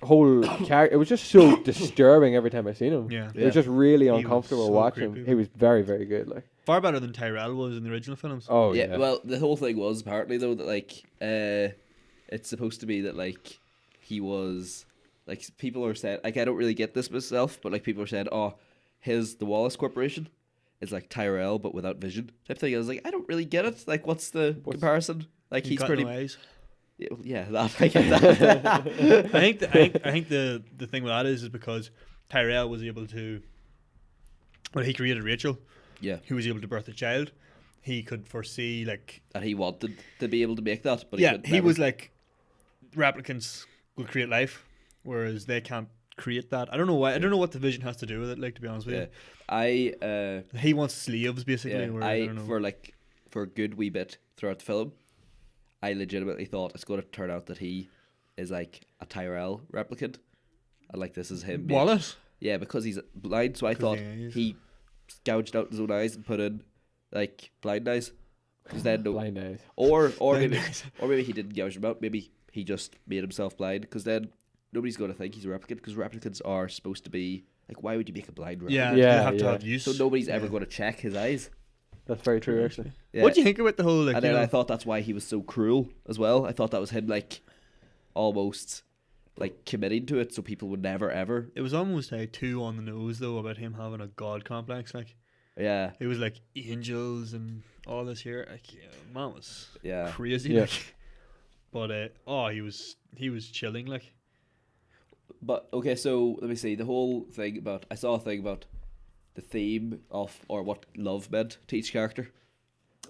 Speaker 1: whole character, it was just so disturbing every time I seen him.
Speaker 2: Yeah.
Speaker 1: It was just really
Speaker 2: was
Speaker 1: uncomfortable
Speaker 2: so
Speaker 1: watching him.
Speaker 2: creepy.
Speaker 1: He was very, very good. Like,
Speaker 2: Far better than Tyrell was in the original films.
Speaker 1: oh
Speaker 3: yeah,
Speaker 1: yeah.
Speaker 3: well, the whole thing was apparently though that like it's supposed to be that like he was like people are saying like I don't really get this myself, but like people are saying the Wallace Corporation is like Tyrell but without vision type thing. I was like I don't really get it. Like what's the comparison? Like
Speaker 2: He's
Speaker 3: he's
Speaker 2: got
Speaker 3: pretty
Speaker 2: no eyes.
Speaker 3: yeah that I get that.
Speaker 2: I think the thing with that is because Tyrell was able to, when he created Rachel,
Speaker 3: Yeah,
Speaker 2: he was able to birth a child. He could foresee like
Speaker 3: and he wanted to be able to make that, but
Speaker 2: yeah,
Speaker 3: he
Speaker 2: he was like replicants will create life, whereas they can't create that. I don't know why. I don't know what the vision has to do with it. Like to be honest with
Speaker 3: yeah.
Speaker 2: you,
Speaker 3: I
Speaker 2: he wants slaves basically.
Speaker 3: Yeah,
Speaker 2: whereas I don't know.
Speaker 3: for a good wee bit throughout the film, I legitimately thought it's going to turn out that he is like a Tyrell replicant, and like this is him. being-
Speaker 2: Wallace.
Speaker 3: Yeah, because he's blind, so I
Speaker 2: 'Cause
Speaker 3: thought
Speaker 2: he is.
Speaker 3: he gouged out his own eyes and put in like blind eyes. 'Cause then
Speaker 1: Blind eyes.
Speaker 3: or
Speaker 2: Blind
Speaker 3: maybe
Speaker 2: eyes.
Speaker 3: or maybe he didn't gouge them out. Maybe he just made himself blind. Because then nobody's going to think he's a replicant. Because replicants are supposed to be like, why would you make a blind replicant?
Speaker 2: Yeah,
Speaker 1: Yeah,
Speaker 2: you have to
Speaker 1: yeah.
Speaker 2: have use.
Speaker 3: So nobody's ever
Speaker 2: Yeah.
Speaker 3: going to check his eyes.
Speaker 1: That's very true, actually.
Speaker 3: Yeah.
Speaker 2: What do you think about the whole like?
Speaker 3: And
Speaker 2: you
Speaker 3: then
Speaker 2: know,
Speaker 3: I thought that's why he was so cruel as well. I thought that was him like almost like committing to it so people would never ever.
Speaker 2: it was almost like too on the nose though about him having a god complex. Like
Speaker 3: Yeah.
Speaker 2: it was like angels and all this here. Like man was
Speaker 3: Yeah.
Speaker 2: crazy.
Speaker 1: Yeah.
Speaker 2: Like, but he was chilling. Like
Speaker 3: But okay, so let me see. The whole thing about I saw a thing about the theme of or what love meant to each character.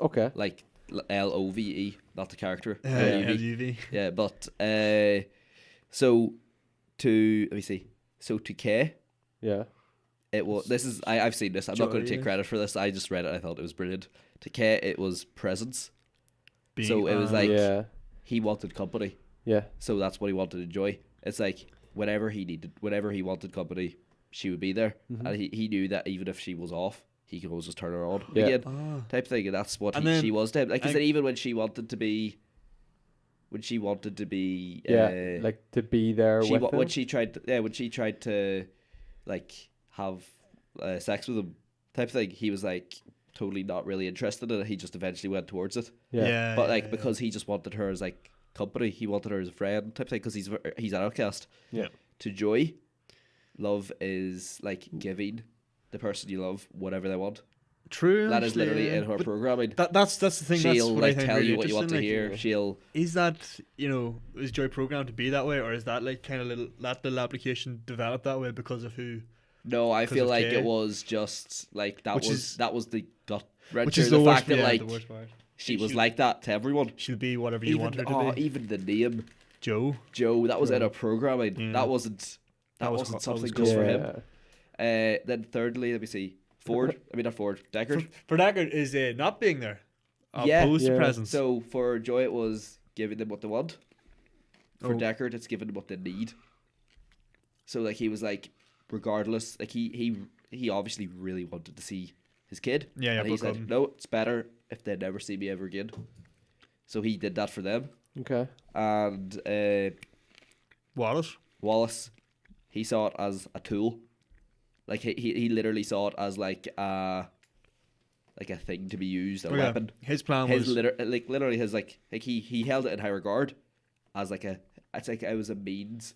Speaker 1: Okay.
Speaker 3: Like LOVE, not the character.
Speaker 2: LUV.
Speaker 3: Yeah, but so to let me see. So to K,
Speaker 1: Yeah.
Speaker 3: it was this is I've seen this. I'm not going to take
Speaker 2: Joy.
Speaker 3: credit for this. I just read it. I thought it was brilliant. To K, it was presence.
Speaker 2: Being,
Speaker 3: So it was like-
Speaker 1: yeah.
Speaker 3: He wanted company,
Speaker 1: Yeah.
Speaker 3: so that's what he wanted to enjoy. It's like whenever he wanted company, she would be there,
Speaker 1: Mm-hmm.
Speaker 3: and he knew that even if she was off, he can always just turn her on
Speaker 1: Yeah.
Speaker 3: again,
Speaker 2: Ah.
Speaker 3: type thing. And that's what
Speaker 2: And then-
Speaker 3: she was to him. Like, he
Speaker 2: and-
Speaker 3: said even when she wanted to be,
Speaker 1: Yeah, like to be there with him.
Speaker 3: when she tried to like have sex with him, type thing, he was like totally not really interested in it. He just eventually went towards it.
Speaker 1: Yeah.
Speaker 3: But like because he just wanted her as like company, he wanted her as a friend type thing because he's an outcast.
Speaker 1: Yeah.
Speaker 3: To Joy, love is like giving the person you love whatever they want.
Speaker 2: True.
Speaker 3: That is
Speaker 2: actually,
Speaker 3: literally
Speaker 2: yeah.
Speaker 3: in her
Speaker 2: But
Speaker 3: programming.
Speaker 2: That's the thing. That's
Speaker 3: She'll
Speaker 2: what I
Speaker 3: like
Speaker 2: think
Speaker 3: tell
Speaker 2: really
Speaker 3: you what you want to
Speaker 2: interesting,
Speaker 3: hear.
Speaker 2: like,
Speaker 3: She'll
Speaker 2: Is that, is Joy programmed to be that way, or is that like kind of that little application developed that way because of who?
Speaker 3: no. I
Speaker 2: 'Cause
Speaker 3: feel
Speaker 2: of
Speaker 3: like
Speaker 2: Kay.
Speaker 3: it was just like that
Speaker 2: Which
Speaker 3: was
Speaker 2: is-
Speaker 3: that was the gut
Speaker 2: Which
Speaker 3: wrencher.
Speaker 2: is
Speaker 3: The
Speaker 2: the worst,
Speaker 3: fact that
Speaker 2: yeah,
Speaker 3: like
Speaker 2: the worst part.
Speaker 3: she was
Speaker 2: She'll-
Speaker 3: like that to everyone.
Speaker 2: She'll be whatever you want her to be.
Speaker 3: Even the name
Speaker 2: Joe.
Speaker 3: Joe, that was in
Speaker 2: Joe.
Speaker 3: her programming.
Speaker 2: Yeah.
Speaker 3: That wasn't
Speaker 2: That was
Speaker 3: wasn't
Speaker 2: co- that was
Speaker 3: something
Speaker 2: cool.
Speaker 3: just for
Speaker 1: Yeah.
Speaker 3: him. Then thirdly, let me see. Not Ford, Deckard.
Speaker 2: For Deckard is not being there.
Speaker 3: Yeah.
Speaker 2: Opposed to
Speaker 1: Yeah.
Speaker 2: presence.
Speaker 3: So for Joy, it was giving them what they want. For
Speaker 2: Oh.
Speaker 3: Deckard, it's giving them what they need. So like he was like, regardless, like he obviously really wanted to see his kid.
Speaker 2: Yeah, yeah,
Speaker 3: And he
Speaker 2: but
Speaker 3: said,
Speaker 2: couldn't.
Speaker 3: no, it's better if they never see me ever again. So he did that for them.
Speaker 1: Okay.
Speaker 3: And Wallace, he saw it as a tool. Like he literally saw it as like a thing to be used, a
Speaker 2: Oh, yeah.
Speaker 3: weapon.
Speaker 2: His plan
Speaker 3: His
Speaker 2: was
Speaker 3: literally his like he held it in high regard as like it's like it was a means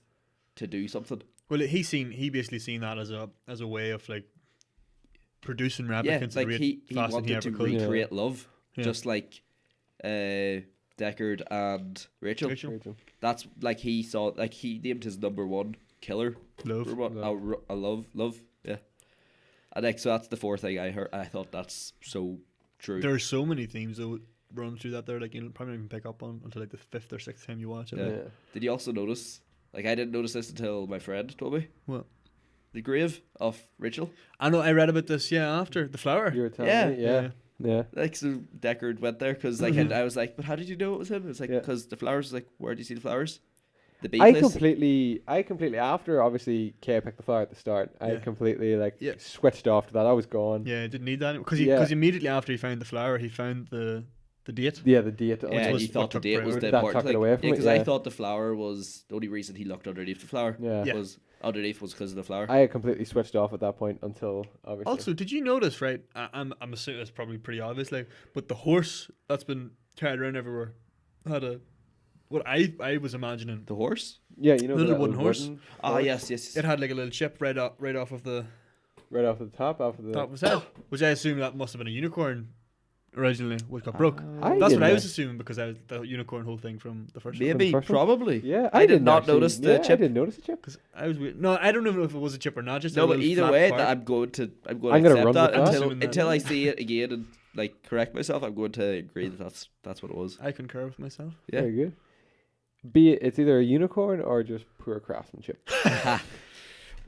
Speaker 3: to do something.
Speaker 2: well. He basically seen that as a way of like producing replicants.
Speaker 3: Yeah,
Speaker 2: at
Speaker 3: like
Speaker 2: the rate
Speaker 3: he
Speaker 2: faster than
Speaker 3: wanted to
Speaker 2: ever could.
Speaker 3: recreate love,
Speaker 2: Yeah.
Speaker 3: just like Deckard and Rachel.
Speaker 2: Rachel.
Speaker 3: That's like he saw like he named his number one killer.
Speaker 2: Love.
Speaker 3: I love. Yeah. And like so that's the fourth thing I heard. I thought that's so true.
Speaker 2: There are so many themes that would run through that there. Like you'll probably not even pick up on until like the fifth or sixth time you watch it.
Speaker 3: Yeah.
Speaker 1: Yeah.
Speaker 3: Did you also notice? Like I didn't notice this until my friend told me.
Speaker 2: What?
Speaker 3: The grave of Rachel.
Speaker 2: I know. I read about this. Yeah, after the flower.
Speaker 1: You were telling
Speaker 3: Yeah.
Speaker 1: me. Yeah. Yeah.
Speaker 3: Like so Deckard went there because like I was like, but how did you know it was him? It was like
Speaker 1: Yeah.
Speaker 3: because the flowers. Was like, where do you see the flowers? The bee
Speaker 1: I
Speaker 3: place.
Speaker 1: completely after obviously Kay picked the flower at the start. I
Speaker 2: Yeah.
Speaker 1: completely
Speaker 2: Yeah.
Speaker 1: switched off to that. I was gone.
Speaker 2: Yeah, didn't need that because
Speaker 1: Yeah.
Speaker 2: immediately after he found the flower, he found the date.
Speaker 1: Yeah, the date.
Speaker 3: Yeah, and
Speaker 2: was
Speaker 3: you
Speaker 2: what
Speaker 3: thought the
Speaker 2: took
Speaker 3: date was
Speaker 2: priority.
Speaker 3: the
Speaker 1: That
Speaker 3: important
Speaker 1: took it
Speaker 3: thing.
Speaker 1: away from it,
Speaker 3: because I
Speaker 1: yeah.
Speaker 3: thought the flower was the only reason he looked underneath the flower.
Speaker 1: Yeah.
Speaker 2: Yeah.
Speaker 3: Was underneath was because of the flower.
Speaker 1: I had completely switched off at that point until obviously.
Speaker 2: Also, did you notice? Right, I'm assuming it's probably pretty obvious. Like, but the horse that's been carried around everywhere had what I was imagining.
Speaker 3: The horse.
Speaker 1: yeah, you know,
Speaker 2: little
Speaker 1: the
Speaker 2: wooden horse.
Speaker 3: Ah yes.
Speaker 2: It had like a little chip right off of the
Speaker 1: right off the top, off of the.
Speaker 2: top of his head, which I assume that must have been a unicorn originally, which got broke.
Speaker 1: I
Speaker 2: That's what
Speaker 1: didn't
Speaker 2: I
Speaker 1: know.
Speaker 2: was assuming because I was the unicorn whole thing from the first one.
Speaker 3: Maybe,
Speaker 1: first one?
Speaker 3: probably.
Speaker 1: Yeah,
Speaker 3: I did
Speaker 1: didn't
Speaker 3: not
Speaker 1: actually-
Speaker 3: notice the
Speaker 1: yeah,
Speaker 3: chip.
Speaker 1: I didn't notice the chip.
Speaker 2: Because I was weird. No, I don't even know if it was a chip or not. Just
Speaker 3: No,
Speaker 2: a
Speaker 3: but
Speaker 2: little
Speaker 3: either
Speaker 2: flat
Speaker 3: way,
Speaker 2: part.
Speaker 3: I'm going to
Speaker 1: I'm
Speaker 3: accept
Speaker 1: gonna run
Speaker 3: that
Speaker 1: with that.
Speaker 3: until
Speaker 2: Assuming that-
Speaker 3: until I see it again and like correct myself. I'm going to agree that that's what it was.
Speaker 2: I concur with myself.
Speaker 3: Yeah.
Speaker 1: Very good. Be it's either a unicorn or just poor craftsmanship.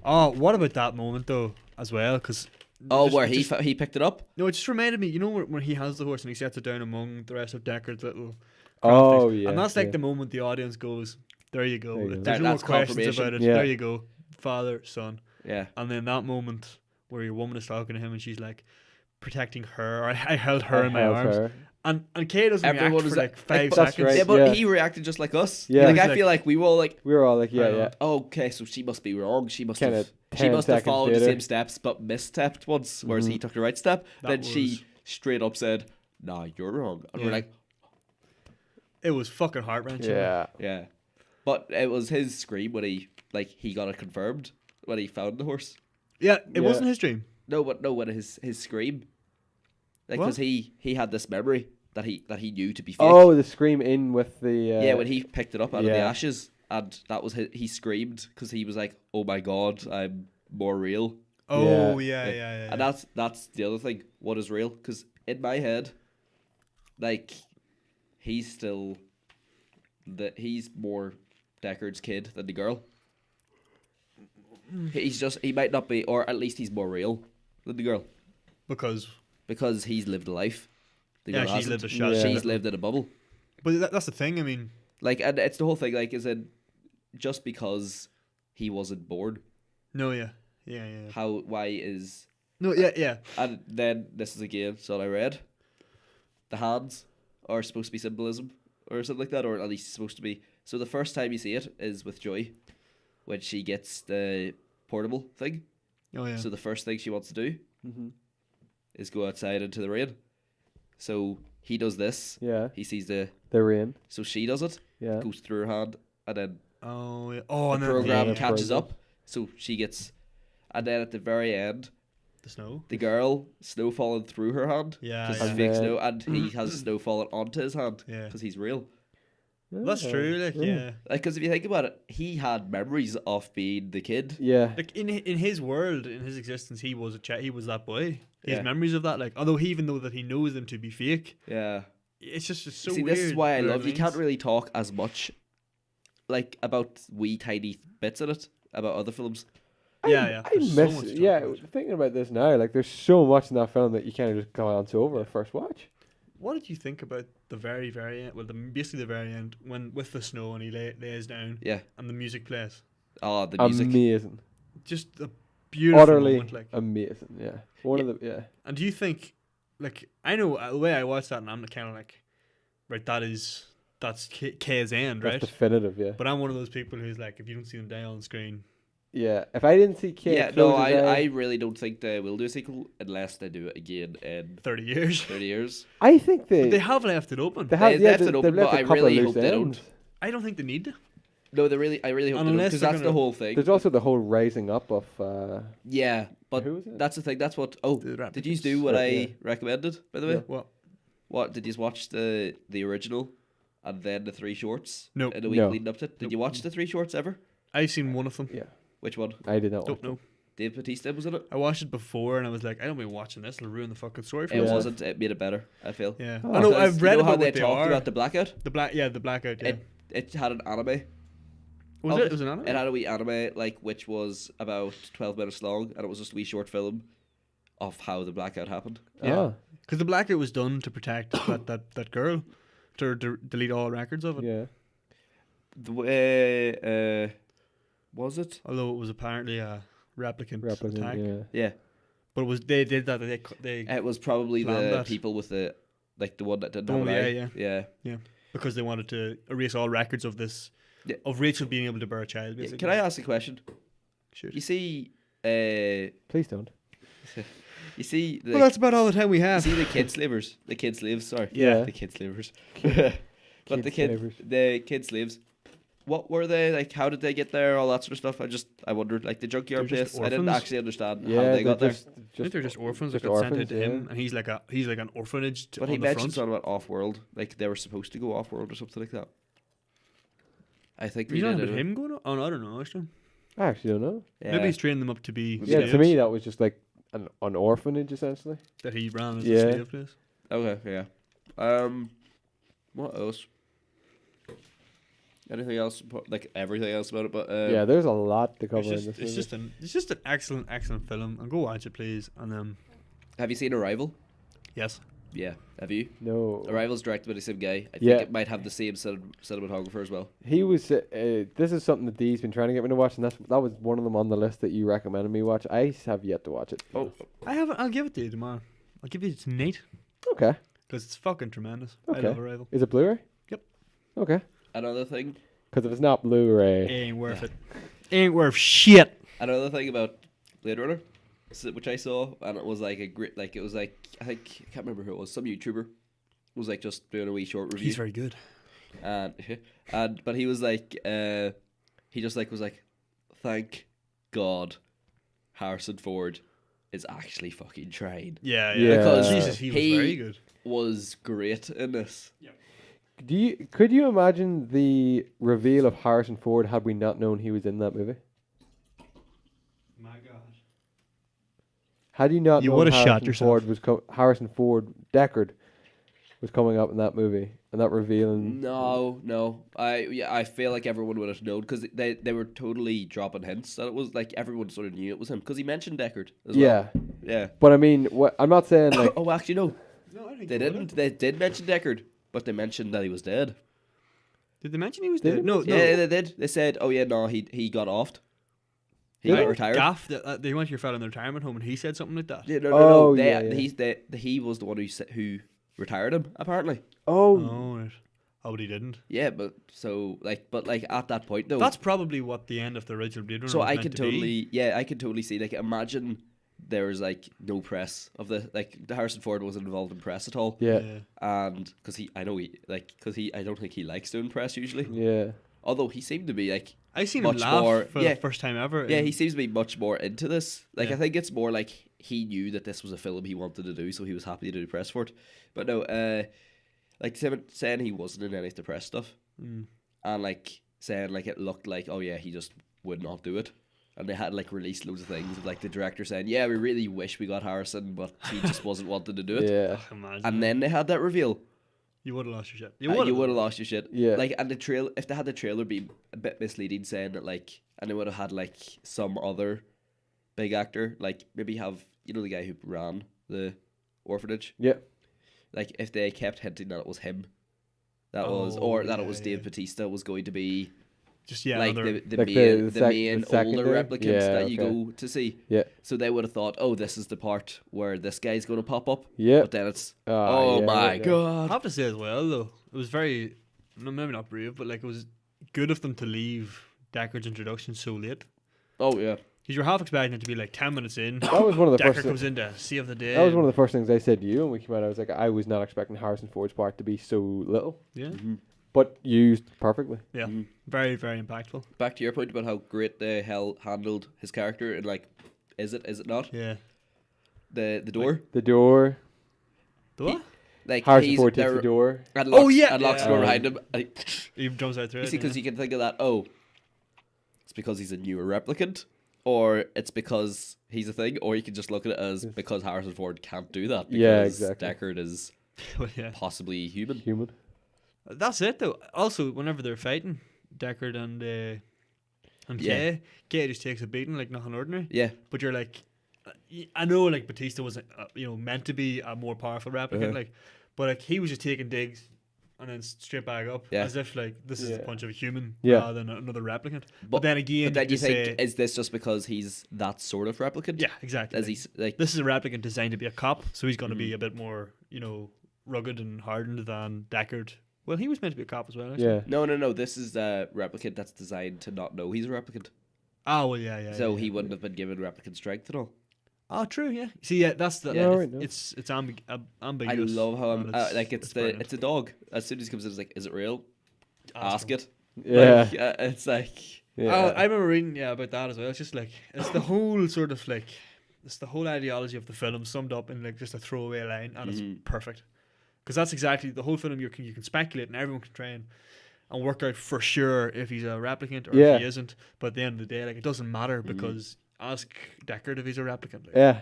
Speaker 2: Oh, what about that moment though, as well? Because
Speaker 3: Oh, where he picked it up.
Speaker 2: no, it just reminded me. You know when he has the horse and he sets it down among the rest of Deckard's little.
Speaker 1: Oh
Speaker 2: crafties?
Speaker 1: yeah,
Speaker 2: and that's like
Speaker 1: yeah.
Speaker 2: the moment the audience goes, "There you go."
Speaker 1: There you go.
Speaker 2: There's no more
Speaker 3: That's
Speaker 2: questions
Speaker 3: confirmation.
Speaker 2: about it.
Speaker 1: Yeah.
Speaker 2: There you go, father, son.
Speaker 3: Yeah.
Speaker 2: And then that moment where your woman is talking to him and she's like protecting her. Or I held her
Speaker 1: I
Speaker 2: in my
Speaker 1: held
Speaker 2: arms.
Speaker 1: her.
Speaker 2: And Kay doesn't
Speaker 3: Everyone
Speaker 2: react
Speaker 3: was
Speaker 2: for
Speaker 3: like-
Speaker 2: like 5
Speaker 1: that's
Speaker 2: seconds.
Speaker 1: right.
Speaker 3: Yeah, but
Speaker 1: Yeah.
Speaker 3: he reacted just like us.
Speaker 1: Yeah.
Speaker 3: Like
Speaker 2: He
Speaker 3: I
Speaker 2: was
Speaker 3: feel like we were all like,
Speaker 1: We were all like, yeah,
Speaker 2: I know.
Speaker 1: yeah.
Speaker 3: oh, okay, so she must be wrong. She must
Speaker 1: Kinda
Speaker 3: have
Speaker 1: 10 seconds
Speaker 3: followed the
Speaker 1: later.
Speaker 3: same steps but misstepped once, whereas he took the right step.
Speaker 2: That
Speaker 3: Then she
Speaker 2: was-
Speaker 3: straight up said, "Nah, you're wrong," and we're
Speaker 2: Yeah.
Speaker 3: like,
Speaker 2: It was fucking heart wrenching.
Speaker 1: Yeah.
Speaker 3: "Yeah." But it was his scream when he got it confirmed when he found the horse.
Speaker 2: Yeah, it
Speaker 1: Yeah.
Speaker 2: wasn't his dream.
Speaker 3: When his scream, like
Speaker 2: What?
Speaker 3: because he had this memory that he knew to be fake.
Speaker 1: Oh, the scream in with the.
Speaker 3: Yeah, when he picked it up out of the
Speaker 1: yeah.
Speaker 3: ashes, and that was he screamed because he was like, "Oh my god, I'm more real."
Speaker 2: Oh yeah.
Speaker 3: And that's the other thing. What is real? Because in my head, like, he's still he's more Deckard's kid than the girl. He might not be, or at least he's more real than the girl because he's lived a life. The
Speaker 2: Yeah,
Speaker 3: girl
Speaker 2: she's
Speaker 3: hasn't.
Speaker 2: lived a shot.
Speaker 1: Yeah.
Speaker 3: She's lived in a bubble.
Speaker 2: But that's the thing. I mean,
Speaker 3: Like, and it's the whole thing. Like, is it just because he wasn't born?
Speaker 2: no, yeah.
Speaker 3: Why is
Speaker 2: No, yeah.
Speaker 3: And then this is again, so I read. The hands are supposed to be symbolism or something like that, or at least supposed to be. So the first time you see it is with Joy, when she gets the portable thing.
Speaker 2: Oh yeah.
Speaker 3: So the first thing she wants to do
Speaker 1: Mm-hmm.
Speaker 3: is go outside into the rain. So he does this.
Speaker 1: Yeah.
Speaker 3: He sees the.
Speaker 1: They're in.
Speaker 3: So she does it.
Speaker 1: Yeah.
Speaker 3: Goes through her hand, and then
Speaker 2: Oh yeah. Oh,
Speaker 3: the
Speaker 2: and then
Speaker 3: program
Speaker 1: yeah.
Speaker 3: catches
Speaker 1: Program.
Speaker 3: up. So she gets, and then at the very end,
Speaker 2: the snow.
Speaker 3: the girl snow falling through her hand.
Speaker 2: Yeah,
Speaker 3: Because
Speaker 2: yeah.
Speaker 3: it's fake
Speaker 1: And
Speaker 3: snow, and he has snow falling onto his hand.
Speaker 2: Yeah.
Speaker 3: Because he's real.
Speaker 2: That's true. Like yeah.
Speaker 3: Because if you think about it, he had memories of being the kid.
Speaker 1: Yeah.
Speaker 2: Like in his world, in his existence, he was he was that boy. He has
Speaker 3: Yeah.
Speaker 2: memories of that. Like although he even though that he knows them to be fake,
Speaker 3: Yeah.
Speaker 2: it's just so
Speaker 3: See,
Speaker 2: weird.
Speaker 3: this is why I
Speaker 2: you know
Speaker 3: love.
Speaker 2: what
Speaker 3: You
Speaker 2: mean?
Speaker 3: can't really talk as much, like about wee tiny bits in it about other films.
Speaker 2: Yeah.
Speaker 1: I
Speaker 2: There's so
Speaker 1: miss
Speaker 2: much to talk
Speaker 1: yeah,
Speaker 2: about.
Speaker 1: thinking about this now, like there's so much in that film that you can't just glance over at first watch.
Speaker 2: What did you think about the very end? Well, basically the very end when with the snow and he lays down
Speaker 3: Yeah.
Speaker 2: and the music plays.
Speaker 3: Oh, the music.
Speaker 1: Amazing.
Speaker 2: Just a beautiful
Speaker 1: Utterly
Speaker 2: moment. Like,
Speaker 1: amazing. Yeah. One of the
Speaker 2: and do you think, like, I know the way I watched that, and I'm kind of like, right, that's K's end,
Speaker 1: that's
Speaker 2: right?
Speaker 1: definitive, yeah.
Speaker 2: But I'm one of those people who's like, if you don't see them die on screen,
Speaker 1: Yeah. If I didn't see Kate
Speaker 3: Yeah, no,
Speaker 1: close his
Speaker 3: I
Speaker 1: eye-
Speaker 3: really don't think they will do a sequel unless they do it again in
Speaker 2: 30 years.
Speaker 3: 30 years.
Speaker 1: I think
Speaker 2: But they have left it open.
Speaker 1: they have
Speaker 3: They
Speaker 1: yeah,
Speaker 3: left it open,
Speaker 1: they've left
Speaker 3: but
Speaker 1: a
Speaker 3: I
Speaker 1: couple
Speaker 3: really
Speaker 1: of
Speaker 3: hope
Speaker 1: loose
Speaker 3: they don't.
Speaker 1: ends.
Speaker 2: I don't think they need to.
Speaker 3: No, I really hope they don't,
Speaker 2: Unless
Speaker 3: because
Speaker 2: they're
Speaker 3: that's the
Speaker 2: gonna-
Speaker 3: whole thing.
Speaker 1: There's also the whole rising up of
Speaker 3: Yeah, but
Speaker 1: who was it?
Speaker 3: that's the thing. That's what.
Speaker 2: The
Speaker 3: Did
Speaker 2: replicants.
Speaker 3: you do what
Speaker 1: Yeah,
Speaker 3: I
Speaker 1: yeah.
Speaker 3: recommended? By the way,
Speaker 1: Yeah.
Speaker 2: What?
Speaker 3: what did you watch the original, and then the 3 shorts?
Speaker 2: Nope.
Speaker 3: In a week
Speaker 1: No.
Speaker 3: leading up to it. Did
Speaker 2: Nope.
Speaker 3: you watch the 3 shorts ever?
Speaker 2: I've seen one of them.
Speaker 1: Yeah.
Speaker 3: Which one?
Speaker 1: I did not watch
Speaker 2: Don't know.
Speaker 3: Dave Bautista was in it.
Speaker 2: I watched it before and I was like, I don't be watching this. It'll ruin the fucking story for
Speaker 3: It
Speaker 2: me.
Speaker 1: Yeah.
Speaker 3: wasn't. It made it better. I feel.
Speaker 2: Yeah.
Speaker 1: Oh.
Speaker 2: I know.
Speaker 3: Because
Speaker 2: I've read
Speaker 3: you know
Speaker 2: about
Speaker 3: how
Speaker 2: what
Speaker 3: they
Speaker 2: they
Speaker 3: talked
Speaker 2: are.
Speaker 3: about the blackout.
Speaker 2: The blackout. Yeah.
Speaker 3: It had an anime.
Speaker 2: Was
Speaker 3: of
Speaker 2: it? It was an anime.
Speaker 3: It had a wee anime like which was about 12 minutes long, and it was just a wee short film of how the blackout happened.
Speaker 2: Yeah.
Speaker 1: Oh,
Speaker 2: Because the blackout was done to protect that girl, to delete all records of it.
Speaker 1: yeah.
Speaker 3: The way was it?
Speaker 2: Although it was apparently a replicant attack.
Speaker 1: Yeah.
Speaker 3: Yeah,
Speaker 2: But it was they did that. They
Speaker 3: it was probably
Speaker 2: Planned
Speaker 3: the
Speaker 2: that.
Speaker 3: people with the one that didn't
Speaker 2: Oh,
Speaker 3: have an
Speaker 2: yeah,
Speaker 3: eye. Yeah.
Speaker 2: because they wanted to erase all records of this
Speaker 3: Yeah.
Speaker 2: of Rachel being able to bear a child.
Speaker 3: Yeah,
Speaker 2: Basically.
Speaker 3: can I ask a question?
Speaker 2: Shoot.
Speaker 3: You see,
Speaker 1: Please don't.
Speaker 3: you see the
Speaker 2: Well, that's about all the time we
Speaker 3: you
Speaker 2: have.
Speaker 3: see the kid slavers, the kid slaves. Sorry,
Speaker 1: Yeah.
Speaker 3: the kid slavers.
Speaker 1: Kid
Speaker 3: But
Speaker 1: slavers.
Speaker 3: the kid slaves. What were they like? How did they get there? All that sort of stuff. I wondered. Like the junkyard
Speaker 2: They're just
Speaker 3: place. I didn't
Speaker 2: orphans.
Speaker 3: actually understand
Speaker 1: Yeah,
Speaker 3: how they got there.
Speaker 2: I think they're just orphans that
Speaker 1: just
Speaker 2: got sent
Speaker 1: orphans,
Speaker 2: into him,
Speaker 1: yeah.
Speaker 2: and he's like an orphanage.
Speaker 3: But
Speaker 2: on
Speaker 3: he
Speaker 2: the
Speaker 3: mentioned
Speaker 2: front.
Speaker 3: something about off-world. Like they were supposed to go off-world or something like that. I think
Speaker 2: You
Speaker 3: they
Speaker 2: know
Speaker 3: did.
Speaker 2: about him going? Oh, no, I don't know. Actually,
Speaker 1: I actually don't know.
Speaker 3: Yeah.
Speaker 2: maybe he's training them up to be
Speaker 1: Yeah,
Speaker 2: slaves
Speaker 1: to me that was just like an orphanage essentially.
Speaker 2: that he ran as
Speaker 1: Yeah.
Speaker 2: a slave place.
Speaker 3: Okay. Yeah. What else? Anything else? Like everything else about it, but
Speaker 1: Yeah, there's a lot to cover in this
Speaker 2: It's
Speaker 1: movie.
Speaker 2: just an excellent film, and go watch it, please. And
Speaker 3: Have you seen Arrival?
Speaker 2: yes,
Speaker 3: Yeah. Have you?
Speaker 1: No.
Speaker 3: Arrival's directed by the same guy. I
Speaker 1: Yeah.
Speaker 3: think it might have the same cinematographer as well.
Speaker 1: He was. This is something that Dee's been trying to get me to watch, and that was one of them on the list that you recommended me watch. I have yet to watch it.
Speaker 3: Oh.
Speaker 2: I haven't. I'll give it to you tomorrow. I'll give it to Nate
Speaker 1: Okay.
Speaker 2: because it's fucking tremendous.
Speaker 1: Okay.
Speaker 2: I love Arrival.
Speaker 1: Is it Blu-ray?
Speaker 2: Yep.
Speaker 1: Okay.
Speaker 3: Another thing.
Speaker 1: Because if it's not Blu-ray,
Speaker 2: Ain't worth
Speaker 3: Yeah.
Speaker 2: it. Ain't worth shit.
Speaker 3: Another thing about Blade Runner, which I saw, and it was like a great, like it was like I can't remember who it was. Some YouTuber was like just doing a wee short review.
Speaker 2: He's very good.
Speaker 3: and but he was like he just like was like, thank God Harrison Ford is actually fucking trying.
Speaker 2: Yeah,
Speaker 1: Yeah.
Speaker 2: Because Jesus, he was
Speaker 3: He-
Speaker 2: very good.
Speaker 3: Was great in this.
Speaker 1: could you imagine the reveal of Harrison Ford had we not known he was in that movie?
Speaker 2: My God.
Speaker 1: Had you not
Speaker 2: You
Speaker 1: known
Speaker 2: would've shot
Speaker 1: Harrison
Speaker 2: yourself.
Speaker 1: Ford was Harrison Ford Deckard was coming up in that movie and that reveal and
Speaker 3: No, I feel like everyone would have known because they were totally dropping hints that it was like everyone sort of knew it was him because he mentioned Deckard as
Speaker 1: yeah.
Speaker 3: well. Yeah.
Speaker 1: But I mean, what I'm not saying like
Speaker 3: Oh, actually no,
Speaker 2: No, I think
Speaker 3: they didn't. They did mention Deckard, but they mentioned that he was dead.
Speaker 2: Did they mention he was
Speaker 1: Did
Speaker 2: dead?
Speaker 1: they?
Speaker 2: No,
Speaker 3: Yeah, they did. They said, "Oh yeah, no, he got offed. He
Speaker 1: Did
Speaker 3: got
Speaker 1: he?
Speaker 3: retired.
Speaker 2: Gaff, they went to your fella in the retirement home and he said something like that.
Speaker 3: Yeah, no.
Speaker 1: Oh, yeah, yeah.
Speaker 3: He was the one who retired him apparently.
Speaker 1: Oh,
Speaker 2: Oh, right. Oh, but he didn't.
Speaker 3: Yeah, but at that point though.
Speaker 2: That's probably what the end of the original Blade Runner
Speaker 3: So
Speaker 2: was
Speaker 3: I
Speaker 2: meant
Speaker 3: can
Speaker 2: to be.
Speaker 3: I can totally see, like, imagine there was like no press of the Harrison Ford wasn't involved in press at all.
Speaker 1: yeah,
Speaker 3: And because I don't think he likes doing press usually.
Speaker 1: yeah.
Speaker 3: Although he seemed to be like,
Speaker 2: I seen him
Speaker 3: much
Speaker 2: laugh
Speaker 3: more-
Speaker 2: for
Speaker 3: yeah.
Speaker 2: the first time ever.
Speaker 3: yeah,
Speaker 2: in-
Speaker 3: he seems to be much more into this. Like,
Speaker 2: Yeah.
Speaker 3: I think it's more like he knew that this was a film he wanted to do, so he was happy to do press for it. But no, like saying he wasn't in any of the press stuff,
Speaker 2: Mm.
Speaker 3: and like saying like it looked like, oh yeah, he just would not do it. And they had like released loads of things of like the director saying, yeah, we really wish we got Harrison, but he just wasn't wanting to do it.
Speaker 1: Yeah.
Speaker 2: Imagine.
Speaker 3: And then they had that reveal.
Speaker 2: you would have lost your shit.
Speaker 3: You would have lost your shit.
Speaker 1: Yeah.
Speaker 3: Like, and if they had the trailer be a bit misleading, saying that like, and they would have had like some other big actor, like maybe have, you know, the guy who ran the orphanage.
Speaker 1: Yeah.
Speaker 3: Like, if they kept hinting that it was him, that
Speaker 2: Oh,
Speaker 3: was, or that it
Speaker 2: yeah,
Speaker 3: was Dave
Speaker 2: yeah.
Speaker 3: Bautista was going to be
Speaker 2: Just yeah,
Speaker 3: like
Speaker 2: another,
Speaker 3: the
Speaker 1: Like
Speaker 3: main,
Speaker 1: the
Speaker 3: the
Speaker 1: sec-
Speaker 3: main
Speaker 1: the secondary?
Speaker 3: older replicant
Speaker 1: Yeah,
Speaker 3: that you
Speaker 1: okay.
Speaker 3: go to see.
Speaker 1: Yeah.
Speaker 3: So they would have thought, oh, this is the part where this guy's going to pop up.
Speaker 1: Yeah.
Speaker 3: But then it's,
Speaker 1: Oh,
Speaker 3: oh
Speaker 1: yeah,
Speaker 3: my
Speaker 1: yeah.
Speaker 2: I
Speaker 3: god.
Speaker 2: have to say as well though, it was very, no, maybe not brave, but like it was good of them to leave Deckard's introduction so late.
Speaker 3: Oh yeah.
Speaker 2: Because you're half expecting it to be like 10 minutes in.
Speaker 1: That was one of the
Speaker 2: Deckard
Speaker 1: first.
Speaker 2: comes in to save the day.
Speaker 1: That was one of the first things I said to you when we came out. I was like, I was not expecting Harrison Ford's part to be so little,
Speaker 2: Yeah,
Speaker 1: but used perfectly.
Speaker 2: yeah,
Speaker 3: Mhm.
Speaker 2: very, very impactful.
Speaker 3: Back to your point about how great they handled his character, and like, is it not
Speaker 2: Yeah.
Speaker 3: the door?
Speaker 1: The door.
Speaker 2: The what?
Speaker 3: Like,
Speaker 1: Harrison
Speaker 3: he's
Speaker 1: Ford takes
Speaker 3: there,
Speaker 1: the door.
Speaker 3: and locks,
Speaker 2: Oh, yeah.
Speaker 3: and locks the
Speaker 2: Yeah.
Speaker 3: door behind him. And
Speaker 2: He jumps out through
Speaker 3: you
Speaker 2: it.
Speaker 3: see, because
Speaker 2: yeah.
Speaker 3: you can think of that. Oh, it's because he's a newer replicant, or it's because he's a thing, or you can just look at it as because Harrison Ford can't do that. Because
Speaker 1: Yeah, exactly.
Speaker 3: Deckard is
Speaker 2: Well, yeah.
Speaker 3: possibly human.
Speaker 1: Human.
Speaker 2: That's it though. Also, whenever they're fighting, Deckard and
Speaker 3: Yeah.
Speaker 2: Kay just takes a beating like nothing ordinary.
Speaker 3: Yeah,
Speaker 2: But you're like, I know like Batista was meant to be a more powerful replicant,
Speaker 3: Uh-huh.
Speaker 2: like, but like he was just taking digs and then straight back up,
Speaker 3: Yeah.
Speaker 2: as if like this is a
Speaker 1: Yeah.
Speaker 2: punch of a human
Speaker 1: Yeah.
Speaker 2: rather than another replicant. But,
Speaker 3: But-
Speaker 2: then again,
Speaker 3: but then you
Speaker 2: just
Speaker 3: think,
Speaker 2: say,
Speaker 3: is this just because he's that sort of replicant?
Speaker 2: yeah, exactly.
Speaker 3: As he's like,
Speaker 2: This is a replicant designed to be a cop, so he's going to be
Speaker 3: Mhm.
Speaker 2: a bit more, rugged and hardened than Deckard. Well, he was meant to be a cop as well. Actually.
Speaker 1: Yeah.
Speaker 3: no. This is a replicant that's designed to not know he's a replicant,
Speaker 2: Oh well, yeah.
Speaker 3: so
Speaker 2: yeah,
Speaker 3: he
Speaker 2: yeah.
Speaker 3: wouldn't have been given replicant strength at all.
Speaker 2: Oh, true. Yeah. See, yeah, that's the.
Speaker 3: Yeah,
Speaker 1: right, no.
Speaker 2: It's
Speaker 3: I
Speaker 2: ambiguous.
Speaker 3: love how
Speaker 2: and
Speaker 3: it's
Speaker 2: brilliant.
Speaker 3: it's a dog. As soon as he comes in, it's like, is it real? Ask
Speaker 2: him.
Speaker 3: it.
Speaker 1: Yeah.
Speaker 3: Like, it's like,
Speaker 1: Yeah.
Speaker 2: Oh, I remember reading about that as well. It's just like it's the whole sort of like it's the whole ideology of the film summed up in like just a throwaway line, and
Speaker 3: Mhm.
Speaker 2: it's perfect because that's exactly the whole film. You can speculate, and everyone can try and work out for sure if he's a replicant or
Speaker 1: Yeah.
Speaker 2: if he isn't. But at the end of the day, like it doesn't matter because ask Deckard if he's a replicant. Like,
Speaker 1: Yeah.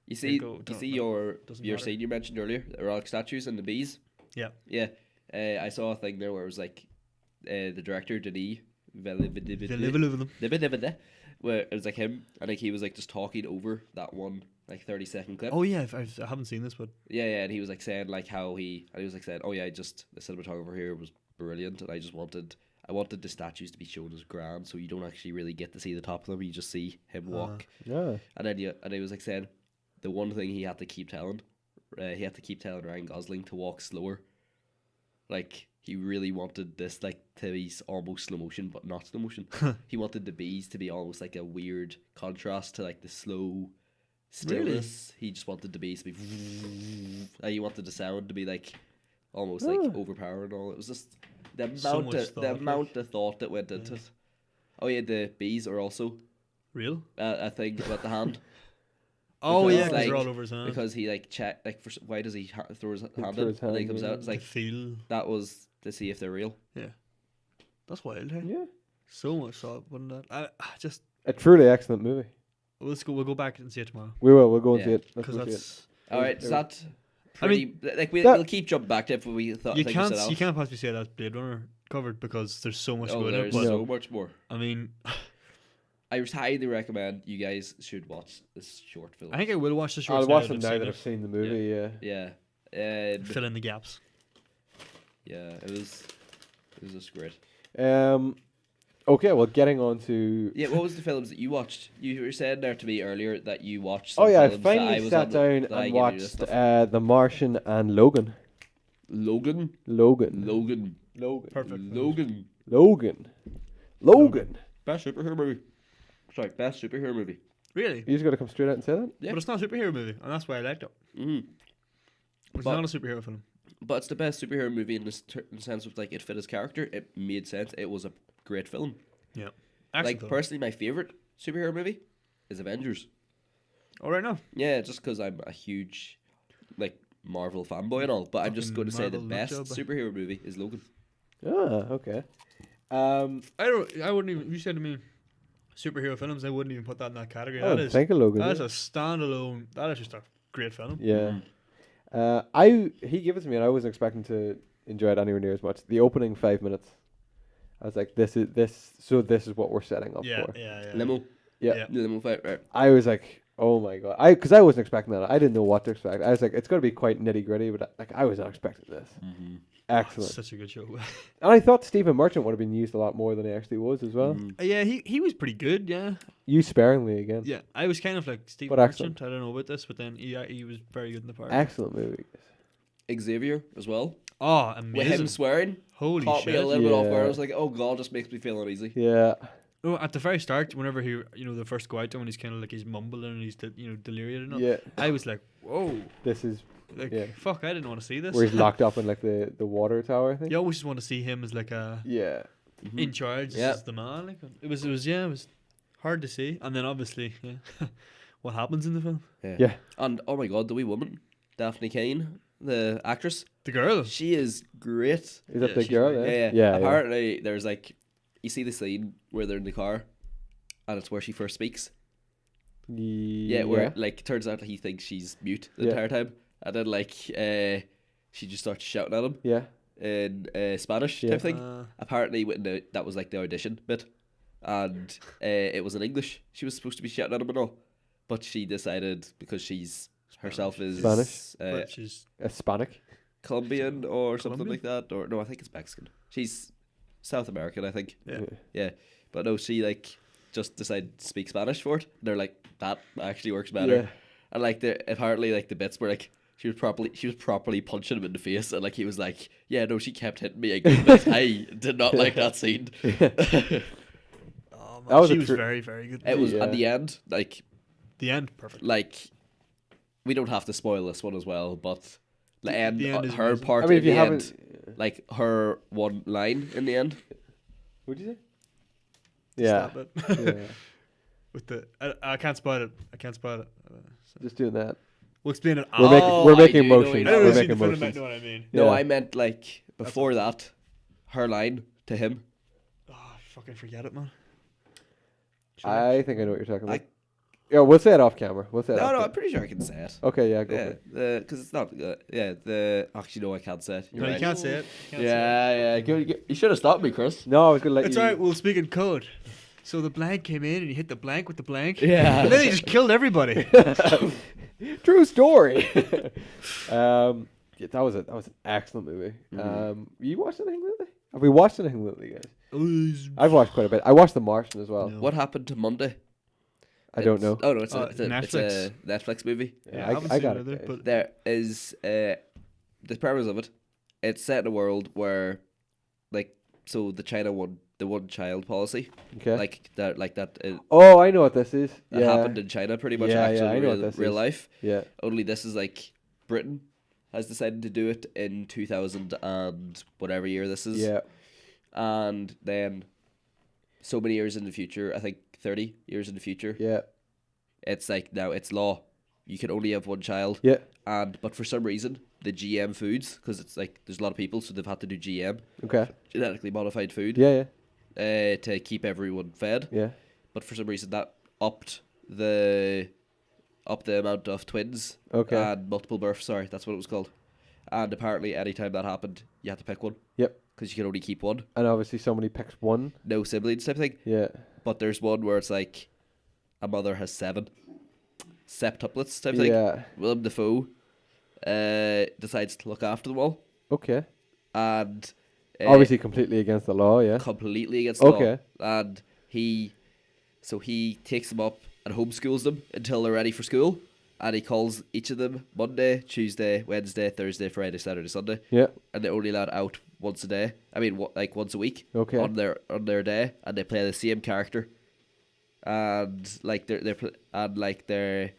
Speaker 3: you see,
Speaker 2: go,
Speaker 3: you
Speaker 2: don't
Speaker 3: see
Speaker 2: know.
Speaker 3: your
Speaker 2: Doesn't
Speaker 3: your
Speaker 2: matter.
Speaker 3: scene you mentioned earlier, the relic statues and the bees.
Speaker 2: Yeah.
Speaker 3: Yeah. I saw a thing there where it was like, the director Denis
Speaker 2: They live with them.
Speaker 3: where it was like him, and like he was like just talking over that one like 30-second clip.
Speaker 2: Oh yeah, I haven't seen this, but
Speaker 3: Yeah, and he was like saying like how he was like saying, oh yeah, just the cinematographer here was brilliant, and I wanted the statues to be shown as grand, so you don't actually really get to see the top of them, you just see him walk.
Speaker 1: Yeah.
Speaker 3: And then and he was like saying the one thing he had to keep telling Ryan Gosling to walk slower. Like, he really wanted this like to be almost slow motion, but not slow motion. He wanted the bees to be almost like a weird contrast to like the slow stillness. He just wanted the bees to be. He wanted the sound to be like almost like overpowering. All it was just the
Speaker 2: So
Speaker 3: amount
Speaker 2: much
Speaker 3: of
Speaker 2: thought,
Speaker 3: the
Speaker 2: like.
Speaker 3: amount of thought that went into
Speaker 2: Yeah.
Speaker 3: it. Oh yeah, the bees are also
Speaker 2: real.
Speaker 3: a thing about the hand.
Speaker 2: Oh
Speaker 3: Because,
Speaker 2: yeah, because
Speaker 3: like,
Speaker 2: they're all over his hand.
Speaker 3: Because he like check like why does he throw his hand
Speaker 1: throw
Speaker 3: in
Speaker 1: his
Speaker 3: and then he
Speaker 1: hand
Speaker 3: comes
Speaker 1: in.
Speaker 3: out? It's
Speaker 2: To
Speaker 3: like
Speaker 2: feel.
Speaker 3: that was to see if they're real.
Speaker 2: That's wild. Hey?
Speaker 1: Yeah.
Speaker 2: So much thought wouldn't that. I just
Speaker 1: A truly excellent movie.
Speaker 2: let's go. We'll go back and see it tomorrow
Speaker 1: We will. We'll go and see
Speaker 3: Yeah.
Speaker 1: it. Let's
Speaker 2: because
Speaker 1: go see it.
Speaker 2: that's
Speaker 3: All right, is that?
Speaker 2: I mean,
Speaker 3: Pretty, like
Speaker 1: that-
Speaker 3: we'll keep jumping back to it, but we thought
Speaker 2: you
Speaker 3: think we
Speaker 2: can't
Speaker 3: said else.
Speaker 2: you can't possibly say that's Blade Runner covered because there's so much
Speaker 3: Oh,
Speaker 2: going on.
Speaker 3: there's
Speaker 2: But
Speaker 3: so much more.
Speaker 2: I mean,
Speaker 3: I would highly recommend you guys should watch this short film.
Speaker 2: I think I will watch the short.
Speaker 1: I'll watch them now that I've
Speaker 2: it.
Speaker 1: seen the movie. Yeah.
Speaker 3: Yeah,
Speaker 2: Fill in the gaps.
Speaker 3: yeah, it was just great.
Speaker 1: Okay, well, getting on to...
Speaker 3: Yeah, what was the films that you watched? You were saying there to me earlier that you watched
Speaker 1: Oh
Speaker 3: some
Speaker 1: yeah, I
Speaker 3: films that
Speaker 1: finally
Speaker 3: was
Speaker 1: sat
Speaker 3: on
Speaker 1: down
Speaker 3: that I
Speaker 1: and
Speaker 3: gave you this
Speaker 1: watched
Speaker 3: stuff.
Speaker 1: The Martian and Logan.
Speaker 3: Logan?
Speaker 1: Logan.
Speaker 3: Logan.
Speaker 2: Perfect.
Speaker 3: Logan.
Speaker 1: Logan.
Speaker 3: Best superhero movie. Sorry, best superhero movie.
Speaker 2: Really?
Speaker 1: You just got to come straight out and say that?
Speaker 3: Yeah.
Speaker 2: But it's not a superhero movie, and that's why I liked it.
Speaker 3: Mm-hmm.
Speaker 2: It's
Speaker 3: But-
Speaker 2: not a superhero film.
Speaker 3: But it's the best superhero movie in the sense of like it fit his character. It made sense. It was a great film.
Speaker 2: Yeah.
Speaker 3: Like personally, my favorite superhero movie is Avengers.
Speaker 2: All right now.
Speaker 3: Yeah, just because I'm a huge like Marvel fanboy and all. But I'm just
Speaker 2: Fucking
Speaker 3: going to say the
Speaker 2: Marvel
Speaker 3: best
Speaker 2: nutjob.
Speaker 3: superhero movie is Logan.
Speaker 1: Ah, okay.
Speaker 2: I wouldn't even. You said to me, superhero films. I wouldn't even put that in that category.
Speaker 1: I
Speaker 2: That is.
Speaker 1: think of Logan.
Speaker 2: That is
Speaker 1: yeah.
Speaker 2: a standalone. That is just a great film.
Speaker 1: Yeah. He gave it to me and I wasn't expecting to enjoy it anywhere near as much. The opening 5 minutes, I was like, this is what we're setting up
Speaker 2: Yeah,
Speaker 1: for.
Speaker 2: yeah, yeah.
Speaker 3: Limo.
Speaker 1: Yeah.
Speaker 2: Yeah.
Speaker 3: Limo fight. Right.
Speaker 1: I was like, oh my god, because I wasn't expecting that. I didn't know what to expect. I was like, it's gonna be quite nitty gritty, but like I was not expecting this.
Speaker 3: Mm-hmm.
Speaker 1: Excellent.
Speaker 2: Such a good show.
Speaker 1: And I thought Stephen Merchant would have been used a lot more than he actually was as well.
Speaker 3: Mm-hmm.
Speaker 2: Yeah, he was pretty good. Yeah,
Speaker 1: Used sparingly again.
Speaker 2: yeah. I was kind of like Steve
Speaker 1: But excellent.
Speaker 2: Merchant. I don't know about this, but then he was very good in the part.
Speaker 1: Excellent movie.
Speaker 3: Xavier as well.
Speaker 2: Oh,
Speaker 3: With him
Speaker 2: amazing!
Speaker 3: swearing,
Speaker 2: Holy
Speaker 3: caught me a
Speaker 2: shit!
Speaker 3: little bit off guard. I
Speaker 1: Yeah.
Speaker 3: was like, oh god, this makes me feel uneasy.
Speaker 1: Yeah.
Speaker 2: Oh, at the very start, whenever he, the first go out to him, and he's kind of like he's mumbling and he's delirious and all.
Speaker 1: Yeah.
Speaker 2: I was like, whoa,
Speaker 1: This is
Speaker 2: like
Speaker 1: Yeah.
Speaker 2: fuck! I didn't want to see this.
Speaker 1: where he's locked up in like the water tower, I think.
Speaker 2: You always just want to see him as like a
Speaker 1: Yeah.
Speaker 3: Mhm.
Speaker 2: in charge,
Speaker 3: Yeah.
Speaker 2: as the man. Like it was hard to see, and then obviously, what happens in the film?
Speaker 1: Yeah.
Speaker 3: And oh my god, the wee woman, Daphne Kane, the actress,
Speaker 2: The girl.
Speaker 3: she is great.
Speaker 1: Is that
Speaker 2: Yeah,
Speaker 1: the
Speaker 2: she's
Speaker 1: girl?
Speaker 2: right.
Speaker 1: Yeah.
Speaker 3: Yeah.
Speaker 1: Yeah.
Speaker 3: Apparently, there's like, you see the scene where they're in the car, and it's where she first speaks. Yeah, where like turns out he thinks she's mute the
Speaker 1: Yeah.
Speaker 3: entire time, and then like she just starts shouting at him
Speaker 1: Yeah.
Speaker 3: in Spanish
Speaker 1: Yeah.
Speaker 3: type thing. Apparently, that was like the audition bit, and it was in English. She was supposed to be shouting at him and all, but she decided because she's herself is
Speaker 1: Spanish?
Speaker 2: But she's
Speaker 1: Hispanic.
Speaker 3: Colombian or something
Speaker 2: Colombian?
Speaker 3: like that, or no, I think it's Mexican. She's South American, I think.
Speaker 2: yeah.
Speaker 3: But no, she like just decided to speak Spanish for it. They're like, that actually works better.
Speaker 1: Yeah.
Speaker 3: And like apparently like the bits were like she was properly punching him in the face, and like he was like, yeah, no, she kept hitting me a good bit. I did not like that scene.
Speaker 2: Oh, man,
Speaker 1: That was
Speaker 2: she
Speaker 1: a
Speaker 2: was
Speaker 1: tr-
Speaker 2: very, very good.
Speaker 3: It was
Speaker 1: Yeah.
Speaker 3: at the end, like
Speaker 2: The end, perfect.
Speaker 3: we don't have to spoil this one as well, but the end,
Speaker 2: end is
Speaker 3: her
Speaker 2: amazing.
Speaker 3: part
Speaker 1: I mean,
Speaker 3: in
Speaker 1: if you
Speaker 3: the
Speaker 1: haven't,
Speaker 3: end, like her one line in the end.
Speaker 1: what'd you say? Yeah.
Speaker 2: Stop it.
Speaker 1: Yeah.
Speaker 2: With the, I can't spoil it.
Speaker 1: Just doing that.
Speaker 2: We'll explain it.
Speaker 1: We're making
Speaker 3: Oh,
Speaker 1: we're
Speaker 3: I
Speaker 1: making
Speaker 3: do know
Speaker 1: motions.
Speaker 3: you
Speaker 2: I
Speaker 3: know.
Speaker 2: don't
Speaker 1: We're
Speaker 2: know if
Speaker 1: making
Speaker 2: you've seen the film,
Speaker 1: motions.
Speaker 2: know what I mean.
Speaker 3: No,
Speaker 1: Yeah.
Speaker 3: I meant like before that, her line to him.
Speaker 2: Oh, I fucking forget it, man.
Speaker 1: I think I know what you're talking about.
Speaker 3: I-
Speaker 1: Yeah, we'll say it off camera. We'll say it.
Speaker 3: No,
Speaker 1: off
Speaker 3: no, I'm
Speaker 1: camera.
Speaker 3: pretty sure I can say it.
Speaker 1: Okay, yeah, go for
Speaker 3: Yeah,
Speaker 1: it.
Speaker 3: because it's not. Yeah, actually, no, I can't say it. You're
Speaker 2: No,
Speaker 3: right.
Speaker 2: you can't say it. You can't say it.
Speaker 3: Yeah. You should have stopped me, Chris.
Speaker 1: No, I was gonna let
Speaker 2: It's
Speaker 1: you.
Speaker 2: alright, we'll speak in code. So the blank came in and he hit the blank with the blank.
Speaker 3: Yeah.
Speaker 2: And then he just killed everybody.
Speaker 1: True story. Yeah, that was an excellent movie.
Speaker 3: Mhm.
Speaker 1: You watched anything lately? Have we watched anything lately, guys?
Speaker 2: Ooh,
Speaker 1: I've watched quite a bit. I watched The Martian as well.
Speaker 2: No.
Speaker 3: What happened to Monday?
Speaker 1: I don't know.
Speaker 3: Oh no, it's
Speaker 2: It's
Speaker 3: a
Speaker 2: Netflix.
Speaker 3: Netflix movie.
Speaker 2: Yeah, I haven't
Speaker 1: I
Speaker 2: seen
Speaker 1: got
Speaker 2: it
Speaker 1: it.
Speaker 2: either,
Speaker 1: guys.
Speaker 2: but-
Speaker 3: There is the premise of it. It's set in a world where, like, so the one child policy,
Speaker 1: Okay.
Speaker 3: like that
Speaker 1: Oh, I know what this is.
Speaker 3: that
Speaker 1: Yeah.
Speaker 3: happened in China pretty much
Speaker 1: Yeah,
Speaker 3: actually
Speaker 1: I
Speaker 3: in
Speaker 1: know what
Speaker 3: real,
Speaker 1: this
Speaker 3: real
Speaker 1: is.
Speaker 3: life.
Speaker 1: Yeah.
Speaker 3: Only this is like Britain has decided to do it in 2000 and whatever year this is.
Speaker 1: Yeah.
Speaker 3: And then so many years in the future, I think 30 years in the future,
Speaker 1: Yeah.
Speaker 3: it's like now it's law. You can only have one child.
Speaker 1: Yeah.
Speaker 3: But for some reason, the GM foods, because it's like there's a lot of people, so they've had to do GM,
Speaker 1: Okay.
Speaker 3: genetically modified food,
Speaker 1: Yeah.
Speaker 3: to keep everyone fed.
Speaker 1: Yeah.
Speaker 3: But for some reason, that upped the amount of twins
Speaker 1: Okay.
Speaker 3: and multiple births. Sorry, that's what it was called. And apparently, anytime that happened, you had to pick one.
Speaker 1: Yep.
Speaker 3: Because you can only keep one.
Speaker 1: And obviously somebody picks one.
Speaker 3: No siblings type thing.
Speaker 1: Yeah.
Speaker 3: But there's one where it's like a mother has 7 septuplets type thing.
Speaker 1: Yeah.
Speaker 3: Willem Dafoe decides to look after them all.
Speaker 1: Okay.
Speaker 3: And
Speaker 1: Obviously, completely against the law. Yeah.
Speaker 3: completely against the law.
Speaker 1: Okay.
Speaker 3: And he takes them up and homeschools them until they're ready for school. And he calls each of them Monday, Tuesday, Wednesday, Thursday, Friday, Saturday, Sunday.
Speaker 1: Yeah.
Speaker 3: And they're only allowed out once a day. I mean, like once a week.
Speaker 1: Okay.
Speaker 3: On their day, and they play the same character. And like they're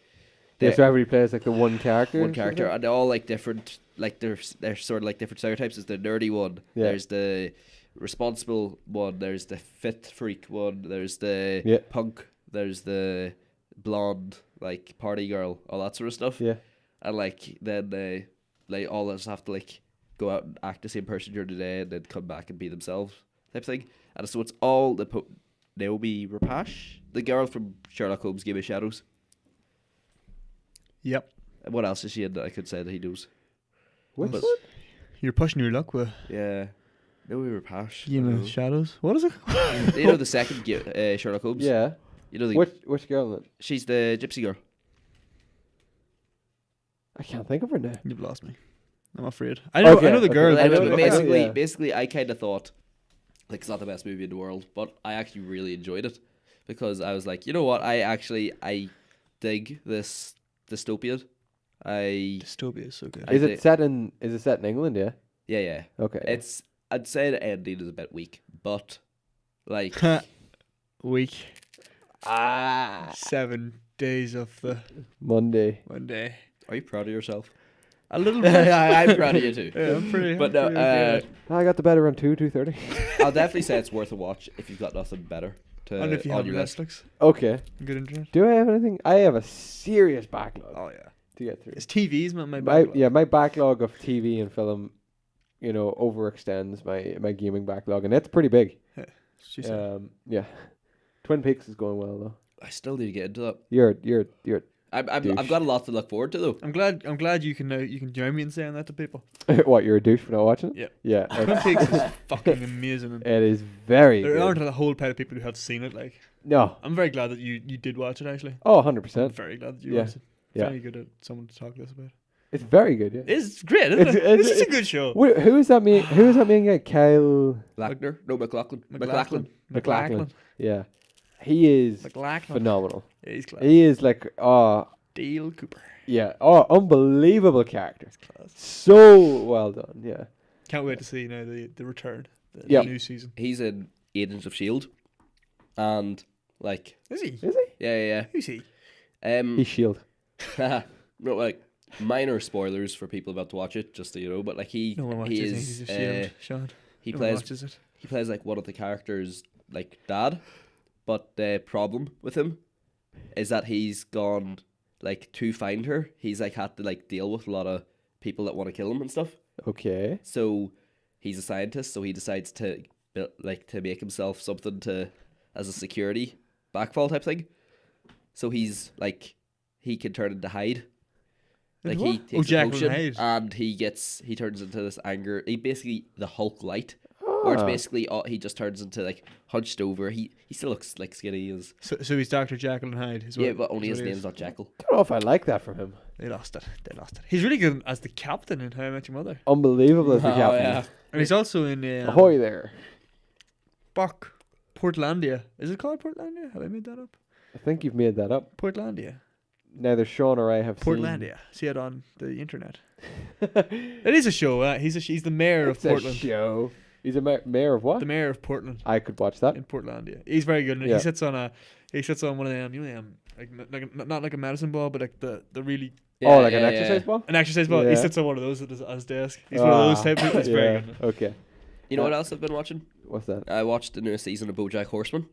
Speaker 1: Yeah, so everybody plays like the one character.
Speaker 3: one character, and they're all like different. Like they're sort of like different stereotypes. There's the nerdy one.
Speaker 1: Yeah.
Speaker 3: There's the responsible one. There's the fit freak one. There's the
Speaker 1: Yeah.
Speaker 3: punk. There's the blonde like party girl. All that sort of stuff.
Speaker 1: Yeah.
Speaker 3: And like then they like all of us have to like go out and act the same person during the day, and then come back and be themselves type thing. And so it's all the Naomi Rapace, the girl from Sherlock Holmes' Game of Shadows.
Speaker 2: Yep.
Speaker 3: And what else is she in that I could say that he knows?
Speaker 1: Which
Speaker 3: But-
Speaker 1: one?
Speaker 2: You're pushing your luck with
Speaker 3: Yeah, Naomi Rapace.
Speaker 2: Game
Speaker 3: I
Speaker 2: of
Speaker 3: know.
Speaker 2: Shadows. What is it?
Speaker 3: You know the second Sherlock Holmes.
Speaker 1: Yeah.
Speaker 3: You know the
Speaker 1: Which girl? Then?
Speaker 3: she's the gypsy girl.
Speaker 1: I can't think of her now.
Speaker 2: You've lost me. I'm afraid. I know the
Speaker 1: okay.
Speaker 2: girl.
Speaker 1: Well,
Speaker 2: I know
Speaker 1: anyway,
Speaker 2: the
Speaker 3: basically,
Speaker 1: yeah.
Speaker 3: basically, I kind of thought like it's not the best movie in the world, but I actually really enjoyed it because I was like, you know what, I dig this dystopian.
Speaker 2: Dystopia is so good.
Speaker 1: Is it set in England? Yeah.
Speaker 3: Yeah.
Speaker 1: Okay.
Speaker 3: I'd say the ending is a bit weak, but like
Speaker 2: Week.
Speaker 3: 7
Speaker 2: days of the
Speaker 1: Monday.
Speaker 2: one day.
Speaker 3: Are you proud of yourself?
Speaker 2: A little bit.
Speaker 3: I'm proud of you too.
Speaker 2: Yeah, I'm pretty.
Speaker 3: But no,
Speaker 1: I got the bed around 2:30.
Speaker 3: I'll definitely say it's worth a watch if you've got nothing better to
Speaker 2: and if you
Speaker 3: on
Speaker 2: have
Speaker 3: your list.
Speaker 2: Netflix,
Speaker 1: Okay.
Speaker 2: good internet.
Speaker 1: Do I have anything? I have a serious backlog
Speaker 2: Oh yeah.
Speaker 1: to get through.
Speaker 2: It's TVs, man. My backlog.
Speaker 1: My backlog of TV and film, overextends my gaming backlog, and it's pretty big.
Speaker 2: She said.
Speaker 1: Yeah. Twin Peaks is going well though.
Speaker 3: I still need to get into that.
Speaker 1: You're
Speaker 3: I've
Speaker 1: douche.
Speaker 3: got a lot to look forward to though.
Speaker 2: I'm glad you can join me in saying that to people.
Speaker 1: what? You're a douche for not watching it?
Speaker 2: Yeah.
Speaker 1: Yeah.
Speaker 2: Twin Peaks is fucking amazing. And
Speaker 1: It is very
Speaker 2: there
Speaker 1: good.
Speaker 2: aren't a whole pile of people who have seen it. Like,
Speaker 1: No.
Speaker 2: I'm very glad that you did watch it. Actually,
Speaker 1: Oh,
Speaker 2: I'm
Speaker 1: 100%.
Speaker 2: very glad that you
Speaker 1: Yeah.
Speaker 2: watched it.
Speaker 1: Yeah.
Speaker 2: Very good at someone to talk to us about.
Speaker 1: It's very good. Yeah.
Speaker 2: It's great, isn't it?
Speaker 1: It's-
Speaker 2: This is a good show.
Speaker 1: Who is that? Who is that? Mean guy? Kyle
Speaker 3: Lackner? No, McLaughlin.
Speaker 2: McLachlan.
Speaker 1: Yeah. He is
Speaker 2: McLachlan.
Speaker 1: phenomenal.
Speaker 2: Yeah, he's class.
Speaker 1: He is like
Speaker 2: Dale Cooper.
Speaker 1: yeah. Oh, unbelievable character.
Speaker 2: Class.
Speaker 1: So well done. Yeah.
Speaker 2: Can't wait to see now the return, the
Speaker 1: Yep.
Speaker 2: new season.
Speaker 3: He's in Agents of Shield, and like
Speaker 2: Is he?
Speaker 1: Is he?
Speaker 3: yeah.
Speaker 2: Who's he?
Speaker 1: He's Shield.
Speaker 3: No, like minor spoilers for people about to watch it, just so you know. But like
Speaker 2: No one watches
Speaker 3: he
Speaker 2: it.
Speaker 3: is
Speaker 2: He's a shield, Sean.
Speaker 3: he
Speaker 2: No one
Speaker 3: plays
Speaker 2: watches it.
Speaker 3: he plays like one of the characters' like dad, but the problem with him is that he's gone like to find her. He's like had to like deal with a lot of people that want to kill him and stuff.
Speaker 1: Okay.
Speaker 3: So he's a scientist, so he decides to to make himself something to as a security backfall type thing. So he's like he can turn into Hyde. Like he
Speaker 2: What?
Speaker 3: takes a
Speaker 2: Jack
Speaker 3: potion
Speaker 2: Hyde.
Speaker 3: and he turns into this anger. He basically the Hulk light, where it's
Speaker 1: Ah.
Speaker 3: basically he just turns into like hunched over. He still looks like skinny as
Speaker 2: So he's Dr. Jekyll and Hyde.
Speaker 3: yeah, but only his name's not Jekyll.
Speaker 1: I don't know if I like that from him.
Speaker 2: They lost it. He's really good as the captain in How I Met Your Mother.
Speaker 1: Unbelievable as the
Speaker 3: Oh,
Speaker 1: captain.
Speaker 3: yeah.
Speaker 2: And he's also in
Speaker 1: Ahoy there.
Speaker 2: Portlandia. Is it called Portlandia? Have I made that up?
Speaker 1: I think you've made that up.
Speaker 2: Portlandia.
Speaker 1: Neither Sean or I have
Speaker 2: Portlandia. See it on the internet. It is a show. He's the mayor of
Speaker 1: It's a
Speaker 2: Portland.
Speaker 1: show. He's a mayor of what?
Speaker 2: The mayor of Portland
Speaker 1: I could watch that.
Speaker 2: in Portlandia. He's very good. And
Speaker 1: Yeah.
Speaker 2: He sits on one of them. You know them, not like a medicine ball, but like the really
Speaker 1: Oh, like an exercise ball?
Speaker 2: an exercise ball.
Speaker 1: Yeah.
Speaker 2: He sits on one of those at his desk. He's one of those type. Of, it's very good.
Speaker 1: Okay.
Speaker 3: You know what else I've been watching?
Speaker 1: What's that?
Speaker 3: I watched the newest season of BoJack Horseman.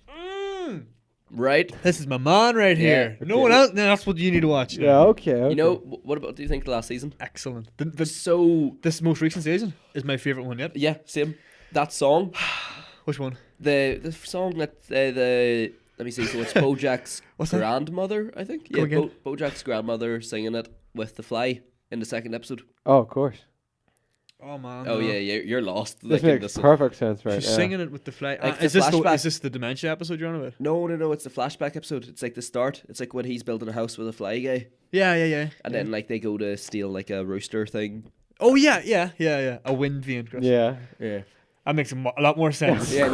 Speaker 2: Mm.
Speaker 3: Right?
Speaker 2: This is my man right here.
Speaker 1: Yeah.
Speaker 2: No
Speaker 1: Okay.
Speaker 2: one else. No, that's what you need to watch.
Speaker 1: Yeah, okay.
Speaker 3: You know what about? Do you think the last season?
Speaker 2: Excellent.
Speaker 3: So
Speaker 2: This most recent season is my favorite one yet.
Speaker 3: yeah, same. That song,
Speaker 2: Which one?
Speaker 3: the song that the let me see. So it's BoJack's
Speaker 2: What's that?
Speaker 3: grandmother, I think.
Speaker 2: Come
Speaker 3: Yeah,
Speaker 2: again?
Speaker 3: BoJack's grandmother singing it with the fly in the second episode.
Speaker 1: Oh, of course.
Speaker 2: Oh man.
Speaker 3: Oh
Speaker 2: no.
Speaker 3: yeah, you're lost.
Speaker 1: This
Speaker 3: like, in
Speaker 1: makes perfect sense, right?
Speaker 2: She's
Speaker 1: yeah.
Speaker 2: singing it with the fly.
Speaker 3: Like the
Speaker 2: is
Speaker 3: flashback.
Speaker 2: this the dementia episode you're on about?
Speaker 3: No, it's the flashback episode. It's like the start. It's like when he's building a house with a fly guy,
Speaker 2: Yeah.
Speaker 3: and then like they go to steal like a rooster thing,
Speaker 2: Oh yeah. A wind vane crystal.
Speaker 1: Yeah.
Speaker 3: Yeah.
Speaker 2: That makes a lot more sense.
Speaker 3: Yeah,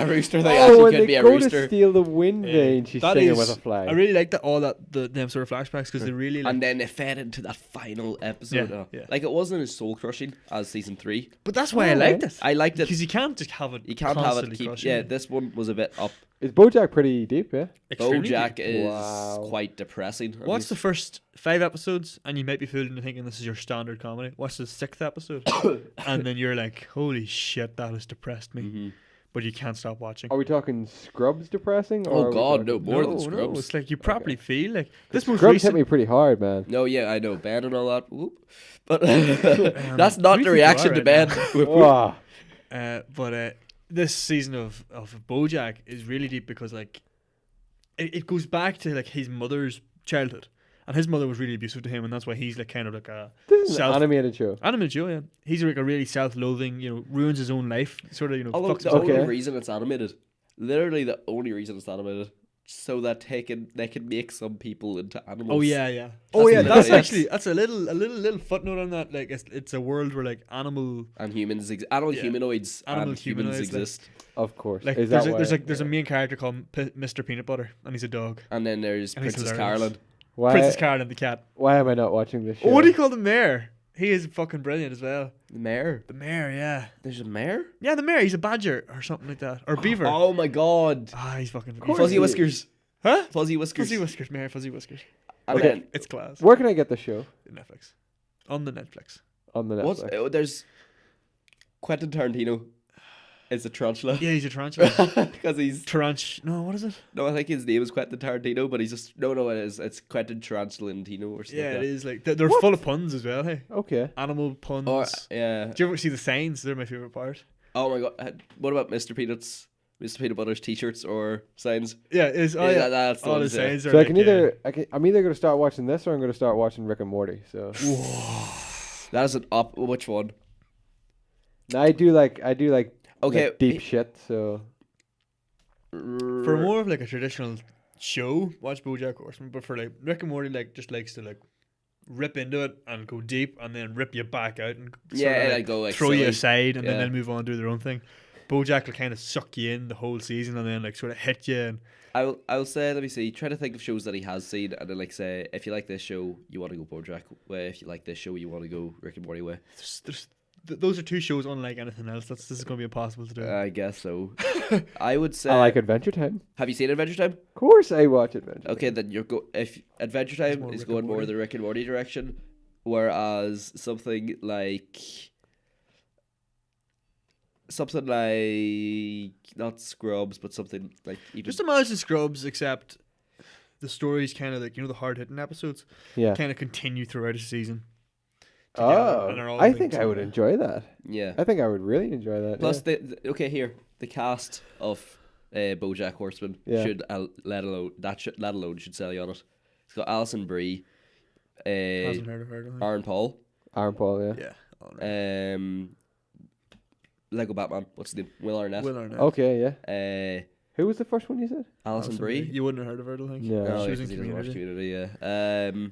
Speaker 3: a rooster thing
Speaker 1: Oh,
Speaker 3: actually
Speaker 1: when
Speaker 3: could
Speaker 1: they
Speaker 3: be a
Speaker 1: go
Speaker 3: rooster.
Speaker 1: to steal the wind
Speaker 2: Yeah.
Speaker 1: vane, she's
Speaker 2: That
Speaker 1: singing
Speaker 2: is-
Speaker 1: with a flag.
Speaker 2: I really like that them sort of flashbacks because they really like.
Speaker 3: And then it fed into that final episode.
Speaker 2: Yeah, yeah.
Speaker 3: Like, it wasn't as soul crushing as season 3.
Speaker 2: But that's why I
Speaker 1: Oh,
Speaker 2: liked
Speaker 1: right.
Speaker 2: it.
Speaker 3: I liked it.
Speaker 2: Because you can't just have it.
Speaker 3: You can't have it
Speaker 2: constantly
Speaker 3: keep.
Speaker 2: crushing
Speaker 3: Yeah,
Speaker 2: you.
Speaker 3: this one was a bit up.
Speaker 1: Is BoJack pretty deep? Yeah.
Speaker 2: Extremely
Speaker 3: BoJack
Speaker 2: deep.
Speaker 3: is
Speaker 1: Wow.
Speaker 3: quite depressing.
Speaker 2: Watch the first 5 episodes, and you might be fooled into thinking this is your standard comedy. Watch the 6th episode, and then you're like, "Holy shit, that has depressed me."
Speaker 3: Mm-hmm.
Speaker 2: But you can't stop watching.
Speaker 1: Are we talking Scrubs depressing? Or
Speaker 3: Oh
Speaker 1: are we
Speaker 3: God, no,
Speaker 1: talking-
Speaker 3: more than
Speaker 2: No,
Speaker 3: Scrubs.
Speaker 2: it's like you properly feel like this most
Speaker 1: Scrubs
Speaker 2: recent.
Speaker 1: hit me pretty hard, man.
Speaker 3: No, yeah, I know Ben and all that. Whoop. But that's not
Speaker 2: we
Speaker 3: the
Speaker 2: think
Speaker 3: reaction
Speaker 2: you
Speaker 3: to
Speaker 2: are
Speaker 3: Ben.
Speaker 2: right
Speaker 1: Wow.
Speaker 2: But this season of BoJack is really deep because like it goes back to like his mother's childhood, and his mother was really abusive to him, and that's why he's like kind of like a
Speaker 1: This is an
Speaker 2: self
Speaker 1: animated show.
Speaker 2: animated show. Yeah, he's like a really self-loathing, ruins his own life, sort of
Speaker 3: Although
Speaker 2: fucks
Speaker 3: the
Speaker 2: himself.
Speaker 3: only
Speaker 1: Okay.
Speaker 3: reason it's animated, literally the only reason it's animated, so that they can make some people into animals.
Speaker 2: Oh yeah. Oh yeah,
Speaker 3: literally
Speaker 2: that's
Speaker 3: it.
Speaker 2: a little footnote on that. Like it's a world where like animal
Speaker 3: And animal
Speaker 2: Yeah.
Speaker 3: humanoids
Speaker 2: Animal
Speaker 3: and humans
Speaker 2: humanoids, like-
Speaker 3: exist.
Speaker 1: Of course.
Speaker 2: like
Speaker 1: Is
Speaker 2: there's
Speaker 1: that
Speaker 2: a,
Speaker 1: why?
Speaker 2: there's like there's a main character called Mr. Peanut Butter, and he's a dog.
Speaker 3: And then there's
Speaker 2: And he's
Speaker 3: Princess
Speaker 2: hilarious.
Speaker 3: Carolyn.
Speaker 1: Why?
Speaker 2: Princess Carolyn the cat.
Speaker 1: Why am I not watching this show?
Speaker 2: Oh, what do you call the mayor? He is fucking brilliant as well.
Speaker 3: The mayor.
Speaker 2: The mayor, yeah.
Speaker 3: There's a mayor?
Speaker 2: Yeah, the mayor. He's a badger or something like that. Or beaver.
Speaker 3: Oh my god.
Speaker 2: He's fucking...
Speaker 1: course
Speaker 3: Fuzzy
Speaker 1: he-
Speaker 3: Whiskers.
Speaker 2: Huh?
Speaker 3: Fuzzy Whiskers.
Speaker 2: Fuzzy Whiskers, Mayor Fuzzy Whiskers.
Speaker 3: And
Speaker 1: Okay.
Speaker 3: then
Speaker 2: It's class.
Speaker 1: Where can I get the show?
Speaker 2: Netflix. On the Netflix.
Speaker 1: On the
Speaker 3: what's
Speaker 1: Netflix.
Speaker 3: there's Quentin Tarantino is a tarantula.
Speaker 2: Yeah, he's a tarantula.
Speaker 3: Because he's
Speaker 2: No, what is it?
Speaker 3: no, I think his name is Quentin Tarantino, but he's just it's Quentin Tarantino or something.
Speaker 2: Yeah,
Speaker 3: like
Speaker 2: it is. Like they're
Speaker 1: What?
Speaker 2: full of puns as well, hey.
Speaker 1: Okay.
Speaker 2: Animal puns.
Speaker 3: that. Or yeah.
Speaker 2: Do you ever see the signs? They're my favorite part.
Speaker 3: Oh my god. What about Mr. Peanut Butter's t-shirts or signs?
Speaker 2: Yeah, it's
Speaker 3: That's the
Speaker 2: all the
Speaker 3: ones, yeah.
Speaker 2: signs are
Speaker 1: So
Speaker 2: like,
Speaker 1: I'm either going to start watching this or I'm going to start watching Rick and Morty. So
Speaker 3: That is an up. Which one?
Speaker 1: now I do like
Speaker 3: Okay,
Speaker 1: like deep shit. So
Speaker 2: for more of like a traditional show, watch BoJack Horseman. But for like Rick and Morty, like just likes to like rip into it and go deep, and then rip you back out and
Speaker 3: Yeah,
Speaker 2: sort of,
Speaker 3: like, go, like,
Speaker 2: throw you
Speaker 3: silly.
Speaker 2: aside, and then
Speaker 3: Yeah.
Speaker 2: they'll move on and do their own thing. BoJack will kind of suck you in the whole season, and then like sort of hit you. And
Speaker 3: I'll say, let me see. Try to think of shows that he has seen, and then like say, if you like this show, you want to go BoJack way. If you like this show, you want to go Rick and Morty way.
Speaker 2: those are two shows unlike anything else. This is going to be impossible to do.
Speaker 3: I guess so. I would say.
Speaker 1: I like Adventure Time.
Speaker 3: Have you seen Adventure Time?
Speaker 1: Of course, I watch Adventure.
Speaker 3: Okay, then if Adventure Time
Speaker 2: more
Speaker 3: is
Speaker 2: Rick
Speaker 3: going
Speaker 2: and
Speaker 3: more
Speaker 2: Morty.
Speaker 3: the Rick and Morty direction, whereas something like not Scrubs, but something like even
Speaker 2: Just imagine Scrubs, except the stories kind of like the hard hitting episodes
Speaker 1: Yeah.
Speaker 2: kind of continue throughout a season. together, and they're all
Speaker 1: I
Speaker 2: linked
Speaker 1: think I would
Speaker 2: together.
Speaker 1: enjoy that.
Speaker 3: yeah.
Speaker 1: I think I would really enjoy that.
Speaker 3: Plus,
Speaker 1: yeah.
Speaker 3: okay, here the cast of BoJack Horseman
Speaker 1: Yeah.
Speaker 3: should let alone should sell you on it. It's got Alison Brie,
Speaker 2: Hasn't heard of her. don't I?
Speaker 3: Aaron Paul,
Speaker 1: Aaron Paul, yeah.
Speaker 2: Yeah. All right.
Speaker 3: Lego Batman. What's his name? Will Arnett.
Speaker 2: Will Arnett.
Speaker 1: Okay, yeah. Who was the first one you said?
Speaker 3: Alison Brie.
Speaker 2: You wouldn't have heard of her, I don't think.
Speaker 1: No.
Speaker 3: No,
Speaker 2: She was in
Speaker 3: 'cause he doesn't watch
Speaker 2: Community.
Speaker 3: Community. Yeah.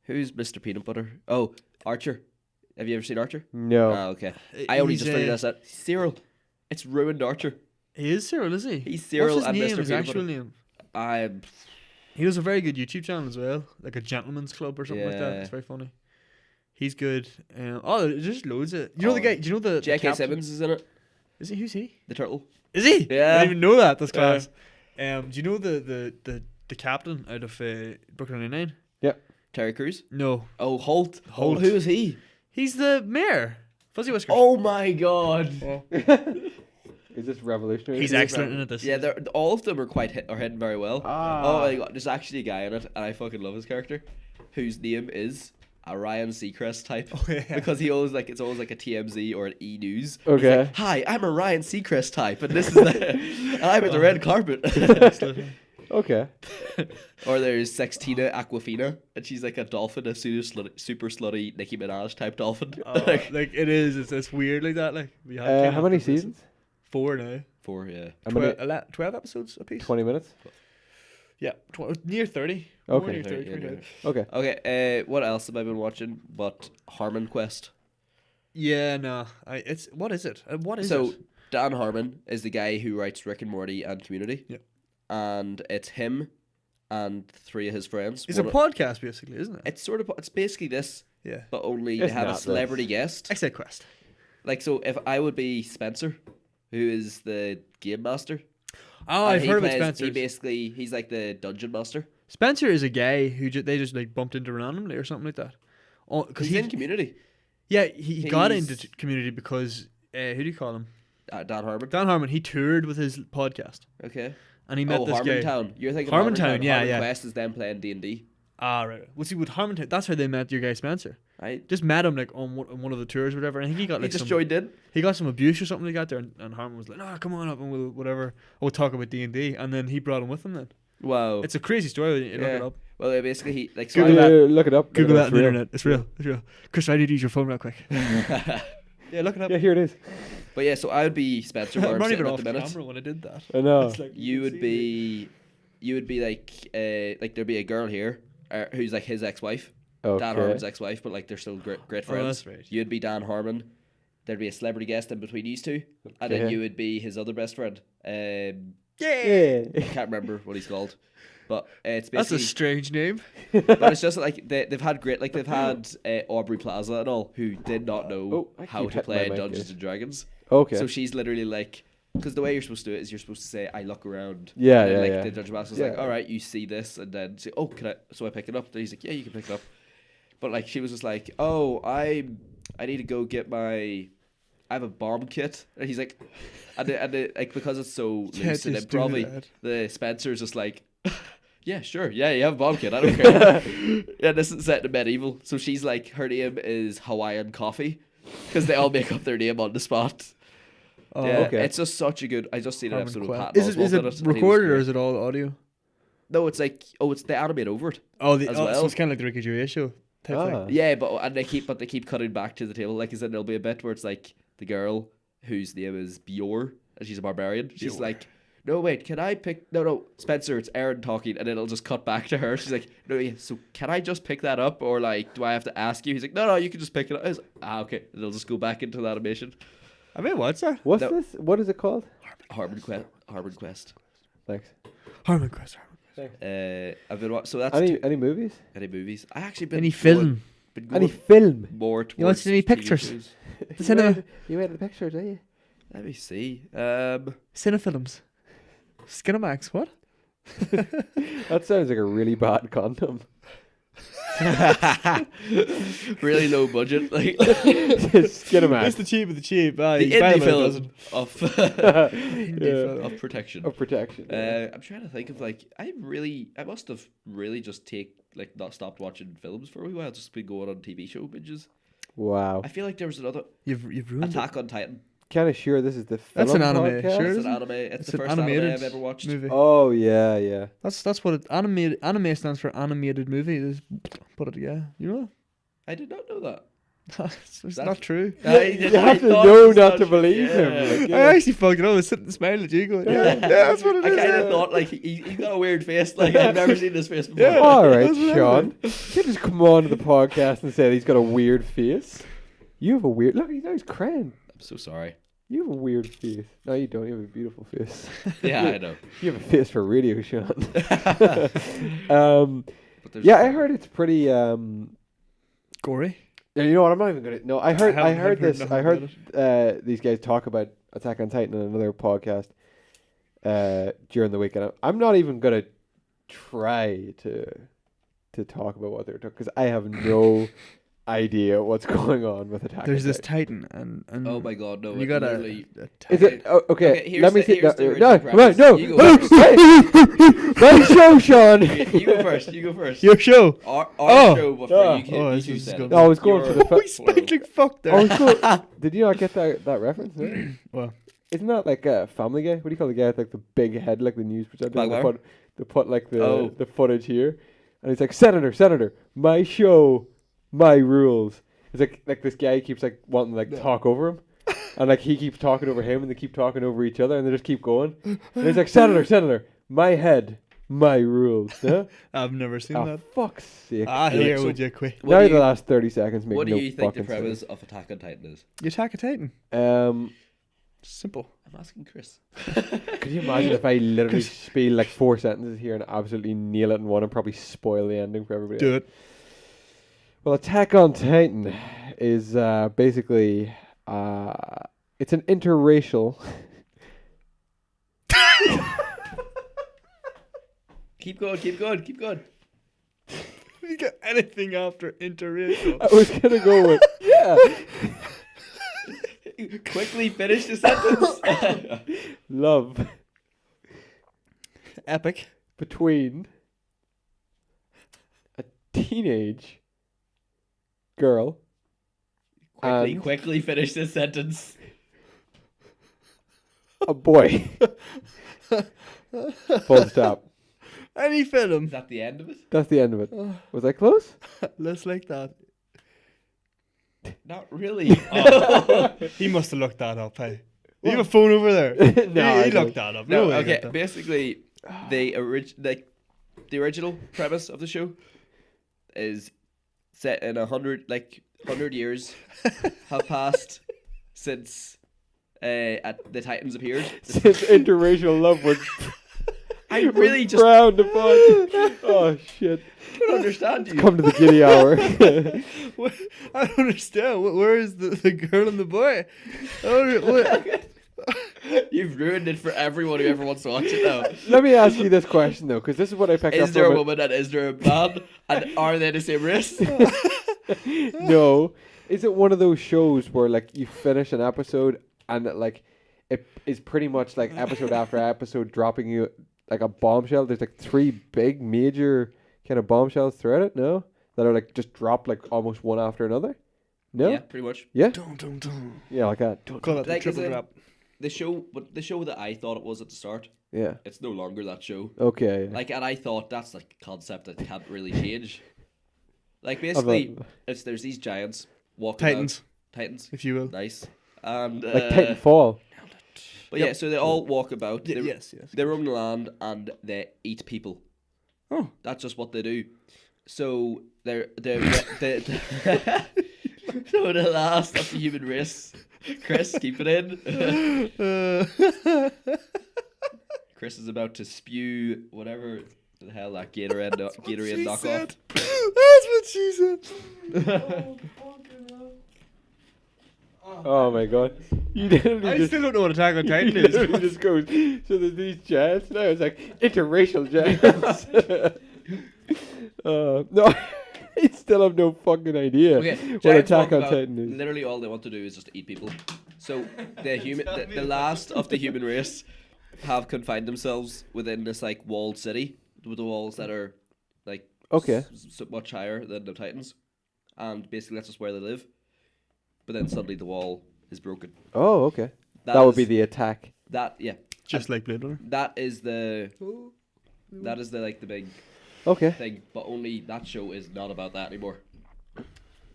Speaker 3: Who's Mr. Peanut Butter? Oh, Archer. Have you ever seen Archer?
Speaker 1: No.
Speaker 3: Oh, okay. I only
Speaker 2: He's,
Speaker 3: just figured this out. Cyril. It's ruined Archer.
Speaker 2: He is Cyril, is he?
Speaker 3: He's Cyril
Speaker 2: What's his
Speaker 3: and
Speaker 2: name?
Speaker 3: Mr.
Speaker 2: His
Speaker 3: Peanut
Speaker 2: actual
Speaker 3: Butter.
Speaker 2: name.
Speaker 3: I'm.
Speaker 2: He does a very good YouTube channel as well, like a gentleman's club or something like that.
Speaker 3: Yeah.
Speaker 2: It's very funny. He's good. There's just loads of. You know the guy? Do you know the
Speaker 3: J.K.
Speaker 2: captain?
Speaker 3: Simmons is in it.
Speaker 2: Is he? Who's he?
Speaker 3: The turtle.
Speaker 2: Is he?
Speaker 3: Yeah.
Speaker 2: I didn't even know that. That's
Speaker 3: Yeah.
Speaker 2: class. Do you know the captain out of Brooklyn Nine-Nine?
Speaker 3: Terry Crews.
Speaker 2: No,
Speaker 3: Oh, Holt.
Speaker 2: Holt.
Speaker 3: Who is he?
Speaker 2: he's the mayor. Fuzzy Whiskers.
Speaker 3: Oh my god.
Speaker 1: Is this revolutionary?
Speaker 2: He's excellent in it. This
Speaker 3: Yeah,
Speaker 2: season.
Speaker 3: all of them are are hidden very well.
Speaker 1: Ah.
Speaker 3: Oh my god, there's actually a guy in it, and I fucking love his character, whose name is a Ryan Seacrest type.
Speaker 2: Oh, yeah.
Speaker 3: Because it's always like a TMZ or an E News.
Speaker 1: Okay.
Speaker 3: Hi, I'm a Ryan Seacrest type, and this is and I'm at the red carpet.
Speaker 2: Excellent.
Speaker 1: Okay.
Speaker 3: Or there's Sextina Aquafina, and she's like a dolphin, a super slutty Nicki Minaj type dolphin.
Speaker 2: Like it is. It's weird like that. Like we have
Speaker 1: How many seasons?
Speaker 2: 4 now.
Speaker 3: 4, yeah.
Speaker 1: How many?
Speaker 2: 12 episodes apiece.
Speaker 1: 20 minutes?
Speaker 2: Yeah, near 30. More
Speaker 1: Okay.
Speaker 2: near 30,
Speaker 3: Yeah,
Speaker 2: 25.
Speaker 1: Okay.
Speaker 3: Okay, what else have I been watching but HarmonQuest?
Speaker 2: Yeah, no. What is it? What is
Speaker 3: So
Speaker 2: it?
Speaker 3: Dan Harmon is the guy who writes Rick and Morty and Community.
Speaker 2: Yep.
Speaker 3: And it's him and 3 of his friends.
Speaker 2: It's a podcast, basically, isn't it?
Speaker 3: It's basically this,
Speaker 2: Yeah.
Speaker 3: but only
Speaker 1: It's
Speaker 3: they have a
Speaker 1: not
Speaker 3: celebrity guest.
Speaker 2: Xite Quest.
Speaker 3: Like, so if I would be Spencer, who is the game master.
Speaker 2: Oh,
Speaker 3: and
Speaker 2: I've
Speaker 3: he
Speaker 2: heard about
Speaker 3: plays-
Speaker 2: Spencer.
Speaker 3: He's like the dungeon master.
Speaker 2: Spencer is a guy who they just like bumped into randomly or something like that. Oh, because
Speaker 3: He's in Community.
Speaker 2: Yeah, he got
Speaker 3: He's-
Speaker 2: into Community because who do you call him?
Speaker 3: Dan Harmon.
Speaker 2: Dan Harmon. He toured with his podcast,
Speaker 3: Okay.
Speaker 2: and he met this guy.
Speaker 3: Harmontown. You're thinking
Speaker 2: Harmontown, yeah, yeah.
Speaker 3: HarmonQuest is them playing D&D.
Speaker 2: Ah, right. Well, see, with Harmontown, that's how they met your guy Spencer.
Speaker 3: Right?
Speaker 2: Just met him like on one of the tours, or whatever. And I think he got
Speaker 3: He
Speaker 2: like
Speaker 3: just
Speaker 2: some,
Speaker 3: joined in.
Speaker 2: he got some abuse or something like that there, and Harmon was like, "No, come on up and we'll whatever. We'll talk about D&D." And then he brought him with him. Then
Speaker 3: Wow.
Speaker 2: it's a crazy story. When you look
Speaker 3: Yeah.
Speaker 2: it up.
Speaker 3: Well, basically, he like so
Speaker 2: Google
Speaker 3: I-
Speaker 2: that.
Speaker 1: Look it up.
Speaker 2: Google that
Speaker 1: It's
Speaker 2: on the
Speaker 1: real.
Speaker 2: internet. It's real. It's real. Chris, I need to use your phone real quick. Yeah, look it up.
Speaker 1: Yeah, here it is.
Speaker 3: But yeah, so I would be Spencer
Speaker 2: I'm
Speaker 3: Barnes
Speaker 2: not even
Speaker 3: sitting at
Speaker 2: off
Speaker 3: the
Speaker 2: the
Speaker 3: minute.
Speaker 2: camera when I did that.
Speaker 1: I know.
Speaker 2: It's like,
Speaker 3: You
Speaker 2: can
Speaker 3: would
Speaker 2: see
Speaker 3: be like there'd be a girl here who's like his ex-wife,
Speaker 1: Okay.
Speaker 3: Dan Harmon's ex-wife, but like they're still great
Speaker 2: Oh,
Speaker 3: friends.
Speaker 2: that's right.
Speaker 3: You'd be Dan Harmon. There'd be a celebrity guest in between these two, and then
Speaker 1: Okay.
Speaker 3: you would be his other best friend.
Speaker 1: Yeah.
Speaker 3: I can't remember what he's called, but it's
Speaker 2: That's a
Speaker 3: basically.
Speaker 2: strange name.
Speaker 3: But it's just like they've had great, like they've had Aubrey Plaza and all, who did not know
Speaker 1: Oh, I
Speaker 3: how
Speaker 1: keep
Speaker 3: to
Speaker 1: hitting
Speaker 3: play
Speaker 1: my mic
Speaker 3: Dungeons
Speaker 1: here.
Speaker 3: and Dragons.
Speaker 1: Okay.
Speaker 3: So she's literally like, because the way you're supposed to do it is you're supposed to say, "I look around."
Speaker 1: Yeah,
Speaker 3: and then,
Speaker 1: yeah,
Speaker 3: like
Speaker 1: yeah.
Speaker 3: the dungeon master's
Speaker 1: Yeah.
Speaker 3: like, "All right, you see this," and then say, "Oh, can I?" So I pick it up. Then he's like, "Yeah, you can pick it up." But like she was just like, "Oh, I need to go get my. I have a bomb kit," and he's like, and like because it's so
Speaker 2: Yeah,
Speaker 3: loose and
Speaker 2: just do
Speaker 3: improv,
Speaker 2: that.
Speaker 3: the Spencer's just like. Yeah, sure. Yeah, you have a bomb kit. I don't care. Yeah, this is set to medieval. So she's like, her name is Hawaiian Coffee because they all make up their name on the spot.
Speaker 2: Oh,
Speaker 3: Yeah,
Speaker 1: okay.
Speaker 3: it's just such a good. I just seen an episode of Pat.
Speaker 2: Is it
Speaker 3: Oswalt in and he was
Speaker 2: recorded or
Speaker 3: great.
Speaker 2: is it all audio?
Speaker 3: No, it's like it's they animate over it.
Speaker 2: Oh,
Speaker 3: As
Speaker 2: so
Speaker 3: well.
Speaker 2: it's kind of like the Ricky Gervais show type
Speaker 1: Ah.
Speaker 2: thing.
Speaker 3: Yeah, but they keep cutting back to the table. Like I said, there'll be a bit where it's like the girl whose name is Bior and she's a barbarian. She's
Speaker 2: Bior.
Speaker 3: like, "No, wait, can I pick? No, Spencer, it's Aaron talking," and then it'll just cut back to her. She's like, "No, yeah, so can I just pick that up, or like, do I have to ask you?" He's like, "No, you can just pick it up." I was like, okay. And it'll just go back into the animation.
Speaker 2: I mean, what's that?
Speaker 1: What's
Speaker 3: No.
Speaker 1: this? What is it called?
Speaker 3: HarmonQuest.
Speaker 1: Thanks.
Speaker 2: HarmonQuest.
Speaker 3: I've been so that's
Speaker 1: Any movies?
Speaker 3: any movies. I actually been
Speaker 2: Any
Speaker 3: going-
Speaker 2: film?
Speaker 3: been
Speaker 1: Any
Speaker 3: going
Speaker 1: film?
Speaker 3: more towards
Speaker 2: You want to see any
Speaker 3: TV
Speaker 2: pictures?
Speaker 3: shows.
Speaker 2: The cinema.
Speaker 1: You made the pictures, are you?
Speaker 3: Let me see.
Speaker 2: Cinefilms. Skinamax, what?
Speaker 1: That sounds like a really bad condom.
Speaker 3: Really low budget, like
Speaker 1: Skinamax.
Speaker 2: It's the cheap of the cheap. Ah,
Speaker 3: the
Speaker 2: you buy
Speaker 3: indie
Speaker 2: them, it
Speaker 3: film
Speaker 2: doesn't.
Speaker 3: of
Speaker 2: Indie
Speaker 1: Yeah.
Speaker 2: film.
Speaker 3: of protection.
Speaker 1: Of protection. Yeah.
Speaker 3: I'm trying to think of like I must have really just not stopped watching films for a wee while. Just been going on TV show binges.
Speaker 1: Wow.
Speaker 3: I feel like there was another
Speaker 2: You've ruined it.
Speaker 3: Attack on Titan.
Speaker 1: Kind of sure this is the film
Speaker 2: That's an anime,
Speaker 1: podcast?
Speaker 2: sure.
Speaker 3: It's
Speaker 2: is
Speaker 3: an
Speaker 2: it?
Speaker 3: anime. It's
Speaker 2: It's
Speaker 3: the
Speaker 2: an
Speaker 3: first anime
Speaker 2: animated
Speaker 3: I've ever watched.
Speaker 2: movie.
Speaker 1: Oh yeah, yeah.
Speaker 2: That's what it animated. Anime stands for animated movie. But yeah, you know,
Speaker 3: I did not know that.
Speaker 2: it's
Speaker 3: That's-
Speaker 2: not true.
Speaker 1: You have to know not to believe him. Like,
Speaker 2: I actually fucking know. I was sitting and smiling at you, going, "Yeah, that's what it
Speaker 3: I
Speaker 2: is."
Speaker 3: kind
Speaker 2: yeah.
Speaker 3: of thought like he got a weird face. Like I've never seen this face before.
Speaker 2: Yeah.
Speaker 1: All right,
Speaker 2: That's what
Speaker 1: Sean. You can't just come on to the podcast and say he's got a weird face. You have a weird. Look, he's crying.
Speaker 3: I'm so sorry.
Speaker 1: You have a weird face. No, you don't. You have a beautiful face.
Speaker 3: Yeah, I know.
Speaker 1: You have a face for radio, Sean.
Speaker 3: But there's
Speaker 1: Yeah, I heard it's pretty.
Speaker 2: Gory.
Speaker 1: You know what? I'm not even gonna. No, I heard. I
Speaker 2: haven't
Speaker 1: heard
Speaker 2: heard
Speaker 1: this.
Speaker 2: nothing
Speaker 1: I
Speaker 2: about
Speaker 1: heard these guys talk about Attack on Titan on another podcast during the week, and I'm not even gonna try to talk about what they're talking because I have no idea what's going on with Attack.
Speaker 2: There's
Speaker 1: on
Speaker 2: this
Speaker 1: Titan.
Speaker 2: Titan, and
Speaker 3: Oh my god, no!
Speaker 2: you
Speaker 3: it
Speaker 2: got
Speaker 3: literally-
Speaker 1: Is it okay?
Speaker 3: here's
Speaker 1: Let me
Speaker 3: the-
Speaker 1: see.
Speaker 3: here's the
Speaker 1: No,
Speaker 3: original premise.
Speaker 1: no,
Speaker 3: You
Speaker 1: no.
Speaker 3: go first.
Speaker 1: My show, Sean.
Speaker 3: Okay, you go first. You go first.
Speaker 2: your show.
Speaker 3: Our
Speaker 2: Oh.
Speaker 3: show before
Speaker 1: Oh.
Speaker 3: you,
Speaker 2: Oh,
Speaker 3: you
Speaker 2: this
Speaker 3: two
Speaker 2: is
Speaker 3: said
Speaker 2: good.
Speaker 3: it.
Speaker 1: No, I was going
Speaker 3: Your-
Speaker 1: for the
Speaker 2: Oh, he's
Speaker 3: plural.
Speaker 2: like fuck there.
Speaker 1: Oh, it's cool. Did you not get that reference? No?
Speaker 2: Well,
Speaker 1: Isn't that like a Family Guy? What do you call the guy with like the big head, like the news presenter?
Speaker 3: Black
Speaker 1: They
Speaker 3: Mirror?
Speaker 1: put like
Speaker 3: Oh.
Speaker 1: the footage here, and he's like, Senator, my show, my rules. It's like this guy keeps like wanting to like talk over him, and like he keeps talking over him, and they keep talking over each other, and they just keep going. And he's like, Senator, my head, My rules. Huh?
Speaker 2: I've never seen
Speaker 1: Oh,
Speaker 2: that.
Speaker 1: fuck's sake.
Speaker 2: Here,
Speaker 3: so-
Speaker 2: would you quit?
Speaker 3: What
Speaker 1: Now
Speaker 3: do
Speaker 1: the
Speaker 3: you-
Speaker 1: last 30 seconds make
Speaker 3: What
Speaker 1: no
Speaker 3: do you think the
Speaker 1: fucking
Speaker 3: premise of Attack on Titan is?
Speaker 2: You Attack a Titan.
Speaker 1: sense.
Speaker 2: Simple.
Speaker 3: I'm asking Chris.
Speaker 1: Could you imagine if I literally spiel like 4 sentences here and absolutely nail it in one and probably spoil the ending for everybody
Speaker 2: Do
Speaker 1: else?
Speaker 2: it.
Speaker 1: Well, Attack on Titan is basically it's an interracial.
Speaker 3: Keep going, keep going, keep going.
Speaker 2: You got anything after interracial?
Speaker 1: I was gonna go with
Speaker 3: Quickly finish the sentence.
Speaker 1: love
Speaker 2: Epic.
Speaker 1: between a teenage girl and
Speaker 3: Quickly finish the sentence.
Speaker 1: a boy. Full stop.
Speaker 2: Any film.
Speaker 3: Is that the end of it?
Speaker 1: That's the end of it. Was I close?
Speaker 2: Less like that.
Speaker 3: Not really.
Speaker 2: He must have looked that up, hey. You have a phone over there.
Speaker 1: No, I
Speaker 2: he
Speaker 1: don't.
Speaker 2: looked that up.
Speaker 3: No,
Speaker 2: way I
Speaker 3: okay.
Speaker 2: got that.
Speaker 3: Basically, the original premise of the show is set in 100 years have passed since the Titans appeared.
Speaker 1: Since interracial love was
Speaker 3: I really just
Speaker 1: frowned upon. Oh shit!
Speaker 3: don't understand you.
Speaker 1: Come to the giddy hour.
Speaker 2: I don't understand. Where is the girl and the boy?
Speaker 3: You've ruined it for everyone who ever wants to watch it now.
Speaker 1: Let me ask you this question though, because this is what I picked up
Speaker 3: Is there a
Speaker 1: from
Speaker 3: woman and is there a man? And are they the same race?
Speaker 1: No, is it one of those shows where like you finish an episode and like it is pretty much like episode after episode dropping you like a bombshell? There's like 3 big major kind of bombshells throughout it. No, that are like just dropped like almost one after another. No,
Speaker 3: Yeah, pretty much.
Speaker 1: yeah,
Speaker 2: Dum.
Speaker 1: yeah, like that.
Speaker 2: Call it the
Speaker 3: Like,
Speaker 2: triple
Speaker 3: is it-
Speaker 2: drop.
Speaker 3: The show that I thought it was at the start,
Speaker 1: Yeah.
Speaker 3: it's no longer that show.
Speaker 1: Okay. yeah.
Speaker 3: Like, and I thought that's like a concept that can't really change. Like, basically, there's these giants walking
Speaker 2: Titans,
Speaker 3: out. Titans,
Speaker 2: if you will.
Speaker 3: nice. And
Speaker 1: like Titanfall.
Speaker 3: but yeah, so they all walk about. They,
Speaker 2: Yes.
Speaker 3: they roam the land and they eat people.
Speaker 2: Oh.
Speaker 3: That's just what they do. So they're so the last of the human race. Chris, keep it in. Chris is about to spew whatever the hell that Gatorade knockoff.
Speaker 2: That's what she said.
Speaker 1: Oh my god. You didn't
Speaker 2: I
Speaker 1: just,
Speaker 2: still don't know what Attack on
Speaker 1: you
Speaker 2: Titan is.
Speaker 1: literally just goes, so there's these giants. Now it's like interracial giants. No, I still have no fucking idea
Speaker 3: Okay,
Speaker 1: what
Speaker 3: giants
Speaker 1: Attack
Speaker 3: walk
Speaker 1: on
Speaker 3: about,
Speaker 1: Titan is.
Speaker 3: literally all they want to do is just eat people. So the last of the human race have confined themselves within this like walled city with the walls that are like
Speaker 1: Okay.
Speaker 3: much higher than the Titans, and basically that's just where they live. But then suddenly the wall is broken.
Speaker 1: Oh, okay. That would be
Speaker 3: is-
Speaker 1: the attack.
Speaker 3: that yeah.
Speaker 2: Just like Bladerunner.
Speaker 3: That is the like the big
Speaker 1: Okay.
Speaker 3: thing, but only that show is not about that anymore.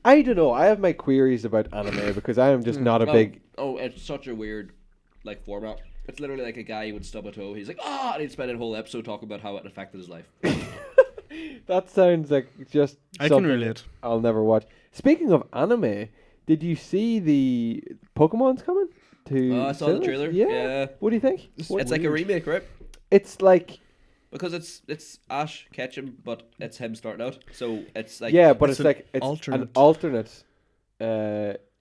Speaker 1: I don't know. I have my queries about anime because I am just not a big.
Speaker 3: Oh, it's such a weird like format. It's literally like a guy would stub a toe. He's like, and he'd spend a whole episode talking about how it affected his life.
Speaker 1: That sounds like just.
Speaker 2: I can
Speaker 1: something
Speaker 2: relate.
Speaker 1: I'll never watch. Speaking of anime, did you see the Pokemon's coming to?
Speaker 3: Oh, I saw the
Speaker 1: cinemas?
Speaker 3: trailer.
Speaker 1: Yeah.
Speaker 3: Yeah.
Speaker 1: What do you think?
Speaker 3: It's like a remake, right?
Speaker 1: It's like
Speaker 3: Because it's Ash Ketchum, but it's him starting out. So it's like
Speaker 1: yeah, but
Speaker 2: it's
Speaker 1: it's
Speaker 2: an
Speaker 1: like it's
Speaker 2: alternate.
Speaker 1: an alternate.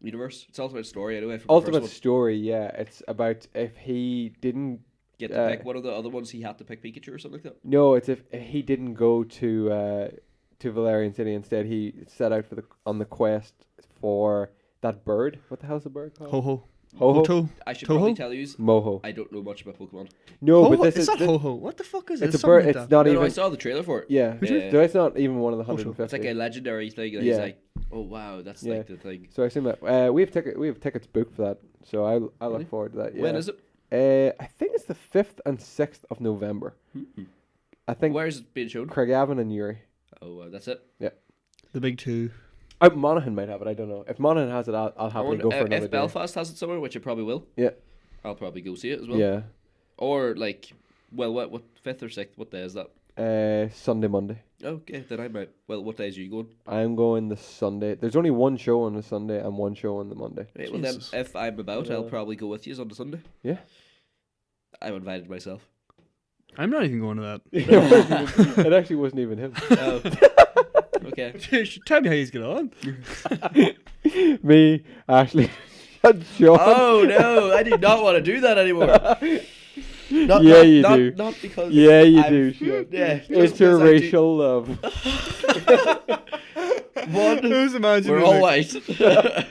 Speaker 3: universe. It's ultimate story anyway. From
Speaker 1: Ultimate
Speaker 3: the first one.
Speaker 1: story, yeah. It's about if he didn't.
Speaker 3: Get to pick one of the other ones. He had to pick Pikachu or something like that.
Speaker 1: No, it's if he didn't go to Valerian City. Instead, he set out on the quest for that bird. What the hell's the bird called?
Speaker 2: Ho-ho.
Speaker 1: Ho-ho?
Speaker 2: Ho-to.
Speaker 3: I should
Speaker 2: Toho?
Speaker 3: probably tell you,
Speaker 1: Moho.
Speaker 3: I don't know much about Pokemon.
Speaker 1: No,
Speaker 2: Ho-ho?
Speaker 1: but this
Speaker 2: It's
Speaker 1: is
Speaker 2: not
Speaker 1: this,
Speaker 2: ho-ho. What the fuck is it?
Speaker 1: it's a
Speaker 2: Something
Speaker 1: bird.
Speaker 2: like
Speaker 1: It's
Speaker 2: that.
Speaker 1: not
Speaker 3: No,
Speaker 1: even.
Speaker 3: I saw the trailer for it.
Speaker 1: Yeah,
Speaker 3: Yeah.
Speaker 1: so it's not even one of the
Speaker 2: Ho-ho.
Speaker 1: 150.
Speaker 3: It's like a legendary thing. And
Speaker 1: Yeah.
Speaker 3: He's like, oh wow, that's
Speaker 1: Yeah.
Speaker 3: like the thing.
Speaker 1: So I assume that we have tickets booked for that. So I
Speaker 3: Really?
Speaker 1: look forward to that. Yeah.
Speaker 3: When is it?
Speaker 1: I think it's the 5th and 6th of November. I think
Speaker 3: Where is it being shown?
Speaker 1: Craigavon and Uri.
Speaker 3: Oh, that's it.
Speaker 2: The big two.
Speaker 1: Monaghan might have it. I don't know. If Monaghan has it, I'll
Speaker 3: I
Speaker 1: happily
Speaker 3: wonder
Speaker 1: go for another
Speaker 3: if
Speaker 1: day.
Speaker 3: Belfast has it somewhere, which it probably will.
Speaker 1: Yeah.
Speaker 3: I'll probably go see it as well.
Speaker 1: Yeah.
Speaker 3: Or like, well, what 5th or 6th? What day is that?
Speaker 1: Sunday, Monday.
Speaker 3: Okay, then I might. Well, what days are you going?
Speaker 1: I'm going the Sunday. There's only one show on the Sunday and one show on the Monday.
Speaker 3: Right, well then,
Speaker 2: Jesus.
Speaker 3: if I'm about, I'll probably go with you on the Sunday.
Speaker 1: Yeah.
Speaker 3: I'm invited myself.
Speaker 2: I'm not even going to that.
Speaker 1: It actually wasn't even him.
Speaker 3: Oh. Okay.
Speaker 2: Tell me how he's get on.
Speaker 1: Me, Ashley, and Sean.
Speaker 3: Oh no, I do not want to do that anymore. Not,
Speaker 1: Yeah,
Speaker 3: not,
Speaker 1: you
Speaker 3: not,
Speaker 1: do.
Speaker 3: Not because.
Speaker 1: Yeah, you
Speaker 3: I'm-
Speaker 1: do, Sean.
Speaker 3: Yeah, just because I do-
Speaker 1: Interracial love.
Speaker 3: One,
Speaker 2: Who's imagining?
Speaker 3: we're all white.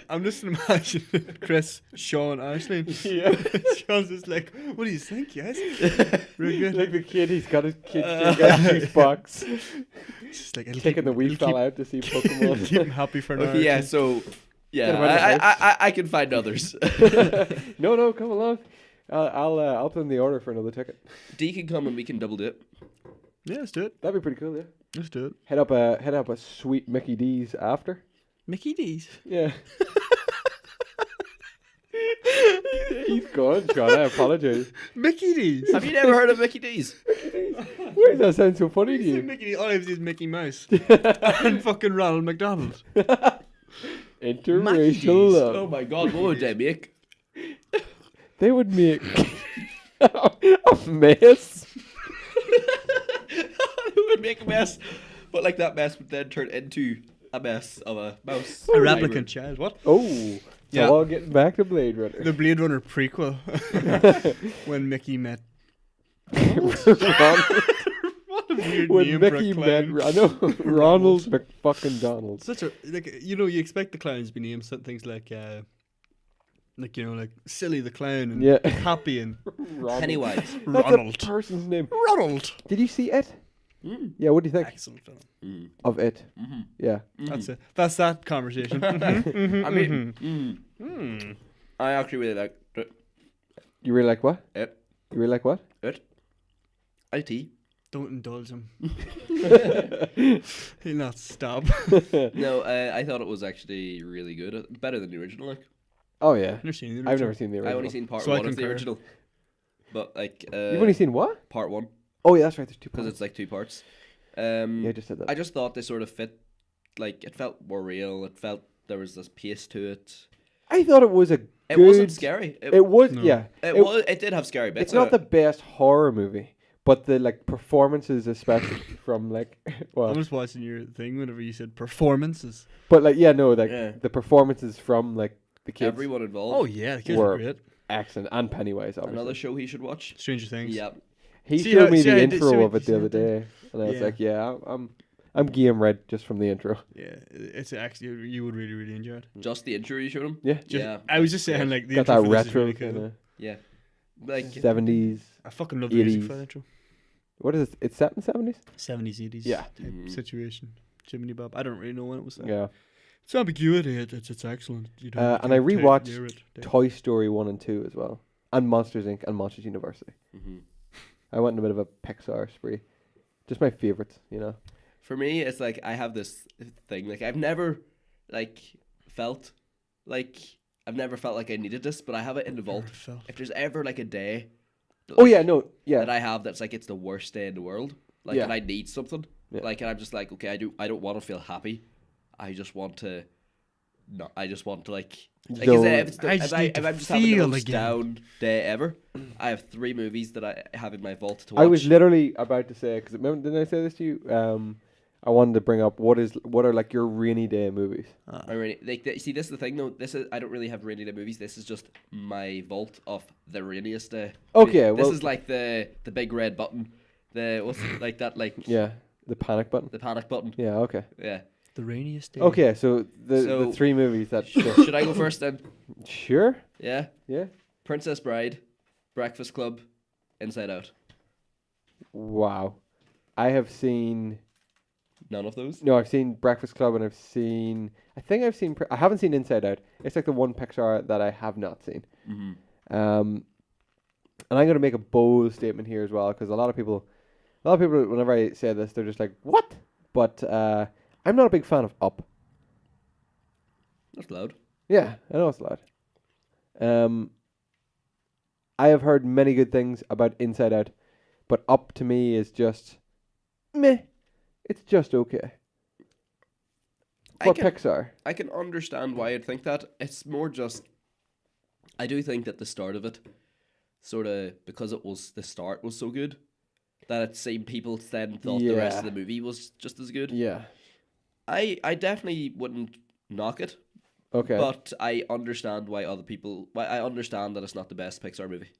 Speaker 2: I'm just imagining Chris, Sean, Ashley.
Speaker 1: Yeah.
Speaker 2: Sean's just like, what do you think, yes? Really good.
Speaker 1: Like the kid, he's got his kid's juice box.
Speaker 2: Just like, it'll
Speaker 1: Taking the wee
Speaker 2: it'll
Speaker 1: fella out to see Pokemon.
Speaker 2: keep him happy for now.
Speaker 3: Okay, yeah, so
Speaker 1: Get him out of
Speaker 3: yeah,
Speaker 1: the
Speaker 3: I can find others.
Speaker 1: No, come along. I'll put in the order for another ticket.
Speaker 3: D can come and we can double do it.
Speaker 2: Yeah, let's do it.
Speaker 1: That'd be pretty cool, yeah.
Speaker 2: Let's do it.
Speaker 1: Head up a sweet Mickey D's after.
Speaker 2: Mickey D's.
Speaker 1: Yeah. He's gone, Sean. I apologize.
Speaker 2: Mickey D's.
Speaker 3: Have you never heard of Mickey D's?
Speaker 1: Why does that sound so funny to you?
Speaker 2: Mickey, all I have is Mickey Mouse and fucking Ronald McDonald.
Speaker 1: Interracial
Speaker 2: D's.
Speaker 1: love.
Speaker 3: Oh my god, what would they make?
Speaker 1: They would make a mess.
Speaker 3: Who would make a mess? But like that mess would then turn into a mess of a mouse.
Speaker 2: A replicant child. What?
Speaker 1: Oh, so
Speaker 2: Yeah.
Speaker 1: all getting back to Blade Runner.
Speaker 2: The Blade Runner prequel. When Mickey met.
Speaker 1: Ronald,
Speaker 2: What a weird
Speaker 1: when
Speaker 2: name for
Speaker 1: Mickey
Speaker 2: a
Speaker 1: met,
Speaker 2: clown.
Speaker 1: I know, Ronald McFucking Donald.
Speaker 2: Such a you expect the clowns to be named some things like like Silly the Clown and
Speaker 1: Yeah.
Speaker 2: Happy and
Speaker 1: Ronald.
Speaker 3: Pennywise.
Speaker 1: That's
Speaker 2: Ronald.
Speaker 1: a person's name.
Speaker 2: Ronald.
Speaker 1: Did you see it? Yeah, what do you think
Speaker 2: Excellent film.
Speaker 1: of it? Yeah.
Speaker 2: That's it. That's that conversation.
Speaker 3: I mean, I actually really like it.
Speaker 1: You really like what?
Speaker 3: It.
Speaker 1: You really like what?
Speaker 3: It. IT.
Speaker 2: Don't indulge him. He'll not stop.
Speaker 3: No, I thought it was actually really good. Better than the original. Like,
Speaker 1: Oh yeah.
Speaker 2: Never seen it.
Speaker 1: I've never seen the original.
Speaker 3: I only seen part
Speaker 2: So I
Speaker 3: one of the
Speaker 2: concur.
Speaker 3: original. But like,
Speaker 1: You've only seen what?
Speaker 3: part one
Speaker 1: Oh yeah, that's right. There's two
Speaker 3: because
Speaker 1: parts.
Speaker 3: it's like two parts.
Speaker 1: Yeah, I just said that.
Speaker 3: I just thought they sort of fit. Like, it felt more real. It felt there was this pace to it.
Speaker 1: I thought it was a good.
Speaker 3: It wasn't scary.
Speaker 1: It was,
Speaker 2: No.
Speaker 1: yeah.
Speaker 3: It did have scary bits.
Speaker 1: It's not the best horror movie, but the performances, especially from
Speaker 2: I'm
Speaker 1: well,
Speaker 2: just watching your thing whenever you said performances.
Speaker 1: but yeah, no,
Speaker 3: Yeah.
Speaker 1: the performances from the kids
Speaker 3: everyone involved.
Speaker 2: Oh yeah, the kids
Speaker 1: Were-
Speaker 2: were great.
Speaker 1: excellent, and Pennywise obviously.
Speaker 3: Another show he should watch.
Speaker 2: Stranger Things.
Speaker 3: Yeah.
Speaker 1: He
Speaker 2: See
Speaker 1: showed
Speaker 2: how-
Speaker 1: me
Speaker 2: see
Speaker 1: the
Speaker 2: how I did-
Speaker 1: intro
Speaker 2: see what
Speaker 1: of it
Speaker 2: you
Speaker 1: the other
Speaker 2: said there?
Speaker 1: day, and I was
Speaker 2: Yeah.
Speaker 1: like, yeah, I'm game red just from the intro.
Speaker 2: Yeah, it's actually you would really really enjoy it.
Speaker 3: Just the intro you showed him.
Speaker 1: Yeah,
Speaker 2: Just,
Speaker 3: Yeah.
Speaker 2: I was just saying like the
Speaker 1: got
Speaker 2: intro
Speaker 1: that
Speaker 2: for this is
Speaker 1: retro
Speaker 2: really
Speaker 1: kind
Speaker 2: cool.
Speaker 1: of
Speaker 3: Yeah. Like
Speaker 1: 70s.
Speaker 2: I fucking love the music
Speaker 1: 80s.
Speaker 2: for that intro.
Speaker 1: What is it? It's set in 70s.
Speaker 2: 70s, 80s
Speaker 1: Yeah.
Speaker 2: type
Speaker 3: Mhm.
Speaker 2: situation. Jiminy Bob. I don't really know when it was set.
Speaker 1: Yeah.
Speaker 2: It's ambiguity. It's excellent. You don't
Speaker 1: And I
Speaker 2: can't take
Speaker 1: rewatched
Speaker 2: near it.
Speaker 1: Toy Story 1 and 2 as well, and Monsters Inc. and Monsters University.
Speaker 3: Mhm.
Speaker 1: I went on a bit of a Pixar spree. Just my favorites,
Speaker 3: For me, it's like I have this thing. Like I've never felt like I needed this, but I have it in the vault.
Speaker 2: Heartfelt.
Speaker 3: If there's ever like a day,
Speaker 1: Oh yeah, no, yeah.
Speaker 3: that I have that's like it's the worst day in the world. Like,
Speaker 1: Yeah.
Speaker 3: and I need something.
Speaker 1: Yeah.
Speaker 3: Like, and I'm just like, okay, I don't want to feel happy. I just want to. No, I just want to like. Like
Speaker 1: Zone.
Speaker 3: if I'm just having the
Speaker 2: feel
Speaker 3: most
Speaker 2: again.
Speaker 3: down day ever, I have 3 movies that I have in my vault to watch.
Speaker 1: I was literally about to say, because remember, didn't I say this to you? I wanted to bring up what are like your rainy day movies.
Speaker 3: I really see. This is the thing, though. I don't really have rainy day movies. This is just my vault of the rainiest day.
Speaker 1: Okay,
Speaker 3: this
Speaker 1: well-
Speaker 3: is like the big red button. The what's it, like that like
Speaker 1: Yeah, the panic button.
Speaker 3: the panic button.
Speaker 1: Yeah, okay.
Speaker 3: Yeah.
Speaker 2: The rainiest day.
Speaker 1: Okay, so the
Speaker 3: So-
Speaker 1: 3 movies that.
Speaker 3: Should I go first then?
Speaker 1: Sure.
Speaker 3: Yeah.
Speaker 1: Yeah.
Speaker 3: Princess Bride, Breakfast Club, Inside Out.
Speaker 1: Wow. I have seen.
Speaker 3: None of those.
Speaker 1: No, I've seen Breakfast Club, and I haven't seen Inside Out. It's like the one Pixar that I have not seen.
Speaker 3: Mm-hmm.
Speaker 1: And I'm going to make a bold statement here as well, because a lot of people, whenever I say this, they're just like, "What?" But I'm not a big fan of Up.
Speaker 3: That's loud.
Speaker 1: Yeah, I know it's loud. I have heard many good things about Inside Out, but Up to me is just meh. It's just okay. For Pixar.
Speaker 3: I can understand why I'd think that. It's more just, I do think that the start of it, sort of, because the start was so good, that it seemed people then thought the rest of the movie was just as good.
Speaker 1: Yeah.
Speaker 3: I definitely wouldn't knock it.
Speaker 1: Okay.
Speaker 3: But I understand why I understand that it's not the best Pixar movie.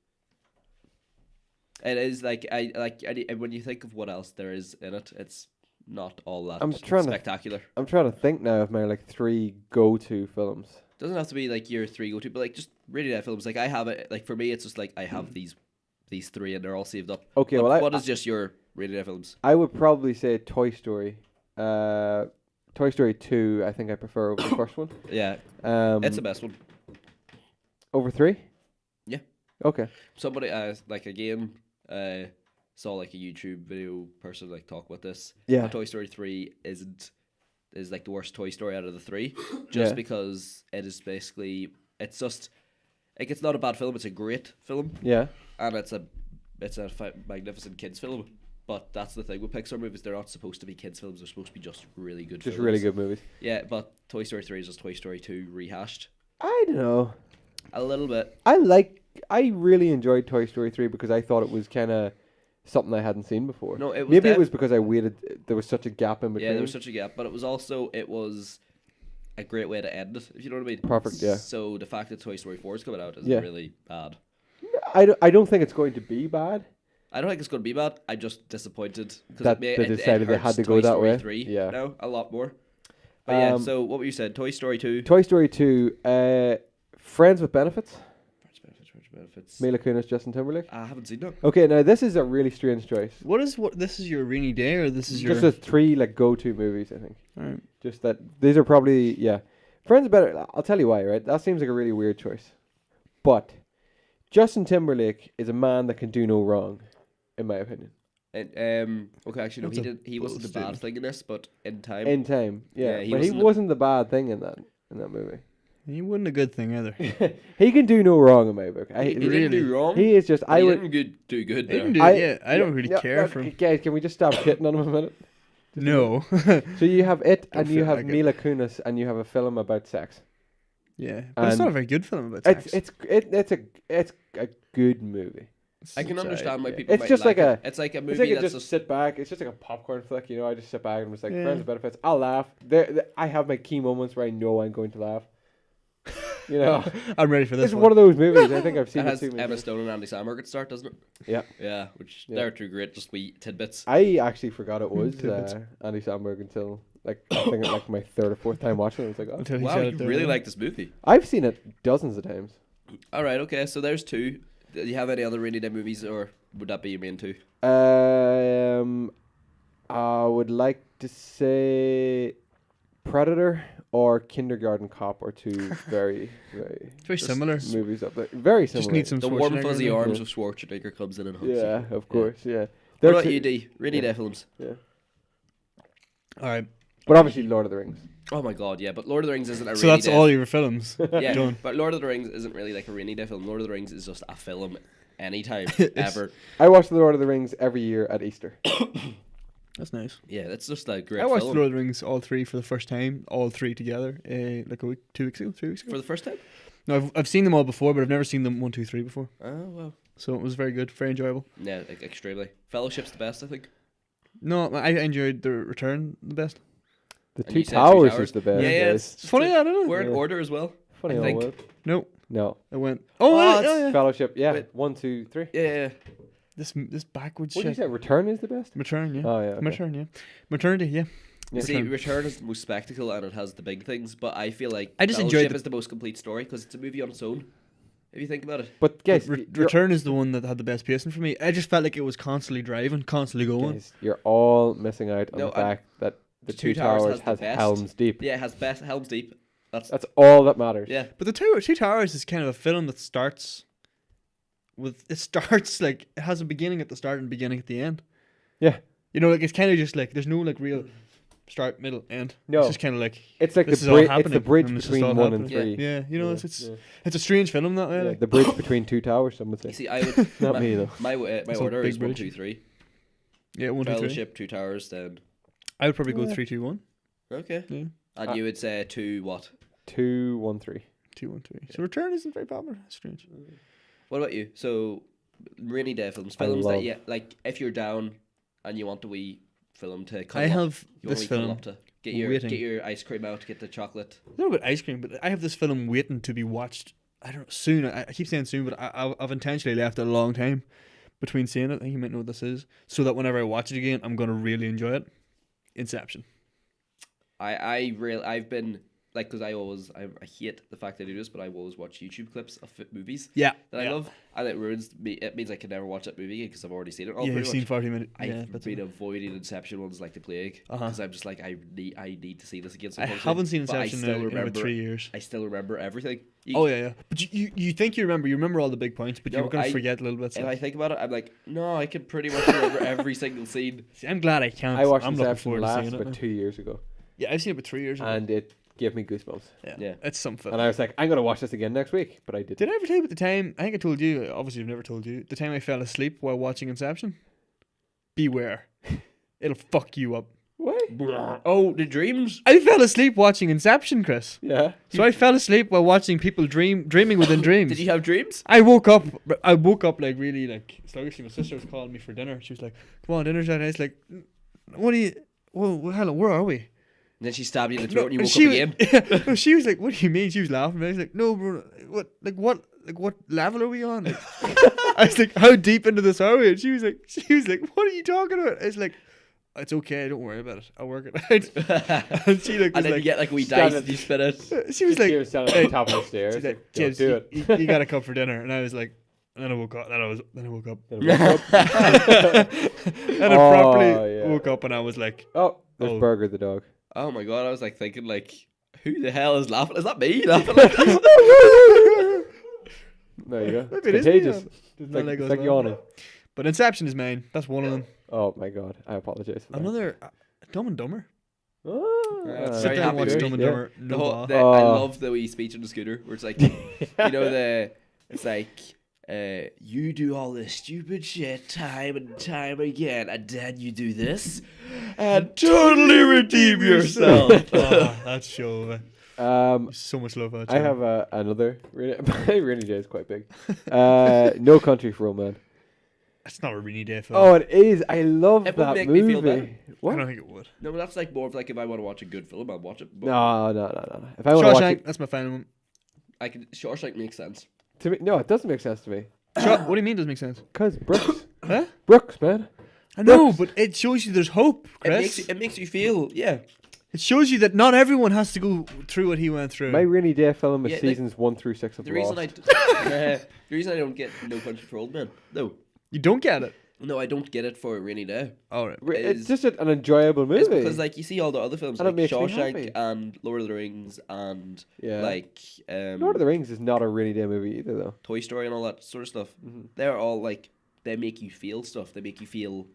Speaker 3: It is like when you think of what else there is in it, it's not all that spectacular.
Speaker 1: I'm trying to think now of my like 3 go-to films.
Speaker 3: Doesn't have to be like your 3 go-to, but like just really that films. Like I have it. Like for me, it's just like I have these 3 and they're all saved up.
Speaker 1: Okay,
Speaker 3: what is just your really that films?
Speaker 1: I would probably say Toy Story. Toy Story 2, I think I prefer over the first one.
Speaker 3: Yeah, it's the best one.
Speaker 1: Over 3?
Speaker 3: Yeah.
Speaker 1: Okay.
Speaker 3: Somebody like again saw like a YouTube video person like talk about this.
Speaker 1: Yeah.
Speaker 3: Toy Story 3 is like the worst Toy Story out of the 3, just
Speaker 1: Yeah.
Speaker 3: because it is basically it's just like it's not a bad film. It's a great film.
Speaker 1: Yeah.
Speaker 3: And it's a magnificent kids film. But that's the thing with Pixar movies; they're not supposed to be kids films. They're supposed to be just really good.
Speaker 1: Just
Speaker 3: films.
Speaker 1: really good movies.
Speaker 3: Yeah, but Toy Story 3 is just Toy Story 2 rehashed
Speaker 1: I don't know.
Speaker 3: a little bit.
Speaker 1: I really enjoyed Toy Story 3 because I thought it was kind of something I hadn't seen before.
Speaker 3: No, it was
Speaker 1: maybe it was because I waited. There was such a gap in between.
Speaker 3: Yeah, there was such a gap, but it was a great way to end it. If you know what I mean.
Speaker 1: Perfect. Yeah.
Speaker 3: So the fact that Toy Story 4 is coming out is really bad.
Speaker 1: I don't think it's going to be bad.
Speaker 3: I don't think it's going to be bad. I'm just disappointed
Speaker 1: That they decided they had to go that way.
Speaker 3: 3
Speaker 1: Yeah.
Speaker 3: now a lot more. But yeah, so what were you saying? Toy Story 2.
Speaker 1: Toy Story 2. Friends with Benefits.
Speaker 3: Benefits.
Speaker 1: Mila Kunis, Justin Timberlake.
Speaker 3: I haven't seen that.
Speaker 1: Okay, now this is a really strange choice.
Speaker 2: This is your rainy day, or this is your
Speaker 1: Just the 3 like go-to movies, I think.
Speaker 2: Alright.
Speaker 1: Just that these are probably Friends with Benefits. I'll tell you why. Right, that seems like a really weird choice, but Justin Timberlake is a man that can do no wrong, in my opinion.
Speaker 3: And okay, actually, no,
Speaker 2: That's
Speaker 3: he wasn't the bad
Speaker 2: statement.
Speaker 3: thing in this, but in time.
Speaker 1: In time,
Speaker 3: Yeah,
Speaker 1: but he wasn't the bad thing in that movie.
Speaker 2: He wasn't a good thing either.
Speaker 1: He can do no wrong in my book.
Speaker 3: He didn't do wrong.
Speaker 1: He is just.
Speaker 3: He didn't do good
Speaker 2: He didn't
Speaker 3: there.
Speaker 2: do, I don't really care for him.
Speaker 1: Guys, can we just stop shitting on him a minute?
Speaker 2: No.
Speaker 1: So you have it, and you
Speaker 2: feel
Speaker 1: have
Speaker 2: like it.
Speaker 1: Mila Kunis, and you have a film about sex.
Speaker 2: Yeah, but it's
Speaker 1: And
Speaker 2: not a very good film about sex.
Speaker 1: It's a good movie.
Speaker 3: I can
Speaker 2: It's
Speaker 3: understand why
Speaker 2: yeah.
Speaker 3: people.
Speaker 1: It's
Speaker 3: might
Speaker 1: just
Speaker 3: like
Speaker 1: like
Speaker 3: it. It's like a
Speaker 1: It's
Speaker 3: movie
Speaker 1: like you
Speaker 3: that's
Speaker 1: just sit back. It's just like a popcorn flick, you know. I just sit back and was like,
Speaker 2: Yeah.
Speaker 1: Friends with Benefits. I'll laugh. I have my key moments where I know I'm going to laugh. You know,
Speaker 2: I'm ready for this
Speaker 1: it's one of those movies. I think I've seen
Speaker 3: It
Speaker 1: it
Speaker 3: has
Speaker 1: too many
Speaker 3: Emma
Speaker 1: times.
Speaker 3: Stone and Andy Samberg at the start, doesn't it?
Speaker 1: Yeah.
Speaker 3: Yeah, which
Speaker 1: Yeah.
Speaker 3: they're two great, just wee tidbits.
Speaker 1: I actually forgot it was
Speaker 2: Tidbits.
Speaker 1: Andy Samberg until like I think like my 3rd or 4th time watching it. I was like, oh.
Speaker 2: Until he
Speaker 3: Wow,
Speaker 2: said
Speaker 3: you
Speaker 2: it there,
Speaker 3: really
Speaker 2: yeah.
Speaker 3: like this movie.
Speaker 1: I've seen it dozens of times.
Speaker 3: All right, okay, so there's 2. Do you have any other rainy day movies, or would that be your main 2?
Speaker 1: I would like to say Predator or Kindergarten Cop are 2 very, very
Speaker 2: It's very similar.
Speaker 1: movies up there. Very similar.
Speaker 2: Just need some
Speaker 3: The warm
Speaker 2: Schwarzenegger
Speaker 3: fuzzy
Speaker 2: in there.
Speaker 3: arms
Speaker 1: Yeah.
Speaker 3: of Schwarzenegger comes in and hugs
Speaker 1: Yeah,
Speaker 3: you.
Speaker 1: of course, yeah.
Speaker 3: What
Speaker 1: They're
Speaker 3: about
Speaker 1: two-
Speaker 3: you, D? Rainy
Speaker 1: Yeah.
Speaker 3: day films.
Speaker 1: Yeah.
Speaker 2: All right.
Speaker 1: But obviously Lord of the Rings.
Speaker 3: Oh my god, yeah, but Lord of the Rings isn't a rainy
Speaker 2: So that's
Speaker 3: day.
Speaker 2: all your films.
Speaker 3: Yeah,
Speaker 2: Done.
Speaker 3: but Lord of the Rings isn't really like a rainy day film. Lord of the Rings is just a film anytime,
Speaker 2: It's-
Speaker 3: ever.
Speaker 1: I watch The Lord of the Rings every year at Easter.
Speaker 2: That's nice.
Speaker 3: Yeah, it's just a great
Speaker 2: I watched
Speaker 3: film.
Speaker 2: Lord of the Rings all 3 for the first time, all 3 together, like a week, 2 weeks ago, 3 weeks ago.
Speaker 3: For the first time?
Speaker 2: No, I've seen them all before, but I've never seen them 1, 2, 3 before.
Speaker 3: Oh, wow.
Speaker 2: So it was very good, very enjoyable.
Speaker 3: Yeah, like, extremely. Fellowship's the best, I think.
Speaker 2: No, I enjoyed the Return the best.
Speaker 1: The
Speaker 3: And
Speaker 1: Two
Speaker 3: you said Two
Speaker 1: Towers
Speaker 3: Towers?
Speaker 1: is the best.
Speaker 3: Yeah, yeah,
Speaker 1: guys.
Speaker 2: It's funny that, isn't it?
Speaker 3: We're in
Speaker 1: Yeah.
Speaker 3: order as well.
Speaker 1: Funny
Speaker 3: I
Speaker 1: all
Speaker 3: think.
Speaker 1: well.
Speaker 2: No,
Speaker 1: No.
Speaker 2: I went. Oh,
Speaker 3: Oh,
Speaker 2: yeah, yeah.
Speaker 1: Fellowship, yeah.
Speaker 3: Wait.
Speaker 1: 1, 2, 3.
Speaker 3: Yeah, yeah, yeah.
Speaker 2: This backwards
Speaker 1: What did you
Speaker 2: shit.
Speaker 1: say? Return is the best?
Speaker 2: Return, yeah.
Speaker 1: Oh, yeah. Okay.
Speaker 2: Return, yeah. Maternity, yeah.
Speaker 1: Yeah.
Speaker 3: See,
Speaker 2: Return.
Speaker 3: Return is the most spectacle and it has the big things, but I feel like
Speaker 2: I just enjoyed
Speaker 3: Fellowship
Speaker 2: the-
Speaker 3: is the most complete story because it's a movie on its own. If you think about it.
Speaker 1: But guys,
Speaker 2: Return is the one that had the best pacing for me. I just felt like it was constantly driving, constantly going.
Speaker 1: guys, you're all missing out on
Speaker 3: No,
Speaker 1: the fact that the Two
Speaker 3: Two Towers
Speaker 1: Towers
Speaker 3: has the
Speaker 1: has
Speaker 3: best.
Speaker 1: Helm's Deep.
Speaker 3: Yeah, it has best Helm's Deep.
Speaker 1: That's all that matters.
Speaker 3: Yeah.
Speaker 2: But the Two Towers is kind of a film that starts like it has a beginning at the start and a beginning at the end.
Speaker 1: Yeah.
Speaker 2: You know, like it's kind of just like there's no like real start, middle, end.
Speaker 1: No.
Speaker 2: It's just kind of like
Speaker 1: It's like
Speaker 2: This
Speaker 1: the
Speaker 2: is all
Speaker 1: it's the
Speaker 2: happening,
Speaker 1: bridge
Speaker 2: and this is
Speaker 1: between
Speaker 2: all
Speaker 1: 1 and
Speaker 2: happening.
Speaker 1: 3.
Speaker 2: yeah, you know,
Speaker 1: Yeah,
Speaker 2: it's
Speaker 1: yeah.
Speaker 2: it's a strange film that way.
Speaker 1: Yeah,
Speaker 2: like.
Speaker 1: the bridge between 2 towers, some would say.
Speaker 3: You see, I would
Speaker 1: Not me though.
Speaker 3: my
Speaker 2: It's a
Speaker 3: order
Speaker 2: big
Speaker 3: is 1,
Speaker 2: bridge.
Speaker 3: 2, 3.
Speaker 2: Yeah, 1, 2, 3.
Speaker 3: Fellowship, Two Towers, then.
Speaker 2: I would probably go
Speaker 1: Yeah.
Speaker 2: 3, 2, 1.
Speaker 3: Okay.
Speaker 2: Yeah.
Speaker 3: And you would say 2 what?
Speaker 1: 2, 1, 3.
Speaker 2: 2, 1, 3. So Return isn't very popular. That's strange.
Speaker 3: What about you? So, rainy day films.
Speaker 1: I
Speaker 3: Films
Speaker 1: love-
Speaker 3: that, yeah, like, if you're down and you want a wee film to
Speaker 2: I
Speaker 3: cuddle up,
Speaker 2: have
Speaker 3: you want
Speaker 2: this
Speaker 3: a wee cuddle
Speaker 2: film.
Speaker 3: up to
Speaker 2: waiting.
Speaker 3: get your ice cream out, get the chocolate.
Speaker 2: I don't know about ice cream, but I have this film waiting to be watched. I don't know, soon. I keep saying soon, but I've intentionally left it a long time between seeing it. I think you might know what this is, so that whenever I watch it again, I'm gonna really enjoy it. Inception.
Speaker 3: I've been like, because I hate the fact that I do this, but I always watch YouTube clips of movies
Speaker 2: Yeah,
Speaker 3: that I love, and it ruins me. It means I can never watch that movie again because I've already seen it. All
Speaker 2: yeah,
Speaker 3: pretty
Speaker 2: you've seen
Speaker 3: much.
Speaker 2: 40 minutes.
Speaker 3: I've been avoiding Inception ones like the plague because I'm just like I need to see this again.
Speaker 2: I
Speaker 3: sometime soon.
Speaker 2: haven't seen
Speaker 3: But I
Speaker 2: Inception
Speaker 3: still
Speaker 2: in about 3 years.
Speaker 3: I still remember everything.
Speaker 2: Oh yeah. But you think you remember all the big points, but
Speaker 3: No,
Speaker 2: you're gonna
Speaker 3: I-
Speaker 2: forget a little bit.
Speaker 3: And I think about it, I'm like, no, I can pretty much remember every single scene.
Speaker 2: See, I'm glad I can't.
Speaker 1: I watched
Speaker 2: I'm looking
Speaker 1: Inception
Speaker 2: forward to
Speaker 1: last
Speaker 2: seeing it.
Speaker 1: about
Speaker 2: now.
Speaker 1: 2 years ago,
Speaker 2: Yeah, I've seen it about 3 years ago.
Speaker 1: and it gave me goosebumps.
Speaker 3: Yeah.
Speaker 2: It's something.
Speaker 1: And I was like, I'm gonna watch this again next week, but I didn't.
Speaker 2: Did I ever tell you about the time? I think I told you. Obviously, I've never told you. The time I fell asleep while watching Inception. Beware, it'll fuck you up.
Speaker 1: What?
Speaker 3: Oh, the dreams.
Speaker 2: I fell asleep watching Inception, Chris.
Speaker 1: Yeah.
Speaker 2: So I fell asleep while watching people dreaming within dreams.
Speaker 3: Did you have dreams?
Speaker 2: I woke up like really like sluggishly. My sister was calling me for dinner. She was like, "Come on, dinner's ready." I was like, "What are you? Well, Helen, where are we?"
Speaker 3: And then she stabbed you in the throat and you
Speaker 2: and
Speaker 3: woke
Speaker 2: she
Speaker 3: up
Speaker 2: was,
Speaker 3: again.
Speaker 2: no, she was like, "What do you mean?" She was laughing. I was like, "No, bro. What level are we on?" Like, I was like, "How deep into this are we?" And she was like, "What are you talking about?" I was like, "It's okay. Don't worry about it. I'll work it out." And she like was
Speaker 3: And then
Speaker 2: like,
Speaker 3: you get like a wee
Speaker 1: Stand
Speaker 3: dice
Speaker 1: it.
Speaker 3: and you spin it.
Speaker 2: she was like,
Speaker 1: She was standing at the top of the stairs.
Speaker 2: she's like,
Speaker 1: Don't
Speaker 2: "James,
Speaker 1: do it.
Speaker 2: you gotta come for dinner." And I was like, and then I woke up. Then I woke up.
Speaker 1: Then I woke up.
Speaker 2: And I
Speaker 1: Oh,
Speaker 2: properly
Speaker 1: yeah.
Speaker 2: woke up and I was like,
Speaker 1: Oh, there's
Speaker 2: Oh.
Speaker 1: Burger the dog.
Speaker 3: Oh my god, I was like thinking like, who the hell is laughing? Is that me laughing like this?
Speaker 1: There you go. It's
Speaker 2: Maybe it is me,
Speaker 1: contagious.
Speaker 2: yeah.
Speaker 1: It's like,
Speaker 2: Legos
Speaker 1: it's like
Speaker 2: now.
Speaker 1: yawning.
Speaker 2: But Inception is mine. That's one of them.
Speaker 1: Oh my god, I apologize for that.
Speaker 2: Another Dumb and Dumber.
Speaker 1: Oh,
Speaker 3: Yeah,
Speaker 2: Sit
Speaker 3: very
Speaker 2: down and
Speaker 3: happy
Speaker 2: watch
Speaker 3: movie.
Speaker 2: Dumb and
Speaker 1: Yeah.
Speaker 2: Dumber.
Speaker 3: The
Speaker 2: No
Speaker 3: whole,
Speaker 2: bar.
Speaker 3: I
Speaker 1: Oh.
Speaker 3: love the wee speech on the scooter where it's like, you know it's like, you do all this stupid shit time and time again, and then you do this, and totally redeem yourself.
Speaker 2: Oh, that's show.
Speaker 1: Um,
Speaker 2: So much love for that
Speaker 1: I
Speaker 2: show.
Speaker 1: have another. Rainy Day is quite big. No Country for Old Men.
Speaker 2: It's not a rainy day film.
Speaker 1: Oh, it is. I love
Speaker 3: It would
Speaker 1: that
Speaker 3: make me feel better.
Speaker 1: movie.
Speaker 2: I
Speaker 1: What?
Speaker 2: don't think it would.
Speaker 3: No, but that's like more of like if I want to watch a good film, I'll watch it. But
Speaker 1: No. If I want to watch
Speaker 2: Shawshank.
Speaker 1: it,
Speaker 2: That's my final one.
Speaker 3: I can. Shawshank makes sense.
Speaker 1: to me, no, it doesn't make sense to me.
Speaker 2: What do you mean? Doesn't make sense?
Speaker 1: Cause Brooks,
Speaker 2: Huh?
Speaker 1: Brooks, man.
Speaker 2: I know, but it shows you there's hope, Chris.
Speaker 3: It makes you feel, yeah.
Speaker 2: It shows you that not everyone has to go through what he went through.
Speaker 1: My rainy day film is
Speaker 3: Yeah, like,
Speaker 1: seasons 1 through 6 of
Speaker 3: The reason
Speaker 1: Lost.
Speaker 3: the reason I don't get No Country for Old Men,
Speaker 2: You don't get it.
Speaker 3: no, I don't get it for a rainy day.
Speaker 2: All right.
Speaker 1: It's
Speaker 3: is-
Speaker 1: just an enjoyable movie.
Speaker 3: It's because like you see all the other films
Speaker 1: And it
Speaker 3: like
Speaker 1: makes me
Speaker 3: Shawshank
Speaker 1: happy.
Speaker 3: and Lord of the Rings and
Speaker 1: Yeah.
Speaker 3: like
Speaker 1: Lord of the Rings is not a rainy day movie either, though.
Speaker 3: Toy Story and all that sort of stuff.
Speaker 1: Mhm.
Speaker 3: They're all like they make you feel stuff. They make you feel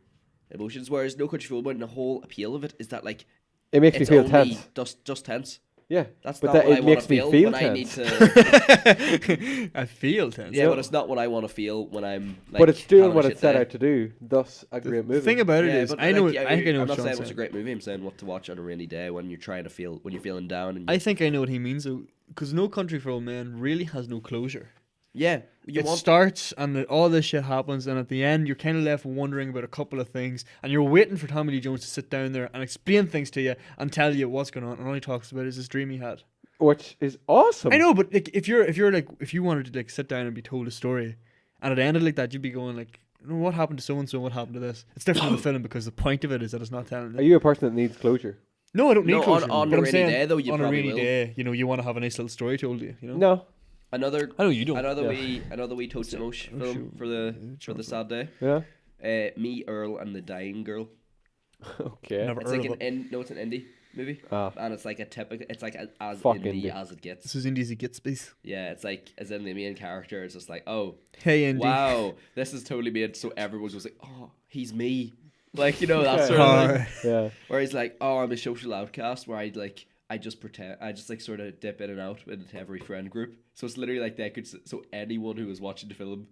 Speaker 3: emotions. Whereas No Country for Old Men, the whole appeal of it is that like
Speaker 1: It makes me
Speaker 3: it's
Speaker 1: feel
Speaker 3: only
Speaker 1: tense.
Speaker 3: just tense.
Speaker 1: Yeah,
Speaker 3: That's
Speaker 1: but
Speaker 3: not
Speaker 1: that
Speaker 3: what
Speaker 1: it
Speaker 3: I want
Speaker 1: makes
Speaker 3: to
Speaker 1: me
Speaker 3: feel,
Speaker 1: feel
Speaker 3: when I need
Speaker 1: tense.
Speaker 3: to.
Speaker 2: I feel tense.
Speaker 3: Yeah, but it's not what I want to feel when I'm. Like,
Speaker 1: but it's doing
Speaker 3: having a
Speaker 1: what
Speaker 3: shit
Speaker 1: it set
Speaker 3: day.
Speaker 1: out to do. Thus, a great movie.
Speaker 2: The thing about it
Speaker 3: Yeah,
Speaker 2: is,
Speaker 3: but
Speaker 2: I know.
Speaker 3: like,
Speaker 2: I think I know
Speaker 3: I'm
Speaker 2: what
Speaker 3: not saying
Speaker 2: Sean's
Speaker 3: it's a
Speaker 2: saying.
Speaker 3: great movie. I'm saying what to watch on a rainy day when you're trying to feel when you're feeling down. And
Speaker 2: I think I know what he means though, because No Country for Old Men really has no closure.
Speaker 3: yeah, you
Speaker 2: It
Speaker 3: want
Speaker 2: starts and all this shit happens, and at the end you're kind of left wondering about a couple of things, and you're waiting for Tommy Lee Jones to sit down there and explain things to you and tell you what's going on. And all he talks about is this dream he had.
Speaker 1: which is awesome.
Speaker 2: I know, but like if you wanted to like sit down and be told a story, and it ended like that, you'd be going like, "No, what happened to so and so? What happened to this?" It's different in the film because the point of it is that it's not telling.
Speaker 1: Are you a person that needs closure?
Speaker 2: No, I don't need
Speaker 3: No,
Speaker 2: closure.
Speaker 3: on
Speaker 2: but
Speaker 3: a
Speaker 2: I'm
Speaker 3: rainy
Speaker 2: saying
Speaker 3: day, though, you
Speaker 2: on a
Speaker 3: probably
Speaker 2: rainy
Speaker 3: will.
Speaker 2: day, you want to have a nice little story told to you. You know.
Speaker 1: No.
Speaker 3: another
Speaker 2: I know you don't.
Speaker 3: another
Speaker 1: Yeah.
Speaker 3: wee toast emotion film for the sad day.
Speaker 1: Yeah.
Speaker 3: Me, Earl, and the Dying Girl.
Speaker 1: Okay.
Speaker 2: Never
Speaker 3: It's
Speaker 2: heard
Speaker 3: like
Speaker 2: of it.
Speaker 3: it's an indie movie,
Speaker 1: Ah.
Speaker 3: and it's like a typical. It's like as
Speaker 1: Fuck
Speaker 3: indie
Speaker 1: indie.
Speaker 3: as it gets.
Speaker 2: This is Indies he gets space.
Speaker 3: Yeah, it's like as in the main character. It's just like, oh,
Speaker 2: Hey, Indy.
Speaker 3: wow, this is totally made so everyone's just like, oh, he's me, like that sort of thing.
Speaker 2: Alright.
Speaker 1: Yeah.
Speaker 3: Where he's like, oh, I'm a social outcast. Where I just pretend, I just like sort of dip in and out into every friend group. So it's literally like they could, so anyone who was watching the film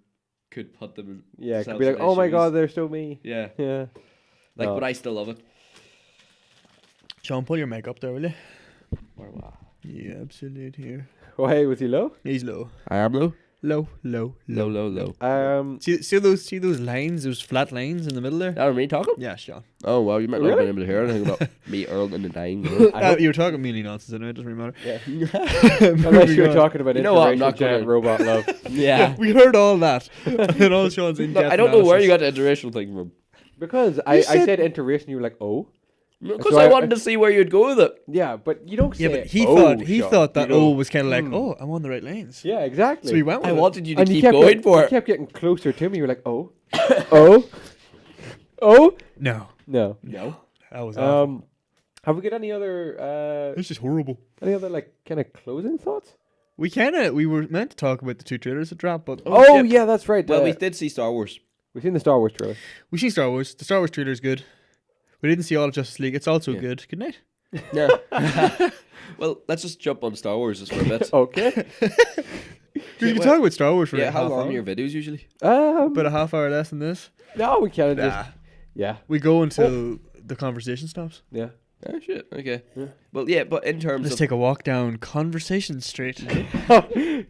Speaker 3: could put them.
Speaker 1: Yeah. Could
Speaker 3: themselves
Speaker 1: be like,
Speaker 3: in
Speaker 1: oh my
Speaker 3: their
Speaker 1: god,
Speaker 3: shoes.
Speaker 1: they're still me.
Speaker 3: Yeah,
Speaker 1: Yeah.
Speaker 3: Like,
Speaker 1: No.
Speaker 3: but I still love it.
Speaker 2: Sean, pull your mic up there, will you?
Speaker 3: Or what?
Speaker 2: Yeah, absolute here.
Speaker 1: Why was he low?
Speaker 2: He's low.
Speaker 3: I am low.
Speaker 2: Low.
Speaker 1: Um,
Speaker 2: See those lines, those flat lines in the middle there?
Speaker 3: That was me talking?
Speaker 2: Yeah, Sean.
Speaker 3: Oh, well, you might not
Speaker 1: Really?
Speaker 3: have been able to hear anything about me earning and dying.
Speaker 2: You were talking mealy nonsense anyway, it doesn't really matter.
Speaker 1: yeah. Unless you're talking about
Speaker 3: You know what, I'm
Speaker 1: interracial
Speaker 3: not
Speaker 1: giant
Speaker 3: gonna-
Speaker 1: robot love.
Speaker 3: Yeah.
Speaker 2: We heard all that. And all Sean's in
Speaker 3: Look, I don't know where you got the interracial thing from.
Speaker 1: Because I said interracial and you were like, oh.
Speaker 3: Because
Speaker 1: So
Speaker 3: I wanted to see where you'd go with it.
Speaker 1: Yeah, but you don't say
Speaker 2: Yeah, but he
Speaker 1: oh, Sean.
Speaker 2: thought that
Speaker 1: You go,
Speaker 2: was kind of like,
Speaker 1: hmm.
Speaker 2: oh, I'm on the right lanes.
Speaker 1: Yeah, exactly.
Speaker 2: So he went with
Speaker 3: I
Speaker 2: it.
Speaker 3: wanted you to
Speaker 1: and
Speaker 3: keep
Speaker 1: kept
Speaker 3: going
Speaker 1: getting,
Speaker 3: for
Speaker 1: you
Speaker 3: it.
Speaker 1: kept getting closer to me. You were like, oh. Oh. Oh.
Speaker 2: No.
Speaker 1: No.
Speaker 3: No.
Speaker 2: That was awful.
Speaker 1: Have we got any other
Speaker 2: It's just horrible.
Speaker 1: like kind of closing thoughts?
Speaker 2: We were meant to talk about the 2 trailers that dropped, but
Speaker 1: Oh,
Speaker 3: shit.
Speaker 1: yeah, that's right.
Speaker 3: Well, we did see Star Wars.
Speaker 1: we've seen the Star Wars trailer.
Speaker 2: we've seen Star Wars. The Star Wars trailer is good. We didn't see all of Justice League. It's also
Speaker 3: Yeah.
Speaker 2: good. Good night.
Speaker 3: Yeah. Well, let's just jump on Star Wars just for a bit.
Speaker 1: Okay.
Speaker 2: We can talk about Star Wars for
Speaker 3: Yeah,
Speaker 2: like
Speaker 3: how
Speaker 2: half
Speaker 3: long
Speaker 2: hour.
Speaker 3: are your videos usually?
Speaker 2: About a half hour less than this.
Speaker 1: No, we can't
Speaker 2: Nah.
Speaker 1: just. Yeah.
Speaker 2: We go until the conversation stops.
Speaker 1: Yeah.
Speaker 3: Oh, shit. Okay.
Speaker 1: Yeah.
Speaker 3: Well, yeah, but in terms
Speaker 2: Let's
Speaker 3: of...
Speaker 2: take a walk down Conversation Street.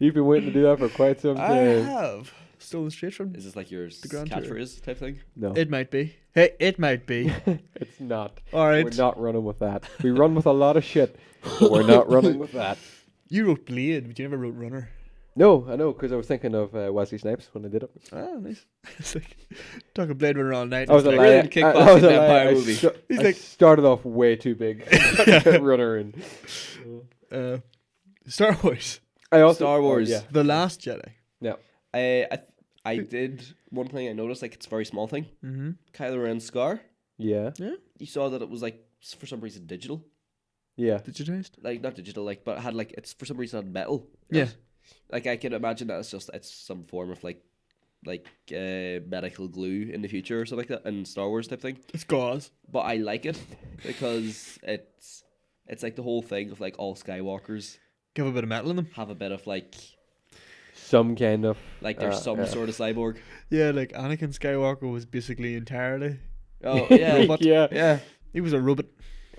Speaker 1: You've been waiting to do that for quite some
Speaker 2: I
Speaker 1: time.
Speaker 2: have stolen straight from.
Speaker 3: Is this like your
Speaker 2: Grand Tour.
Speaker 3: catchphrase type thing?
Speaker 1: No,
Speaker 2: It might be. Hey, it might be.
Speaker 1: it's not.
Speaker 2: All right.
Speaker 1: We're not running with that. We run with a lot of shit, but we're not running with that.
Speaker 2: You wrote Blade, but you never wrote Runner.
Speaker 1: No, I know, because I was thinking of Wesley Snipes when I did it.
Speaker 2: Ah, nice. It's like talking Blade Runner all night.
Speaker 1: I was a
Speaker 2: It's
Speaker 1: liar.
Speaker 3: brilliant kickboxing
Speaker 1: I was a liar.
Speaker 3: vampire
Speaker 1: I
Speaker 3: movie.
Speaker 2: He's
Speaker 1: I
Speaker 2: like-
Speaker 1: started off way too big. Runner and
Speaker 2: Star Wars,
Speaker 1: I also
Speaker 3: Star Wars.
Speaker 1: yeah.
Speaker 2: The Last Jedi.
Speaker 3: I did one thing I noticed, like it's a very small thing.
Speaker 2: Mm-hmm.
Speaker 3: Kylo Ren's scar.
Speaker 1: Yeah.
Speaker 3: You saw that it was like for some reason digital,
Speaker 1: Yeah.
Speaker 2: Digitized.
Speaker 3: like not digital, like but it had like it's for some reason had metal.
Speaker 2: Yeah.
Speaker 3: Like I can imagine that it's some form of like medical glue in the future or something like that in Star Wars type thing.
Speaker 2: It's gauze.
Speaker 3: But I like it because it's like the whole thing of like all Skywalkers
Speaker 2: Give a bit of metal in them.
Speaker 3: have a bit of like
Speaker 1: Some kind of.
Speaker 3: there's some
Speaker 1: yeah.
Speaker 3: sort of cyborg.
Speaker 2: Yeah, like Anakin Skywalker was basically entirely.
Speaker 3: Oh yeah,
Speaker 2: Robot.
Speaker 1: Yeah.
Speaker 3: yeah.
Speaker 2: He was a robot.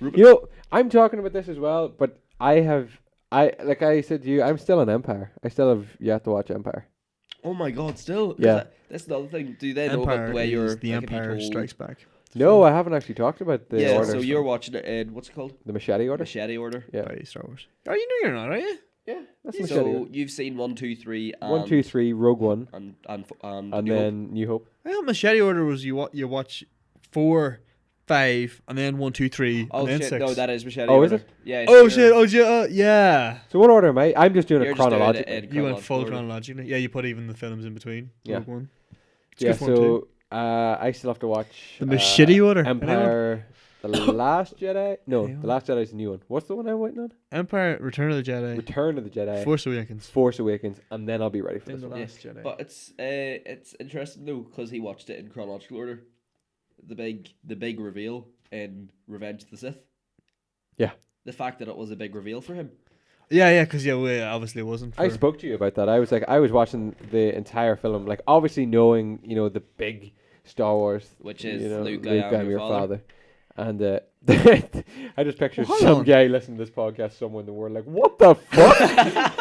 Speaker 1: You know, I'm talking about this as well, but like I said to you, I'm still on Empire. I still have yet to watch Empire.
Speaker 3: Oh my God! Still,
Speaker 1: Yeah.
Speaker 3: That's the other thing. Do they know about
Speaker 2: Empire
Speaker 3: the way you're
Speaker 2: is the
Speaker 3: like, have you
Speaker 2: Empire
Speaker 3: told-
Speaker 2: Strikes Back.
Speaker 1: No, I haven't actually talked about the
Speaker 3: Yeah,
Speaker 1: order.
Speaker 3: so you're watching it in what's it called?
Speaker 1: The Machete Order.
Speaker 3: Machete Order.
Speaker 1: Yeah.
Speaker 2: By Star Wars. Oh, you know you're not, are you?
Speaker 1: Yeah, that's the Machete
Speaker 3: So
Speaker 1: Order.
Speaker 3: you've seen 1, 2, 3, and
Speaker 1: 1, 2, 3, Rogue One,
Speaker 3: and
Speaker 1: and
Speaker 3: New Hope.
Speaker 1: then New Hope.
Speaker 2: I thought Machete Order was you watch 4, 5, and then 1, 2, 3,
Speaker 3: Oh
Speaker 2: and then
Speaker 3: shit!
Speaker 2: 6.
Speaker 3: No, that is Machete.
Speaker 1: Oh, is
Speaker 3: Order.
Speaker 1: it?
Speaker 3: Yeah.
Speaker 2: Oh
Speaker 3: you're-
Speaker 2: shit! Oh yeah! Yeah.
Speaker 1: So what order am I? I'm just doing
Speaker 3: You're
Speaker 1: it
Speaker 3: just doing it
Speaker 1: chronologically.
Speaker 3: in
Speaker 2: You went full
Speaker 3: order.
Speaker 2: chronologically. Yeah, you put even the films in between.
Speaker 1: Yeah.
Speaker 2: Rogue One. It's
Speaker 1: Yeah,
Speaker 2: good fun too.
Speaker 1: so I still have to watch
Speaker 2: The Machete Order.
Speaker 1: Empire, The Last Jedi. No,
Speaker 2: Anyone?
Speaker 1: The Last Jedi is a new one. What's the one I'm waiting on?
Speaker 2: Empire, Return of the Jedi,
Speaker 1: Return of the Jedi,
Speaker 2: Force Awakens.
Speaker 1: Force Awakens, and then I'll be ready for
Speaker 2: Then
Speaker 1: this
Speaker 2: the
Speaker 1: one.
Speaker 2: Last Jedi.
Speaker 3: But it's interesting though because he watched it in chronological order. The big reveal in Revenge of the Sith.
Speaker 1: Yeah.
Speaker 3: The fact that it was a big reveal for him.
Speaker 2: Yeah, because obviously it wasn't.
Speaker 1: I spoke to you about that. I was watching the entire film, like obviously knowing the big Star Wars,
Speaker 3: Which is
Speaker 1: Luke,
Speaker 3: Luke, I am
Speaker 1: your
Speaker 3: your
Speaker 1: father. And I just picture
Speaker 2: Well, hold
Speaker 1: some
Speaker 2: on.
Speaker 1: guy listening to this podcast somewhere in the world like, what the fuck?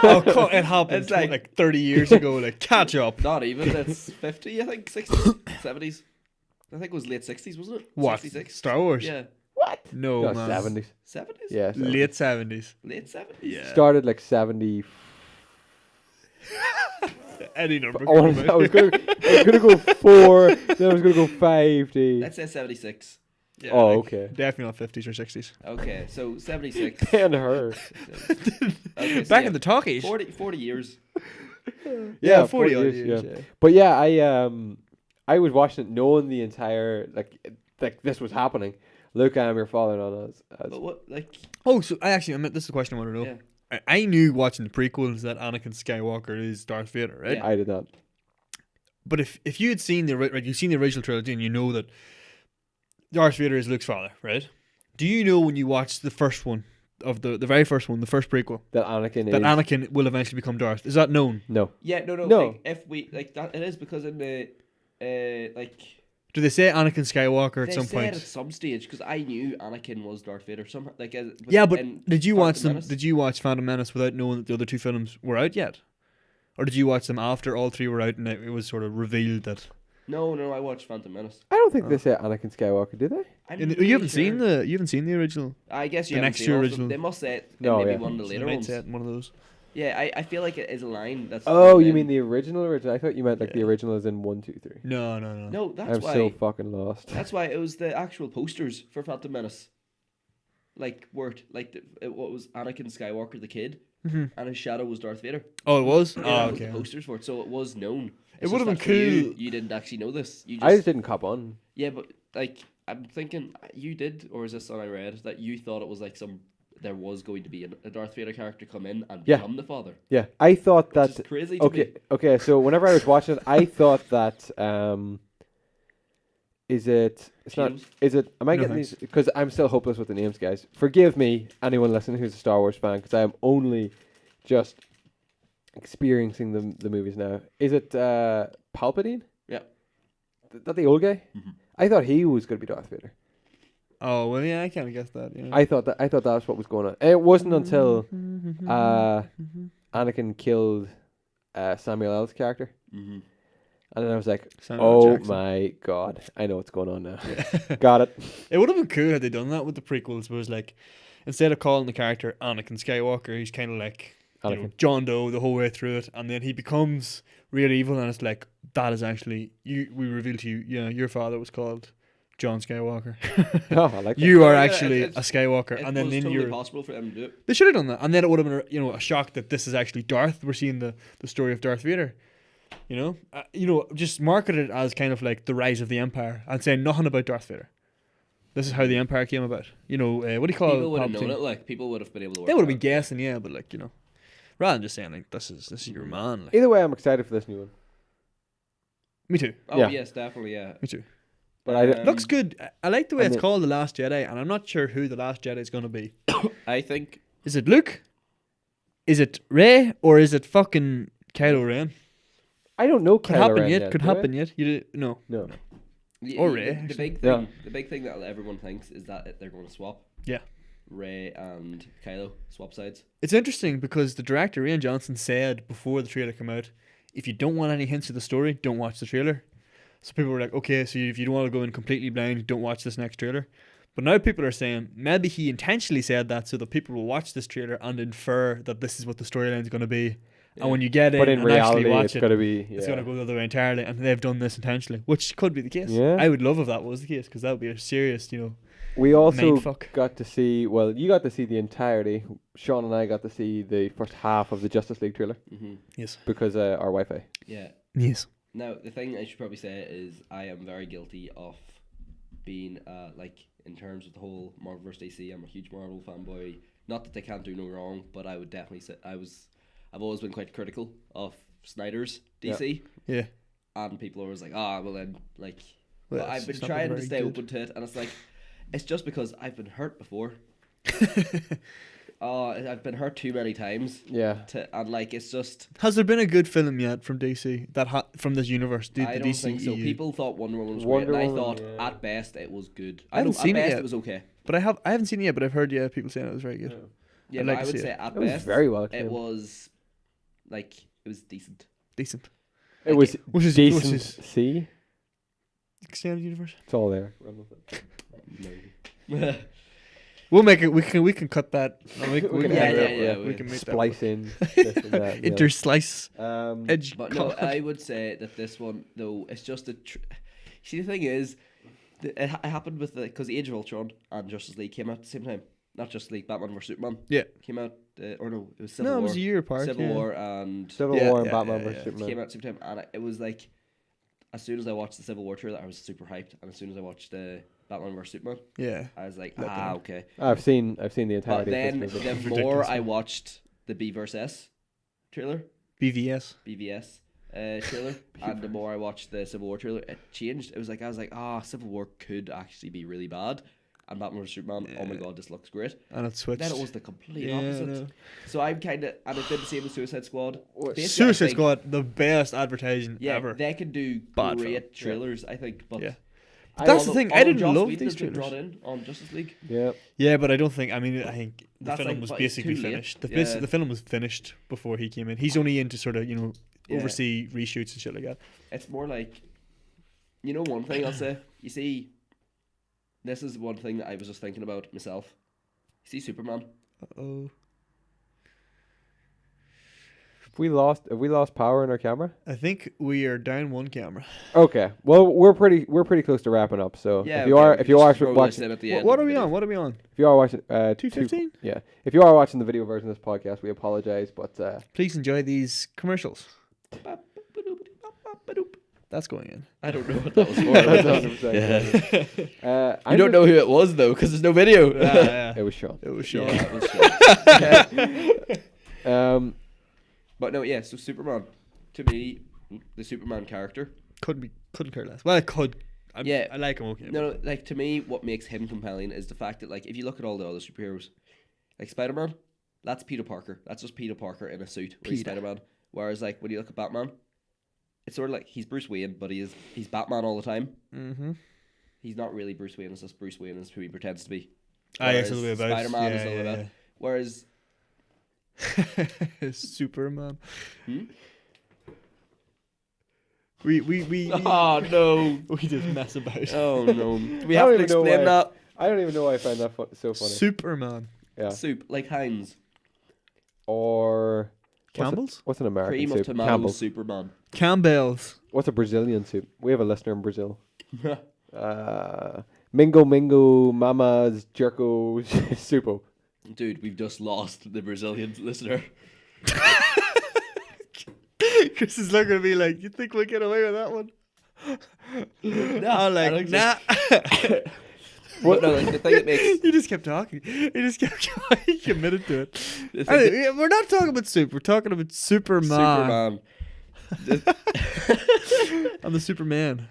Speaker 2: Oh, it happened
Speaker 3: It's like-
Speaker 2: like 30 years ago. Like catch up.
Speaker 3: Not even. It's 50, I think, 60s, 70s. I think it was late 60s, wasn't it?
Speaker 2: What?
Speaker 3: 66.
Speaker 2: Star Wars?
Speaker 3: Yeah.
Speaker 1: What?
Speaker 2: No,
Speaker 1: No,
Speaker 2: man.
Speaker 1: 70s.
Speaker 3: 70s?
Speaker 1: Yeah, 70s.
Speaker 2: Late 70s.
Speaker 3: Late 70s?
Speaker 2: Yeah.
Speaker 1: Started like 70.
Speaker 2: Any number.
Speaker 1: I was gonna go 4, then I was gonna go 50.
Speaker 3: Let's say 76.
Speaker 2: Yeah,
Speaker 1: Oh,
Speaker 2: like,
Speaker 1: okay.
Speaker 2: Definitely not 50s or 60s.
Speaker 3: Okay, so 76.
Speaker 1: And her.
Speaker 3: Okay, so
Speaker 2: Back
Speaker 3: yeah,
Speaker 2: in the talkies.
Speaker 3: 40 years.
Speaker 1: Yeah,
Speaker 2: 40 odd
Speaker 1: 40
Speaker 2: years.
Speaker 1: yeah.
Speaker 2: Yeah.
Speaker 1: But yeah, I was watching it knowing the entire like this was happening. Luke, I am your father, and all that.
Speaker 3: But what, like,
Speaker 2: Oh, so this is the question I want to know.
Speaker 3: yeah.
Speaker 2: I knew watching the prequels that Anakin Skywalker is Darth Vader, right?
Speaker 3: Yeah.
Speaker 1: I did not.
Speaker 2: But if you had seen you've seen the original trilogy and you know that Darth Vader is Luke's father, right? Do you know when you watch the first one of the very first one, the first prequel,
Speaker 1: That Anakin
Speaker 2: that
Speaker 1: is
Speaker 2: Anakin will eventually become Darth? Is that known?
Speaker 1: no.
Speaker 3: Yeah, no.
Speaker 1: No.
Speaker 3: Like, if we, like, that, it is because in the, like,
Speaker 2: Do they say Anakin Skywalker at
Speaker 3: They
Speaker 2: some
Speaker 3: said
Speaker 2: point?
Speaker 3: at some stage, because I knew Anakin was Darth Vader. Somehow, like
Speaker 2: Yeah, but
Speaker 3: in
Speaker 2: did you
Speaker 3: Phantom
Speaker 2: watch them?
Speaker 3: Menace.
Speaker 2: Did you watch Phantom Menace without knowing that the other two films were out yet, or did you watch them after all three were out and it was sort of revealed that?
Speaker 3: No, I watched Phantom Menace.
Speaker 1: I don't think they say Anakin Skywalker, do they?
Speaker 3: I'm
Speaker 2: You
Speaker 3: really
Speaker 2: haven't
Speaker 3: sure.
Speaker 2: seen the original.
Speaker 3: I guess you
Speaker 2: the
Speaker 3: haven't
Speaker 2: next
Speaker 3: seen
Speaker 2: two
Speaker 3: all of them.
Speaker 2: original-
Speaker 3: They must say it in
Speaker 1: No,
Speaker 3: maybe
Speaker 1: yeah.
Speaker 3: one of the
Speaker 2: So
Speaker 3: later
Speaker 2: they might
Speaker 3: ones.
Speaker 2: say it in one of those.
Speaker 3: Yeah, I feel like it is a line that's.
Speaker 1: Oh,
Speaker 3: thrown
Speaker 1: you
Speaker 3: in.
Speaker 1: mean the original? I thought you meant like the
Speaker 2: Yeah.
Speaker 1: original as in 1, 2, 3.
Speaker 2: No.
Speaker 3: No, that's
Speaker 1: I'm
Speaker 3: why.
Speaker 1: so fucking lost.
Speaker 3: That's why it was the actual posters for Phantom Menace. Like what was Anakin Skywalker the kid,
Speaker 2: Mhm.
Speaker 3: and his shadow was Darth Vader.
Speaker 2: Oh, it was.
Speaker 3: Yeah,
Speaker 2: Oh,
Speaker 3: that was
Speaker 2: okay.
Speaker 3: the posters for it, so it was known.
Speaker 2: It
Speaker 3: It's
Speaker 2: would've
Speaker 3: just
Speaker 2: been
Speaker 3: that for you,
Speaker 2: cool.
Speaker 3: You didn't actually know this. You just,
Speaker 1: I just didn't cop on.
Speaker 3: yeah, but like I'm thinking you did, or is this one I read that you thought it was like there was going to be a Darth Vader character come in and
Speaker 1: Yeah.
Speaker 3: become the father.
Speaker 1: Yeah, I thought
Speaker 3: Which
Speaker 1: that.
Speaker 3: is crazy to me.
Speaker 1: Okay. So whenever I was watching it, I thought that. Is it? It's not.
Speaker 3: Shields?
Speaker 1: Is it? Am I
Speaker 2: No,
Speaker 1: getting
Speaker 2: thanks.
Speaker 1: these? Because I'm still hopeless with the names, guys. Forgive me, anyone listening who's a Star Wars fan, because I am only just experiencing the movies now. Is it Palpatine?
Speaker 3: Yeah.
Speaker 1: That the old guy?
Speaker 3: Mhm.
Speaker 1: I thought he was going to be Darth Vader.
Speaker 2: Oh well, yeah, I kind of guessed that. Yeah.
Speaker 1: I thought that's what was going on. And it wasn't until Anakin killed Samuel L's character,
Speaker 3: Mm-hmm.
Speaker 1: and then I was like,
Speaker 2: Samuel
Speaker 1: "Oh
Speaker 2: Jackson.
Speaker 1: my god, I know what's going on now." Got it.
Speaker 2: It would have been cool had they done that with the prequels. But it was like, instead of calling the character Anakin Skywalker, he's kind of like
Speaker 1: Anakin.
Speaker 2: John Doe the whole way through it, and then he becomes real evil, and it's like that is actually you. We reveal to you, your father was called John Skywalker.
Speaker 1: Oh, I like that.
Speaker 2: You are
Speaker 3: Yeah,
Speaker 2: actually a
Speaker 3: it's-
Speaker 2: Skywalker,
Speaker 3: It
Speaker 2: and then
Speaker 3: was totally
Speaker 2: you're.
Speaker 3: possible for them to do it.
Speaker 2: They should have done that, and then it would have been a shock that this is actually Darth. We're seeing the story of Darth Vader. Just market it as kind of like the rise of the Empire, and say nothing about Darth Vader. This is how the Empire came about. What do you call
Speaker 3: People would have known
Speaker 2: Palpatine?
Speaker 3: it. Like people would have been able to. Work
Speaker 2: They would have
Speaker 3: it
Speaker 2: been guessing, yeah, but rather than just saying like this is your man. Like,
Speaker 1: Either way, I'm excited for this new one.
Speaker 2: me too.
Speaker 3: out. Oh
Speaker 1: Yeah.
Speaker 3: yes, definitely. Yeah.
Speaker 2: Me too.
Speaker 1: But I don't-
Speaker 2: Looks good. I like the way
Speaker 1: and
Speaker 2: it's
Speaker 1: it-
Speaker 2: called The Last Jedi, and I'm not sure who The Last Jedi is going to be.
Speaker 3: I think
Speaker 2: Is it Luke? Is it Rey? Or is it fucking Kylo Ren?
Speaker 1: I don't know.
Speaker 2: Could
Speaker 1: Kylo
Speaker 2: happen
Speaker 1: Ren
Speaker 2: yet. Could
Speaker 1: do I?
Speaker 2: happen yet.
Speaker 1: No.
Speaker 2: Or Rey,
Speaker 3: The
Speaker 2: actually.
Speaker 3: big
Speaker 1: Yeah.
Speaker 3: thing. The big thing that everyone thinks is that they're going to swap.
Speaker 2: Yeah.
Speaker 3: Rey and Kylo swap sides.
Speaker 2: It's interesting because the director, Rian Johnson, said before the trailer came out, if you don't want any hints of the story, don't watch the trailer. So people were like, okay, so if you don't want to go in completely blind, don't watch this next trailer. But now people are saying maybe he intentionally said that so that people will watch this trailer and infer that this is what the storyline is going to be.
Speaker 3: Yeah.
Speaker 2: And when you get
Speaker 1: But
Speaker 2: in
Speaker 1: in
Speaker 2: and actually
Speaker 1: reality,
Speaker 2: watch
Speaker 1: it's
Speaker 2: it,
Speaker 1: going to be.
Speaker 2: it's going to go the other way entirely. And they've done this intentionally, which could be the case.
Speaker 1: Yeah.
Speaker 2: I would love if that was the case because that would be a serious,
Speaker 1: We also
Speaker 2: mindfuck.
Speaker 1: got to see. Well, you got to see the entirety. Sean and I got to see the first half of the Justice League trailer
Speaker 3: Mm-hmm.
Speaker 2: Yes.
Speaker 1: because our Wi-Fi.
Speaker 3: Yeah.
Speaker 2: Yes.
Speaker 3: Now the thing I should probably say is I am very guilty of being in terms of the whole Marvel vs DC. I'm a huge Marvel fanboy. Not that they can't do no wrong, but I would definitely say I've always been quite critical of Snyder's DC,
Speaker 2: Yeah.
Speaker 3: and people are always like, well then
Speaker 2: Well,
Speaker 3: but I've been
Speaker 2: it's not
Speaker 3: trying to
Speaker 2: very
Speaker 3: stay
Speaker 2: good.
Speaker 3: open to it, and it's like it's just because I've been hurt before. I've been hurt too many times.
Speaker 1: Yeah.
Speaker 3: And it's just
Speaker 2: Has there been a good film yet from DC from this universe? The
Speaker 3: I don't
Speaker 2: DC
Speaker 3: think so.
Speaker 2: EU?
Speaker 3: People thought Wonder Woman was
Speaker 1: Wonder
Speaker 3: great, and I
Speaker 1: Woman,
Speaker 3: thought
Speaker 1: yeah.
Speaker 3: at best it was good.
Speaker 2: I haven't seen it
Speaker 3: at best
Speaker 2: yet.
Speaker 3: it was okay.
Speaker 2: But I haven't seen it yet, but I've heard people saying it was very good.
Speaker 3: Yeah,
Speaker 2: I'd
Speaker 3: but
Speaker 2: like
Speaker 3: I
Speaker 2: to
Speaker 3: would
Speaker 2: see
Speaker 3: say
Speaker 2: it.
Speaker 3: at
Speaker 1: It was
Speaker 3: best
Speaker 1: very well
Speaker 3: it
Speaker 1: acclaimed.
Speaker 3: was it was decent.
Speaker 2: Decent.
Speaker 1: It was
Speaker 2: Which is
Speaker 1: decent. See,
Speaker 2: Extended universe.
Speaker 1: it's all there.
Speaker 2: We'll make it. We can cut that. We
Speaker 1: We
Speaker 2: can
Speaker 1: can
Speaker 2: edit
Speaker 3: edit
Speaker 2: it.
Speaker 3: it,
Speaker 2: We
Speaker 3: yeah.
Speaker 2: can make
Speaker 1: Splice in this and that. yeah.
Speaker 2: interslice edge.
Speaker 3: But no, I would say that this one though it's just see the thing is, it happened with because Age of Ultron and Justice League came out at the same time. Not Justice League, Batman vs Superman
Speaker 2: Yeah.
Speaker 3: came out, or no, it was Civil
Speaker 2: No,
Speaker 3: War.
Speaker 2: it was a year apart.
Speaker 3: Civil
Speaker 2: yeah.
Speaker 3: War and
Speaker 1: Civil
Speaker 2: Yeah,
Speaker 1: War and
Speaker 2: yeah,
Speaker 1: Batman
Speaker 2: yeah,
Speaker 1: vs
Speaker 2: yeah.
Speaker 1: Superman.
Speaker 3: came out at the same time, and it was like, as soon as I watched the Civil War trailer, I was super hyped, and as soon as I watched the Batman vs Superman,
Speaker 2: Yeah.
Speaker 3: I was like,
Speaker 2: Let them.
Speaker 3: okay.
Speaker 1: I've seen the
Speaker 3: But
Speaker 1: entirety.
Speaker 3: then
Speaker 1: of this movie.
Speaker 3: the more
Speaker 2: Ridiculous,
Speaker 3: I
Speaker 2: man.
Speaker 3: watched the B vs S trailer,
Speaker 2: BVS.
Speaker 3: BVS trailer, and the more I watched the Civil War trailer, it changed. I was like, Civil War could actually be really bad, and Batman vs Superman, oh my
Speaker 2: Yeah.
Speaker 3: god, this looks great.
Speaker 2: And it switched.
Speaker 3: Then it was the complete
Speaker 2: Yeah, I
Speaker 3: opposite.
Speaker 2: know.
Speaker 3: So I'm kind of, and it did the same with Suicide Squad. Basically, I
Speaker 2: Suicide
Speaker 3: think-
Speaker 2: Squad, the best advertising
Speaker 3: Yeah,
Speaker 2: ever.
Speaker 3: they can do
Speaker 2: Bad
Speaker 3: great
Speaker 2: film.
Speaker 3: trailers, I think, but
Speaker 2: Yeah. That's the thing, I didn't love these
Speaker 3: trailers.
Speaker 2: trailers.
Speaker 3: Brought in on Justice League.
Speaker 1: Yeah.
Speaker 2: Yeah, but I don't think. I mean, I think the
Speaker 3: That's
Speaker 2: film
Speaker 3: like-
Speaker 2: was
Speaker 3: but it's
Speaker 2: basically
Speaker 3: too late.
Speaker 2: finished.
Speaker 3: Yeah.
Speaker 2: The film was finished before he came in. He's only in to sort of
Speaker 3: Yeah.
Speaker 2: oversee reshoots and shit like that.
Speaker 3: It's more like, one thing I'll say. You see, this is one thing that I was just thinking about myself. You see Superman?
Speaker 2: Oh,
Speaker 1: Have we lost power in our camera?
Speaker 2: I think we are down one camera.
Speaker 1: Okay. Well, we're pretty close to wrapping up. So
Speaker 3: Yeah.
Speaker 1: if you are watching
Speaker 3: at the
Speaker 2: What,
Speaker 3: end
Speaker 2: what
Speaker 3: of
Speaker 2: are
Speaker 3: the
Speaker 2: we
Speaker 3: video.
Speaker 2: on? What are we on?
Speaker 1: if you are watching
Speaker 2: 2:15.
Speaker 1: yeah, if you are watching the video version of this podcast, we apologize, but
Speaker 2: Please enjoy these commercials. That's going in.
Speaker 3: I don't know what that was for.
Speaker 1: yeah.
Speaker 3: You don't know who it was though, because there's no video.
Speaker 1: It was Sean.
Speaker 2: It was Sean.
Speaker 3: Yeah, it was Sean. But no, yeah. So Superman, to me, the Superman character.
Speaker 2: Couldn't care less. Well, I could.
Speaker 3: Yeah.
Speaker 2: I like him. Okay.
Speaker 3: No, like to me, what makes him compelling is the fact that, like, if you look at all the other superheroes, like Spider-Man, that's Peter Parker. That's just Peter Parker in a suit. Where he's
Speaker 2: Peter.
Speaker 3: Spider-Man. Whereas, like, when you look at Batman, it's sort of like he's Bruce Wayne, but he's Batman all the time.
Speaker 2: Mm-hmm.
Speaker 3: He's not really Bruce Wayne. It's just Bruce Wayne is who he pretends to be.
Speaker 2: It's a little bit about
Speaker 3: Spider-Man is a little bit. Whereas,
Speaker 2: Superman.
Speaker 3: Hmm?
Speaker 2: We
Speaker 3: oh no,
Speaker 2: we just mess about.
Speaker 3: oh no, do we
Speaker 1: I
Speaker 3: have
Speaker 1: don't
Speaker 3: to
Speaker 1: even know
Speaker 3: explain
Speaker 1: why.
Speaker 3: that?
Speaker 1: I don't even know why I find that so funny.
Speaker 2: Superman.
Speaker 1: Yeah.
Speaker 3: Soup like Heinz,
Speaker 1: Or
Speaker 2: Campbell's?
Speaker 1: what's an American
Speaker 3: cream
Speaker 1: soup?
Speaker 3: of tomatoes,
Speaker 1: Campbell's.
Speaker 3: Superman.
Speaker 2: Campbell's.
Speaker 1: What's a Brazilian soup? We have a listener in Brazil. Mingo Mingo Mama's Jerko Supo.
Speaker 3: Dude, we've just lost the Brazilian listener.
Speaker 2: Chris is looking at me like, you think we'll get away with that one?
Speaker 3: Nah,
Speaker 2: I'm
Speaker 3: I
Speaker 2: like,
Speaker 3: don't
Speaker 2: nah.
Speaker 3: But no, like, the thing that makes
Speaker 2: You just kept talking. You just kept going. He committed to it.
Speaker 3: the thing
Speaker 2: Anyway, we're not talking about soup. We're talking about Superman.
Speaker 3: Superman.
Speaker 2: I'm the Superman.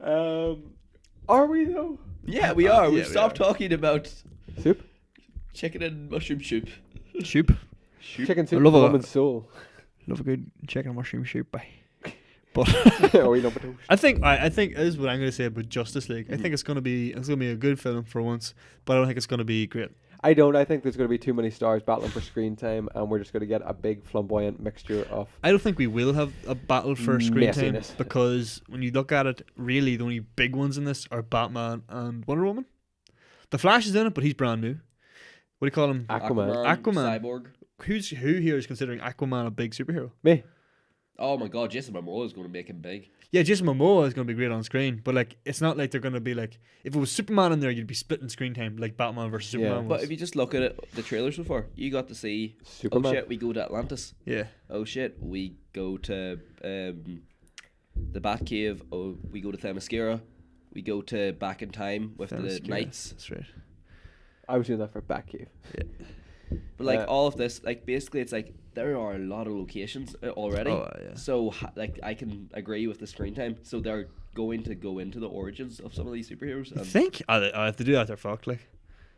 Speaker 1: Are we though?
Speaker 3: Yeah, we are.
Speaker 2: Yeah,
Speaker 3: We've
Speaker 2: we
Speaker 3: stopped
Speaker 2: are.
Speaker 3: talking about
Speaker 1: Soup?
Speaker 3: chicken and mushroom soup.
Speaker 2: Soup.
Speaker 1: Chicken soup
Speaker 2: I love
Speaker 1: for
Speaker 2: a-
Speaker 1: woman's soul.
Speaker 2: Love a good chicken and mushroom soup. Bye. But
Speaker 1: Or you know, potatoes.
Speaker 2: I think this is what I'm going to say about Justice League. I think it's going to be a good film for once, but I don't think it's going to be great.
Speaker 1: I don't. I think there's going to be too many stars battling for screen time, and we're just going to get a big flamboyant mixture of.
Speaker 2: I don't think we will have a battle for screen time
Speaker 1: Messiness.
Speaker 2: because when you look at it, really the only big ones in this are Batman and Wonder Woman. The Flash is in it, but he's brand new. What do you call him?
Speaker 1: Aquaman.
Speaker 2: Aquaman.
Speaker 3: Cyborg.
Speaker 2: Who here is considering Aquaman a big superhero?
Speaker 1: Me.
Speaker 3: Oh my god, Jason Momoa is going to make him big.
Speaker 2: Yeah, Jason Momoa is going to be great on screen, but like it's not like they're going to be like if it was Superman in there, you'd be splitting screen time like Batman versus
Speaker 1: Yeah.
Speaker 2: Superman.
Speaker 3: But
Speaker 2: Was.
Speaker 3: if you just look at it, the trailers so far, you got to see,
Speaker 1: Superman.
Speaker 3: oh shit, we go to Atlantis.
Speaker 2: Yeah,
Speaker 3: Oh shit, we go to the Batcave. Oh, we go to Themyscira. We go to Back in Time with the
Speaker 2: Themyscira.
Speaker 3: knights.
Speaker 2: That's right.
Speaker 1: I was doing that for Batcave.
Speaker 3: But like all of this, like basically, it's like there are a lot of locations already.
Speaker 2: Oh, yeah.
Speaker 3: So like I can agree with the screen time. So they're going to go into the origins of some of these superheroes.
Speaker 2: I
Speaker 3: And,
Speaker 2: think I have to do that. They're fucked. Like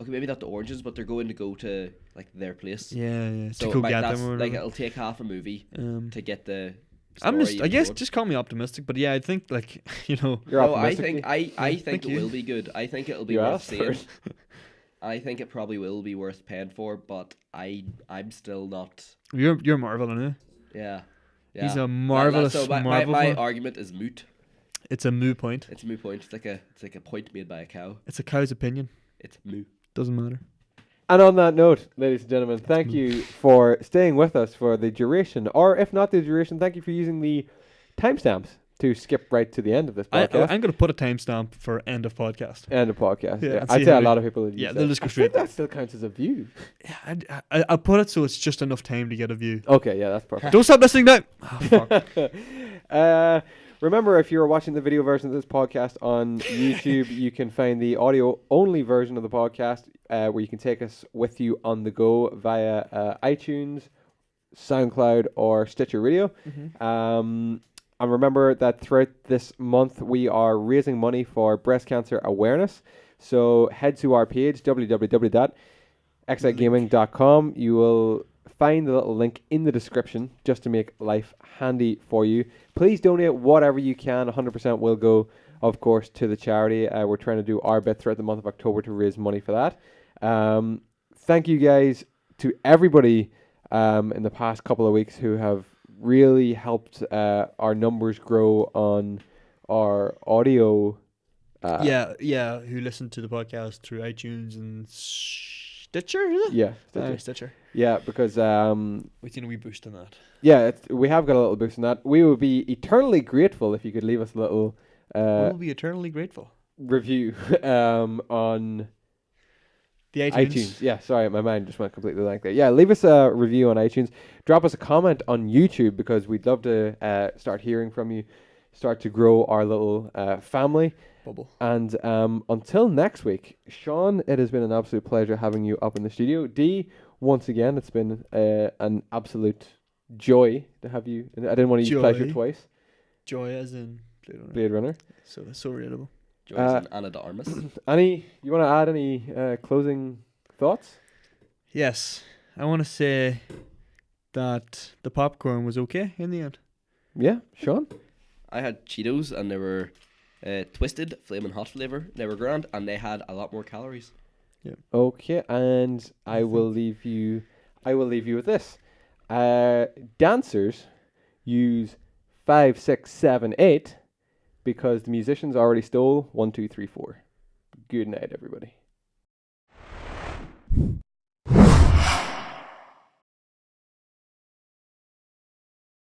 Speaker 3: okay, maybe not the origins, but they're going to go to like their place.
Speaker 2: yeah.
Speaker 3: So
Speaker 2: to go
Speaker 3: it might-
Speaker 2: get
Speaker 3: that's,
Speaker 2: them or
Speaker 3: like
Speaker 2: whatever.
Speaker 3: it'll take half a movie to get the.
Speaker 2: I'm just.
Speaker 3: story
Speaker 2: I guess
Speaker 3: going.
Speaker 2: just call me optimistic, but yeah, I think like
Speaker 1: You're
Speaker 3: No, I
Speaker 1: optimistic.
Speaker 3: think I think
Speaker 2: thank
Speaker 3: it
Speaker 2: you.
Speaker 3: will be good. I think it'll be
Speaker 1: You
Speaker 3: worth
Speaker 1: asked
Speaker 3: seeing.
Speaker 1: first.
Speaker 3: I think it probably will be worth paying for, but I'm still not.
Speaker 2: You're Marvel, isn't
Speaker 3: Yeah.
Speaker 2: He's
Speaker 3: yeah.
Speaker 2: a marvelous
Speaker 3: So my
Speaker 2: Marvel
Speaker 3: my
Speaker 2: fan.
Speaker 3: argument is moot.
Speaker 2: It's a moo point.
Speaker 3: It's a moot point. It's like a point made by a cow.
Speaker 2: It's a cow's opinion.
Speaker 3: It's moo.
Speaker 2: Doesn't matter.
Speaker 1: And on that note, ladies and gentlemen, thank you for staying with us for the duration, or if not the duration, thank you for using the timestamps to skip right to the end of this podcast.
Speaker 2: I'm going to put a timestamp for end of podcast.
Speaker 1: End of podcast.
Speaker 2: Yeah,
Speaker 1: Yeah,
Speaker 2: and
Speaker 1: I'd
Speaker 2: see
Speaker 1: say
Speaker 2: how
Speaker 1: a
Speaker 2: we-
Speaker 1: lot of people would
Speaker 2: yeah,
Speaker 1: use
Speaker 2: they'll
Speaker 1: that.
Speaker 2: just go
Speaker 1: I
Speaker 2: straight
Speaker 1: think that still counts as a view.
Speaker 2: Yeah, I'll put it so it's just enough time to get a view.
Speaker 1: Okay, yeah, that's perfect.
Speaker 2: Don't stop listening now. Oh, fuck.
Speaker 1: Remember, if you're watching the video version of this podcast on YouTube, you can find the audio-only version of the podcast where you can take us with you on the go via iTunes, SoundCloud, or Stitcher Radio. And remember that throughout this month, we are raising money for breast cancer awareness. So head to our page, www.xitegaming.com. You will find the little link in the description just to make life handy for you. Please donate whatever you can. 100% will go of course, to the charity. We're trying to do our bit throughout the month of October to raise money for that. Thank you guys to everybody in the past couple of weeks who have really helped our numbers grow on our audio.
Speaker 2: Who listened to the podcast through iTunes and Stitcher, is it?
Speaker 1: Yeah, Stitcher.
Speaker 2: Stitcher.
Speaker 1: Yeah, because
Speaker 2: We've seen a wee boost on that.
Speaker 1: yeah, we have got a little boost in that. We would be eternally grateful if you could leave us a little
Speaker 2: We'll be eternally grateful.
Speaker 1: review on
Speaker 2: The iTunes.
Speaker 1: iTunes. Yeah, sorry, my mind just went completely blank there. Yeah, leave us a review on iTunes. Drop us a comment on YouTube because we'd love to start hearing from you, start to grow our little family.
Speaker 2: Bubble.
Speaker 1: And until next week, Sean, it has been an absolute pleasure having you up in the studio. D, once again, it's been an absolute joy to have you. I didn't want to use pleasure twice.
Speaker 2: Joy as in
Speaker 1: Bladerunner.
Speaker 2: So relatable.
Speaker 3: Joyce and Anna de Armas.
Speaker 1: Annie, you want to add any closing thoughts?
Speaker 2: Yes. I want to say that the popcorn was okay in the end.
Speaker 1: Yeah, Sean?
Speaker 3: I had Cheetos and they were twisted, flaming hot flavor. They were grand and they had a lot more calories.
Speaker 2: Yeah.
Speaker 1: Okay, and I will leave you with this. Dancers use 5, 6, 7, 8 because the musicians already stole 1, 2, 3, 4. Good night, everybody.